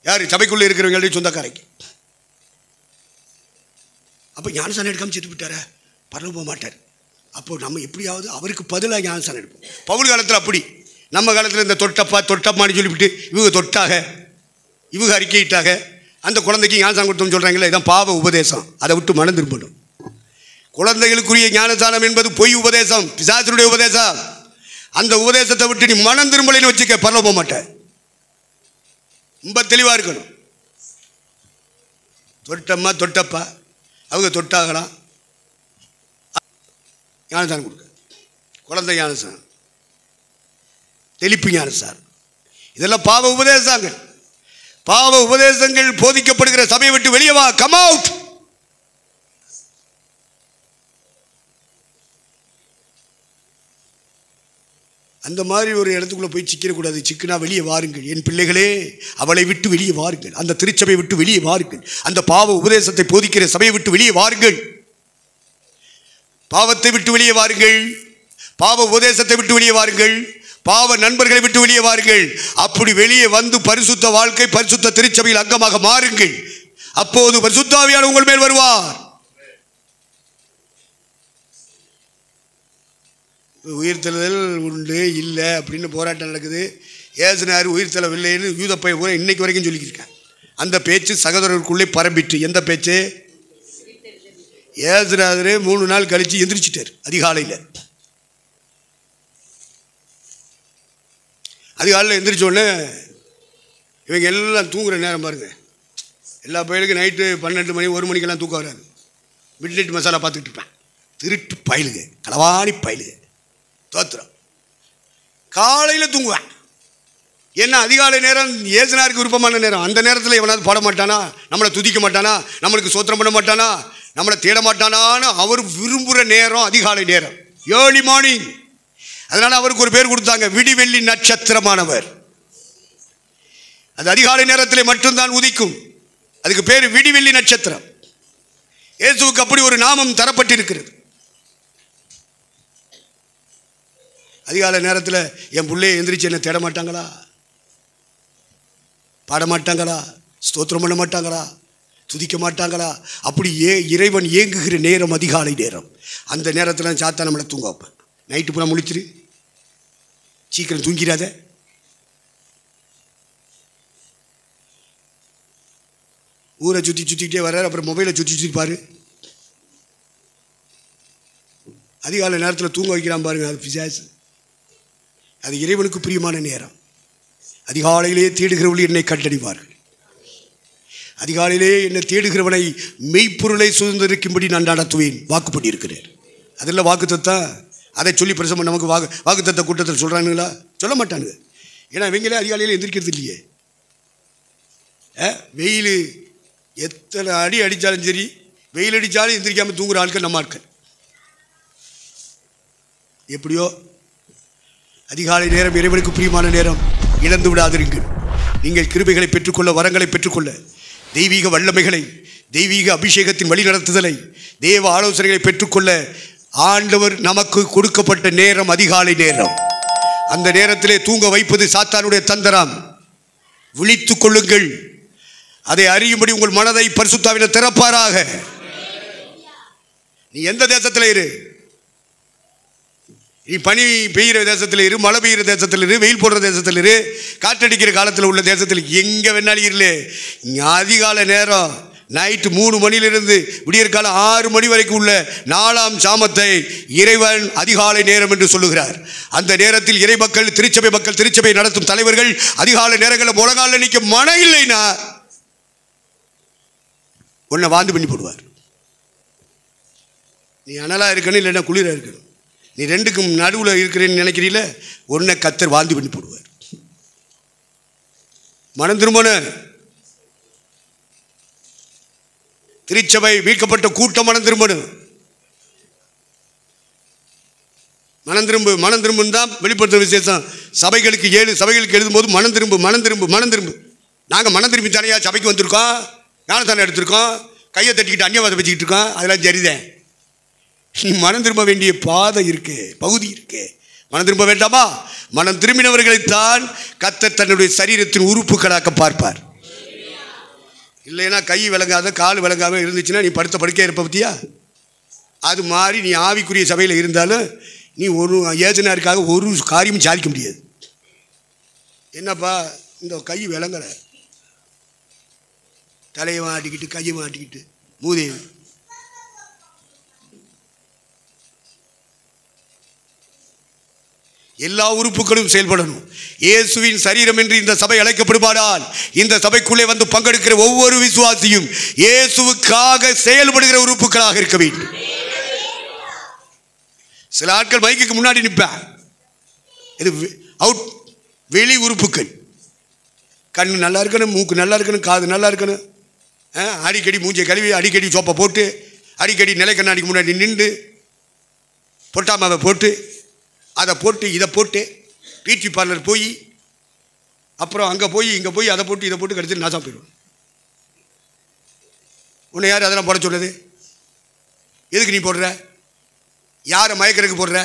யார்? சபைக்குள்ளே இருக்கிறவங்களுடைய சொந்தக்காரைக்கு. அப்போ ஞானசானம் எடுக்காமல் செத்து விட்டார, பரவ போக மாட்டார். அப்போ நம்ம எப்படியாவது அவருக்கு பதிலாக ஞானசானம் எடுப்போம். பவுல் காலத்தில் அப்படி, நம்ம காலத்தில் இந்த தொட்டப்பான்னு சொல்லிவிட்டு இவங்க தொட்டாக, இவங்க அறிக்கையிட்டாக, அந்த குழந்தைக்கு ஞானசானம் கொடுத்தோம்னு சொல்கிறாங்களே, இதான் பாவ உபதேசம். அதை விட்டு மனம் திரும்பணும். குழந்தைகளுக்குரிய ஞானசானம் என்பது பொய் உபதேசம், பிசாசனுடைய உபதேசம். அந்த உபதேசத்தை விட்டு நீ மனம் திரும்பலைன்னு வச்சுக்க, பரவ போக மாட்டேன். ரொம்ப தெளிவாக இருக்கணும். தொட்டப்பா அவங்க தொட்டாகலாம், ஞானசானம் கொடுக்க, குழந்தை ஞானசானம், தெளிப்பு ஞானசானம், இதெல்லாம் பாவ உபதேசங்கள். பாவ உபதேசங்கள் போதிக்கப்படுகிற சபையை விட்டு வெளியே வா, கம் அவுட். அந்த மாதிரி ஒரு இடத்துக்குள்ள போய் சிக்கிடக்கூடாது. சிக்கினா வெளியே வாருங்கள் என் பிள்ளைகளே, அவளை விட்டு வெளியே வாருங்கள், அந்த திருச்சபையை விட்டு வெளியே வாருங்கள், அந்த பாவ உபதேசத்தை போதிக்கிற சபையை விட்டு வெளியே வாருங்கள், பாவத்தை விட்டு வெளியே வாருங்கள், பாவ உபதேசத்தை விட்டு வெளியே வாருங்கள், பாவ நண்பர்களை விட்டு வெளியே வாருங்கள். அப்படி வெளியே வந்து பரிசுத்த வாழ்க்கை, பரிசுத்த திருச்சபையில் அங்கமாக மாறுங்கள். அப்போது பரிசுத்த ஆவியானவர் உங்கள் மேல் வருவார். உயிர்த்தெழுதல் உண்டு இல்லை அப்படின்னு போராட்டம் நடக்குது. ஏசுனார் உயிர்த்தெழவில்லைன்னு யூதப்பை ஊரை இன்னைக்கு வரைக்கும் சொல்லிக்கிருக்கேன். அந்த பேச்சு சகோதரர்களுக்குள்ளே பரம்பிட்டு. எந்த பேச்சு? ஏசுனாரு 3 நாள் கழித்து எந்திரிச்சிட்டார் அதிகாலையில். அதிகாலையில் எந்திரிச்சோடனே இவங்க எல்லாம் தூங்குகிற நேரம் பாருங்க. எல்லா பயிலுக்கும் நைட்டு 12 மணி 1 மணிக்கெல்லாம் தூக்கம் வராது. மிட்நைட் மசாலா பார்த்துக்கிட்டு இருப்பேன். திருட்டு பயிலுங்க, களவாணி பயிலுங்க, தோத்திரம். காலையில் தூங்குவேன். ஏன்னா அதிகாலை நேரம் ஏசுனாருக்கு விருப்பமான நேரம். அந்த நேரத்தில் எவனாவது பாட மாட்டானா, நம்மளை துதிக்க மாட்டானா, நம்மளுக்கு சோத்திரம் பண்ண மாட்டானா, நம்மளை தேட மாட்டானான்னு அவர் விரும்புகிற நேரம் அதிகாலை நேரம், ஏர்லி மார்னிங். அதனால் அவருக்கு ஒரு பேர் கொடுத்தாங்க, விடிவெள்ளி நட்சத்திரமானவர். அது அதிகாலை நேரத்தில் மட்டும்தான் உதிக்கும். அதுக்கு பேர் விடிவெள்ளி நட்சத்திரம். இயேசுவுக்கு அப்படி ஒரு நாமம் தரப்பட்டிருக்கிறது. அதிகாலை நேரத்தில் என் பிள்ளைய எந்திரிச்சு என்ன தேட மாட்டாங்களா, பாட மாட்டாங்களா, ஸ்தோத்திரம் பண்ண மாட்டாங்களா, துதிக்க மாட்டாங்களா? அப்படி இறைவன் ஏங்குகிற நேரம் அதிகாலை நேரம். அந்த நேரத்தில் சாத்தா நம்மளை தூங்க வைப்பேன். நைட்டு பூரா முழிச்சிரு, சீக்கிரம் தூங்கிடாத. ஊரை சுற்றிக்கிட்டே வர்றாரு, அப்புறம் மொபைலை சுற்றி பாரு. அதிகாலை நேரத்தில் தூங்க வைக்கிறான் பாருங்க, அது பிசாசு. அது இறைவனுக்கு பிரியமான நேரம். அதிகாலையிலே தேடுகிறவர்கள் என்னை கண்டறிவார்கள். அதிகாலையிலே என்னை தேடுகிறவனை மெய்ப்பொருளை சுதந்திரிக்கும்படி நான் நடத்துவேன் வாக்கு பண்ணியிருக்கிறேன். அதெல்லாம் வாக்கு தத்தம். அதை சொல்லி பிரசவம் நமக்கு வாக்கு தத்த கூட்டத்தில் சொல்கிறானுங்களா? சொல்ல மாட்டானுங்க. ஏன்னா இவங்களே அதிகாலையில் எந்திரிக்கிறது இல்லையே. வெயில் எத்தனை அடி அடித்தாலும் சரி, வெயில் அடித்தாலும் எந்திரிக்காமல் தூங்குகிற ஆட்கள் நம்ம ஆட்கள். எப்படியோ அதிகாலை நேரம் இறைவனுக்கு பிரியமான நேரம். இழந்து விடாதிருங்கள். நீங்கள் கிருபைகளை பெற்றுக்கொள்ள, வரங்களை பெற்றுக்கொள்ள, தெய்வீக வல்லமைகளை, தெய்வீக அபிஷேகத்தின் வழி நடத்துதலை, தேவ ஆலோசனைகளை பெற்றுக்கொள்ள ஆண்டவர் நமக்கு கொடுக்கப்பட்ட நேரம் அதிகாலை நேரம். அந்த நேரத்திலே தூங்க வைப்பது சாத்தானுடைய தந்திரம். விழித்துக் கொள்ளுங்கள். அதை அறியும்படி உங்கள் மனதை பரிசுத்த ஆவியானவர் திறப்பாராக. நீ எந்த தேசத்தில் இரு, நீ பனி பெய்கிற தேசத்தில் இரு, மழை பெய்கிற தேசத்தில் இரு, வெயில் போடுற தேசத்தில் இரு, காற்றடிக்கிற காலத்தில் உள்ள தேசத்தில் எங்கே வேணாலும் இருளே. அதிகாலை நேரம் நைட்டு 3 மணியிலிருந்து விடியற்காலம் 6 மணி வரைக்கும் உள்ள 4ஆம் சாமத்தை இறைவன் அதிகாலை நேரம் என்று சொல்லுகிறார். அந்த நேரத்தில் இறை மக்கள், திருச்சபை மக்கள், திருச்சபை நடத்தும் தலைவர்கள் அதிகாலை நேரங்களில் முழங்கால நிற்க மன இல்லைன்னா உன்னை வாந்து பண்ணி போடுவார். நீ அனலாக இருக்கணும், இல்லைன்னா குளிராக இருக்கணும். நீ ரெண்டுக்கும் நடுவில் இருக்கிறேன்னு நினைக்கிறீல, ஒன்றை கத்தர் வாந்தி பண்ணி போடுவார். மனம் திரும்பன திருச்சபை மீட்கப்பட்ட கூட்டம் மனம் திரும்பணும். மனம் திரும்பும் தான் வெளிப்படுத்த விசேஷம். சபைகளுக்கு 7 சபைகளுக்கு எழுதும்போது மனம் திரும்பு. நாங்கள் மனம் திரும்பி தானையா சபைக்கு வந்திருக்கோம், ஞானத்தானே எடுத்திருக்கோம், கையை தட்டிக்கிட்டு அந்நியவாதம் வச்சுக்கிட்டு இருக்கோம். அதெல்லாம் சரிதான். நீ மனம் திரும்ப வேண்டிய பாதை இருக்கு, பகுதி இருக்கு. மனம் திரும்ப வேண்டாமா? மனம் திரும்பினவர்களைத்தான் கர்த்தர் தன்னுடைய சரீரத்தின் உறுப்புகளாக பார்ப்பார். இல்லைன்னா கை விளங்காத கால் விளங்காமல் இருந்துச்சுன்னா நீ படுத்த படுக்கையாக இருப்ப பற்றியா? அது மாதிரி நீ ஆவிக்குரிய சபையில் இருந்தாலும் நீ ஒரு ஏஜனாருக்காக ஒரு காரியமும் சாதிக்க முடியாது. என்னப்பா இந்த கை விளங்கலை, தலையை மாட்டிக்கிட்டு கையை மாட்டிக்கிட்டு மூதேவி. எல்லா உறுப்புகளும் செயல்படணும். இயேசுவின் சரீரம் என்று இந்த சபை அழைக்கப்படுமானால் இந்த சபைக்குள்ளே வந்து பங்கெடுக்கிற ஒவ்வொரு விசுவாசியும் இயேசுவுக்காக செயல்படுகிற உறுப்புகளாக இருக்க வேண்டும். சில ஆட்கள் மைக்குக்கு முன்னாடி நிற்பேன், இது அவுட் வெளி உறுப்புகள். கண் நல்லா இருக்கணும், மூக்கு நல்லா இருக்கணும், காது நல்லா இருக்கணும், அடிக்கடி மூஞ்சை கழுவி அடிக்கடி சோப்பை போட்டு அடிக்கடி நிலை கண்ணாடிக்கு முன்னாடி நின்று பொட்டாமாவை போட்டு அதை போட்டு இதை போட்டு பியூட்டி பார்லர் போய் அப்புறம் அங்கே போய் இங்கே போய் அதை போட்டு இதை போட்டு கடைசியில் நாசம் போயிடுவோம். உன்னை யார் அதெல்லாம் போட சொல்கிறது? எதுக்கு நீ போடுற? யாரை மயக்கிறதுக்கு போடுற?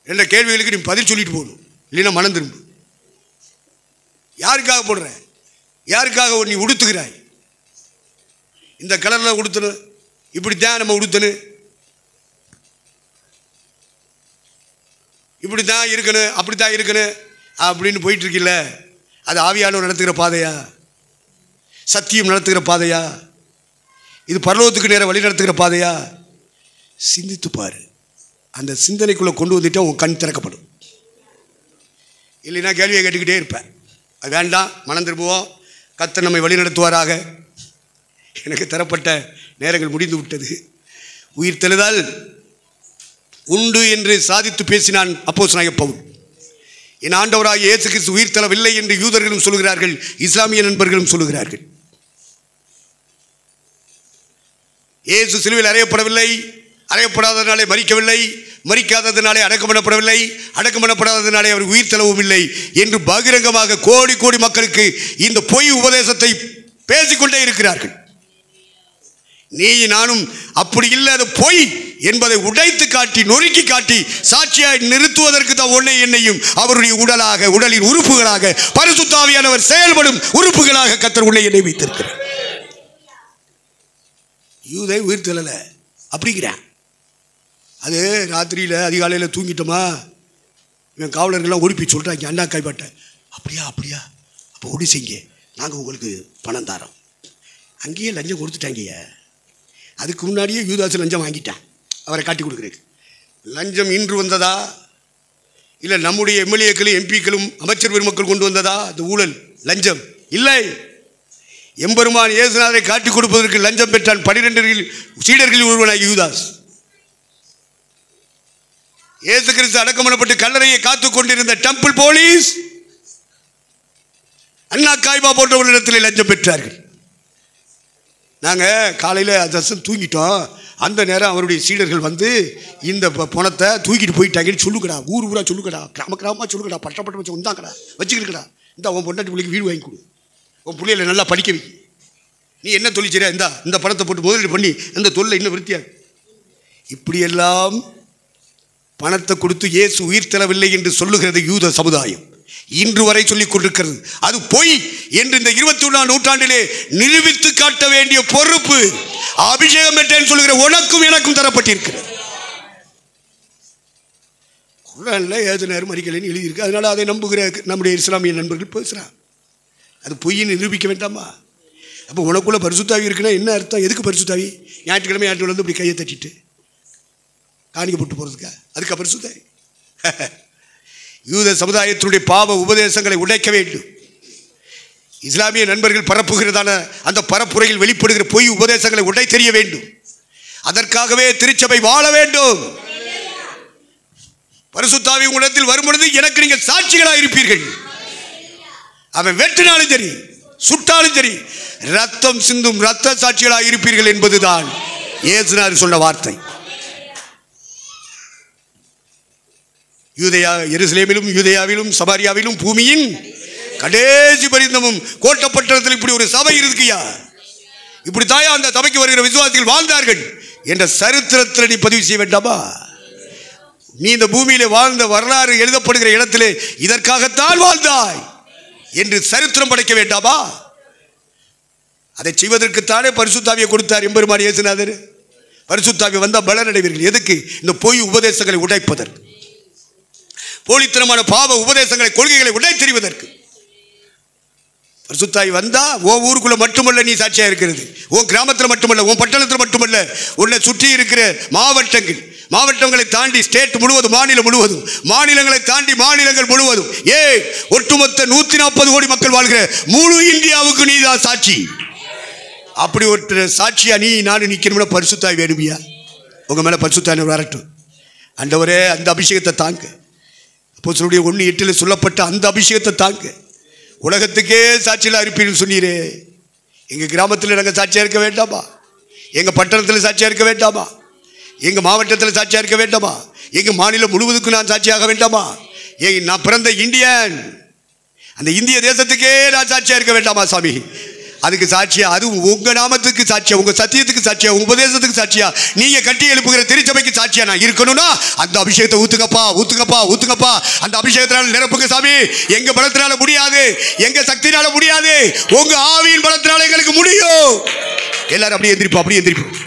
என்ற கேள்விகளுக்கு நீ பதில் சொல்லிட்டு போகணும், இல்லைன்னா மனம் திரும்ப. யாருக்காக போடுற? யாருக்காக நீ உடுத்துகிறாய்? இந்த கலரில் உடுத்தணும், இப்படித்தான் நம்ம உடுத்தணும், இப்படி தான் இருக்கணும், அப்படி தான் இருக்கணும் அப்படின்னு போயிட்டு இருக்கில்ல, அது ஆவியானவர் நடத்துகிற பாதையா? சத்தியம் நடத்துகிற பாதையா? இது பரலோகத்துக்கு நேரம் வழி நடத்துகிற பாதையா? சிந்தித்து பாரு. அந்த சிந்தனைக்குள்ளே கொண்டு வந்துட்டா உன் கண் திறக்கப்படும். இல்லைன்னா கேள்வியை கேட்டுக்கிட்டே இருப்பேன். அது வேண்டாம், மனம் திரும்புவோம். கர்த்தர் நம்மை வழி நடத்துவாராக. எனக்கு தரப்பட்ட நேரங்கள் முடிந்து விட்டது. உயிர் தெழுதல் உண்டு என்று சாதித்து பேசினான் அப்போஸ்தலனாகிய பவுல். என் ஆண்டவராகிய இயேசு கிறிஸ்து உயிர் தெழவில்லை என்று யூதர்களும் சொல்கிறார்கள், இஸ்லாமிய நண்பர்களும் சொல்கிறார்கள். இயேசு சிலுவையில் அறையப்படவில்லை, அறையப்படாததினாலே மரிக்கவில்லை, மரிக்காததினாலே அடக்கம் பண்ணப்படவில்லை, அடக்கம் பண்ணப்படாததினாலே அவர் உயிர் தெழவும் இல்லை என்று பகிரங்கமாக கோடி கோடி மக்களுக்கு இந்த பொய் உபதேசத்தை பேசிக்கொண்டே இருக்கிறார்கள். நீ நானும் அப்படி இல்லை, அது பொய் என்பதை உடைத்து காட்டி நொறுக்கி காட்டி சாட்சியாய் நிறுத்துவதற்கு தான் உன்னை என்னையும் அவருடைய உடலாக, உடலின் உறுப்புகளாக, பரிசுத்த ஆவியானவர் செயல்படும் உறுப்புகளாக கர்த்தர் உன்னை என்னை வைத்திருக்கிறார். யூதை உயிர் தெழலை அப்படிங்கிறேன். அது ராத்திரியில் அதிகாலையில் தூங்கிட்டோமா, இவன் காவலர்கள்லாம் ஓடிப்பி சொல்கிறாங்க, அண்ணா கைப்பட்ட அப்படியா அப்படியா, அப்போ ஓடி செய்யுங்க, நாங்கள் உங்களுக்கு பணம் தரோம். அங்கேயே லஞ்சம் கொடுத்துட்டாங்க. அதுக்கு முன்னாடியே யூதாசு லஞ்சம் வாங்கிட்டான் அவரை காட்டி கொடுக்குறதுக்கு. லஞ்சம் இன்று வந்ததா இல்லை நம்முடைய எம்எல்ஏக்களும் எம்பிக்களும் அமைச்சர் பெருமக்கள் கொண்டு வந்ததா அது ஊழல் லஞ்சம்? இல்லை. எம்பெருமான் இயேசுநாதரை காட்டி கொடுப்பதற்கு லஞ்சம் பெற்றான் 12 சீடர்களில் ஒருவனாகிய யூதாஸ். இயேசு கிறிஸ்து அடக்கம் பண்ணப்பட்டு கல்லறையை காத்து கொண்டிருந்த டெம்பிள் போலீஸ் அண்ணா காய்பா போன்றவர்களிடத்தில் லஞ்சம் பெற்றார்கள். நாங்கள் காலையில் அதர்சன் தூங்கிட்டோம், அந்த நேரம் அவருடைய சீடர்கள் வந்து இந்த பணத்தை தூக்கிட்டு போயிட்டாங்கன்னு சொல்லுக்கடா, ஊர் ஊராக சொல்லுக்கடா, கிராம கிராமமாக சொல்லுக்கடா, பட்டப்பட்ட வச்சு உண்டாங்கடா, வச்சுக்கிட்டுக்கடா, இந்த உன் பொண்டாட்டி பிள்ளைக்கு வீடு வாங்கி கொடு, உன் பிள்ளைகளை நல்லா படிக்க வை, நீ என்ன தொழிற்சியா இந்த பணத்தை போட்டு முதலீடு பண்ணி இந்த தொழிலை இன்னும் விருத்தியாக. இப்படியெல்லாம் பணத்தை கொடுத்து இயேசு உயிர் தெழவில்லை என்று சொல்லுகிறது யூத சமுதாயம். இன்று வரை சொல்லிக் கொண்டிருக்கிறது. அது பொய் என்று இந்த 21ஆம் நூற்றாண்டிலே நிரூபித்து காட்ட வேண்டிய பொறுப்பு அபிஷேகம் பெற்றேன் சொல்லுகிற உனக்கும் எனக்கும் தரப்பட்டிருக்கிறது. குர்ஆன்ல ஏது நேரம் மறிக்கலைன்னு எழுதியிருக்கு. அதனால அதை நம்புகிற நம்முடைய இஸ்லாமிய நண்பர்கள் பேசுகிறான். அது பொய்ன்னு நிரூபிக்க வேண்டாமா? அப்போ உனக்குள்ள பரிசுத்தாவி இருக்குன்னா என்ன அர்த்தம்? எதுக்கு பரிசுத்தாவி? ஞாயிற்றுக்கிழமை வந்து இப்படி கையை தட்டிட்டு காணிக்க போட்டு போகிறதுக்கா? அதுக்கு பரிசுத்தாவி? யூத சமுதாயத்தினுடைய பாவ உபதேசங்களை உடைக்க வேண்டும். இஸ்லாமிய நண்பர்கள் பரப்புகிறதான அந்த பரப்புரையில் வெளிப்படுகிற பொய் உபதேசங்களை உடை தெரிய வேண்டும். அதற்காகவே திருச்சபை வாழ வேண்டும். பரிசுத்தாவி உங்களிடத்தில் வரும்பொழுது எனக்கு நீங்கள் சாட்சிகளாக இருப்பீர்கள். அவன் வெட்டினாலும் சரி, சுட்டாலும் சரி, ரத்தம் சிந்தும் ரத்த சாட்சிகளாக இருப்பீர்கள் என்பதுதான் இயேசுநாதர் சொன்ன வார்த்தை. யூதேயா எருசலேமிலும் யூதேயாவிலும் சமாரியாவிலும் பூமியின் கடைசி பரிந்தமும் கோட்டப்பட்டத்தில் இப்படி ஒரு சபை இருக்குயா, இப்படி தாயா அந்த சபைக்கு வருகிற விசுவாசிகள் வாழ்ந்தார்கள் என்ற சரித்திரத்தில் நீ பதிவு செய்ய வேண்டாமா? நீ இந்த பூமியிலே வாழ்ந்த வரலாறு எழுதப்படுகிற இடத்திலே இதற்காகத்தான் வாழ்ந்தாய் என்று சரித்திரம் படைக்க வேண்டாமா? அதை செய்வதற்குத்தானே பரிசுத்தாவியை கொடுத்தார் எம்பெருமான் இயேசுநாதர். பரிசுத்தாவி வந்தால் பலனடைவீர்கள். எதுக்கு? இந்த பொய் உபதேசங்களை உடைப்பதற்கு, போலித்தனமான பாவ உபதேசங்களை, கொள்கைகளை உடைத்தெறிவதற்கு. பரிசுத்தாவி வந்தா உன் ஊருக்குள்ள மட்டுமல்ல நீ சாட்சியா இருக்கிறது, உன் கிராமத்தில் மட்டுமல்ல, உன் பட்டணத்தில் மட்டுமல்ல, உன்னை சுற்றி இருக்கிற மாவட்டங்களை தாண்டி ஸ்டேட் முழுவதும், மாநிலம் முழுவதும், மாநிலங்களை தாண்டி மாநிலங்கள் முழுவதும், ஒட்டுமொத்த 140 கோடி மக்கள் வாழ்கிற முழு இந்தியாவுக்கு நீ தான் சாட்சி. அப்படி ஒரு சாட்சியா நீ நானும் நிற்கணும்னா பரிசுத்தாவி வேணுமியா? உங்க மேல பரிசுத்தாவி வரட்டும். ஆண்டவரே, அந்த அபிஷேகத்தை தாங்க. அப்போஸ்தலருடைய 1:8 சொல்லப்பட்ட அந்த அபிஷேகத்தை தாங்க. உலகத்துக்கே சாட்சியில் இருப்பீர்கள் சொன்னீரே. எங்கள் கிராமத்தில் நாங்கள் சாட்சியாக இருக்க வேண்டாமா? எங்கள் பட்டணத்தில் சாட்சியாக இருக்க வேண்டாமா? எங்கள் மாவட்டத்தில் சாட்சியாக இருக்க வேண்டாமா? எங்கள் மாநிலம் முழுவதுக்கும் நான் சாட்சியாக வேண்டாமா? நான் பிறந்த இந்தியன், அந்த இந்திய தேசத்துக்கே நான் சாட்சியாக இருக்க வேண்டாமா சாமி? அதுக்கு சாட்சியா, அது உங்கள் நாமத்துக்கு சாட்சியா, உங்கள் சத்தியத்துக்கு சாட்சியா, உங்கள் உபதேசத்துக்கு சாட்சியா, நீங்கள் கட்டி எழுப்புகிற திருச்சபைக்கு சாட்சியா நான் இருக்கணும்னா அந்த அபிஷேகத்தை ஊத்துங்கப்பா, ஊத்துங்கப்பா, ஊத்துங்கப்பா. அந்த அபிஷேகத்தினால நிரப்புங்க சாமி. எங்க பலத்தினால முடியாது, எங்க சக்தினால முடியாது, உங்க ஆவியின் பலத்தினால எங்களுக்கு முடியும். எல்லாரும் அப்படியே எந்திரிப்போம், அப்படியே எந்திரிப்போம்.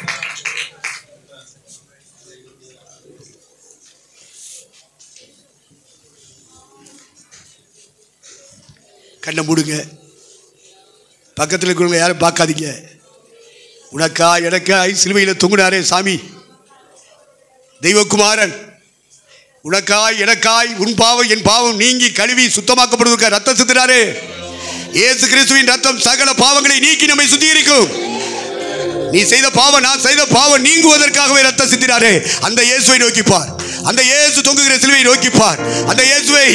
கண்ணை மூடுங்க. பக்கத்தில் இருக்கிறவங்க யாரும் பார்க்காதீங்க. உனக்கா எனக்காய் சிலுவையில் தொங்குனாரே சாமி, தெய்வகுமாரன், உனக்காய் எனக்காய் உன் பாவம் என் பாவம் நீங்கி கழுவி சுத்தமாக்கப்படுவதற்கு ரத்தம் சிந்தினாரே. இயேசு கிறிஸ்துவின் ரத்தம் சகல பாவங்களை நீக்கி நம்மை சுத்திகரிக்கும். நீ செய்த பாவம், நான் செய்த பாவம் நீங்குவதற்காகவே ரத்தம் சிந்தினாரே. அந்த இயேசுவை நோக்கிப்பார், அந்த இயேசு தொங்குகிற சிலுவையை நோக்கிப்பார். அந்த இயேசுவை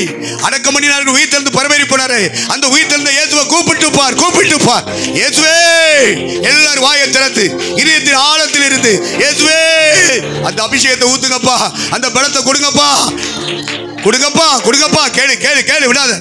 அடக்கம் பண்ணினார்கள், உயிர் தெழுந்து பரவேறி போனாரு. அந்த உயிர் தெழுந்த இயேசுவை கூப்பிட்டு பார், கூப்பிட்டு பார். இயேசுவே, எல்லாரும் வாயை திறந்து இதயத்தின் ஆழத்தில் இருந்து இயேசுவே அந்த அபிஷேகத்தை ஊத்துங்கப்பா, அந்த பலத்தை கொடுங்கப்பா, கொடுங்கப்பா, கொடுங்கப்பா. கேளு கேளு கேளு, விடாத.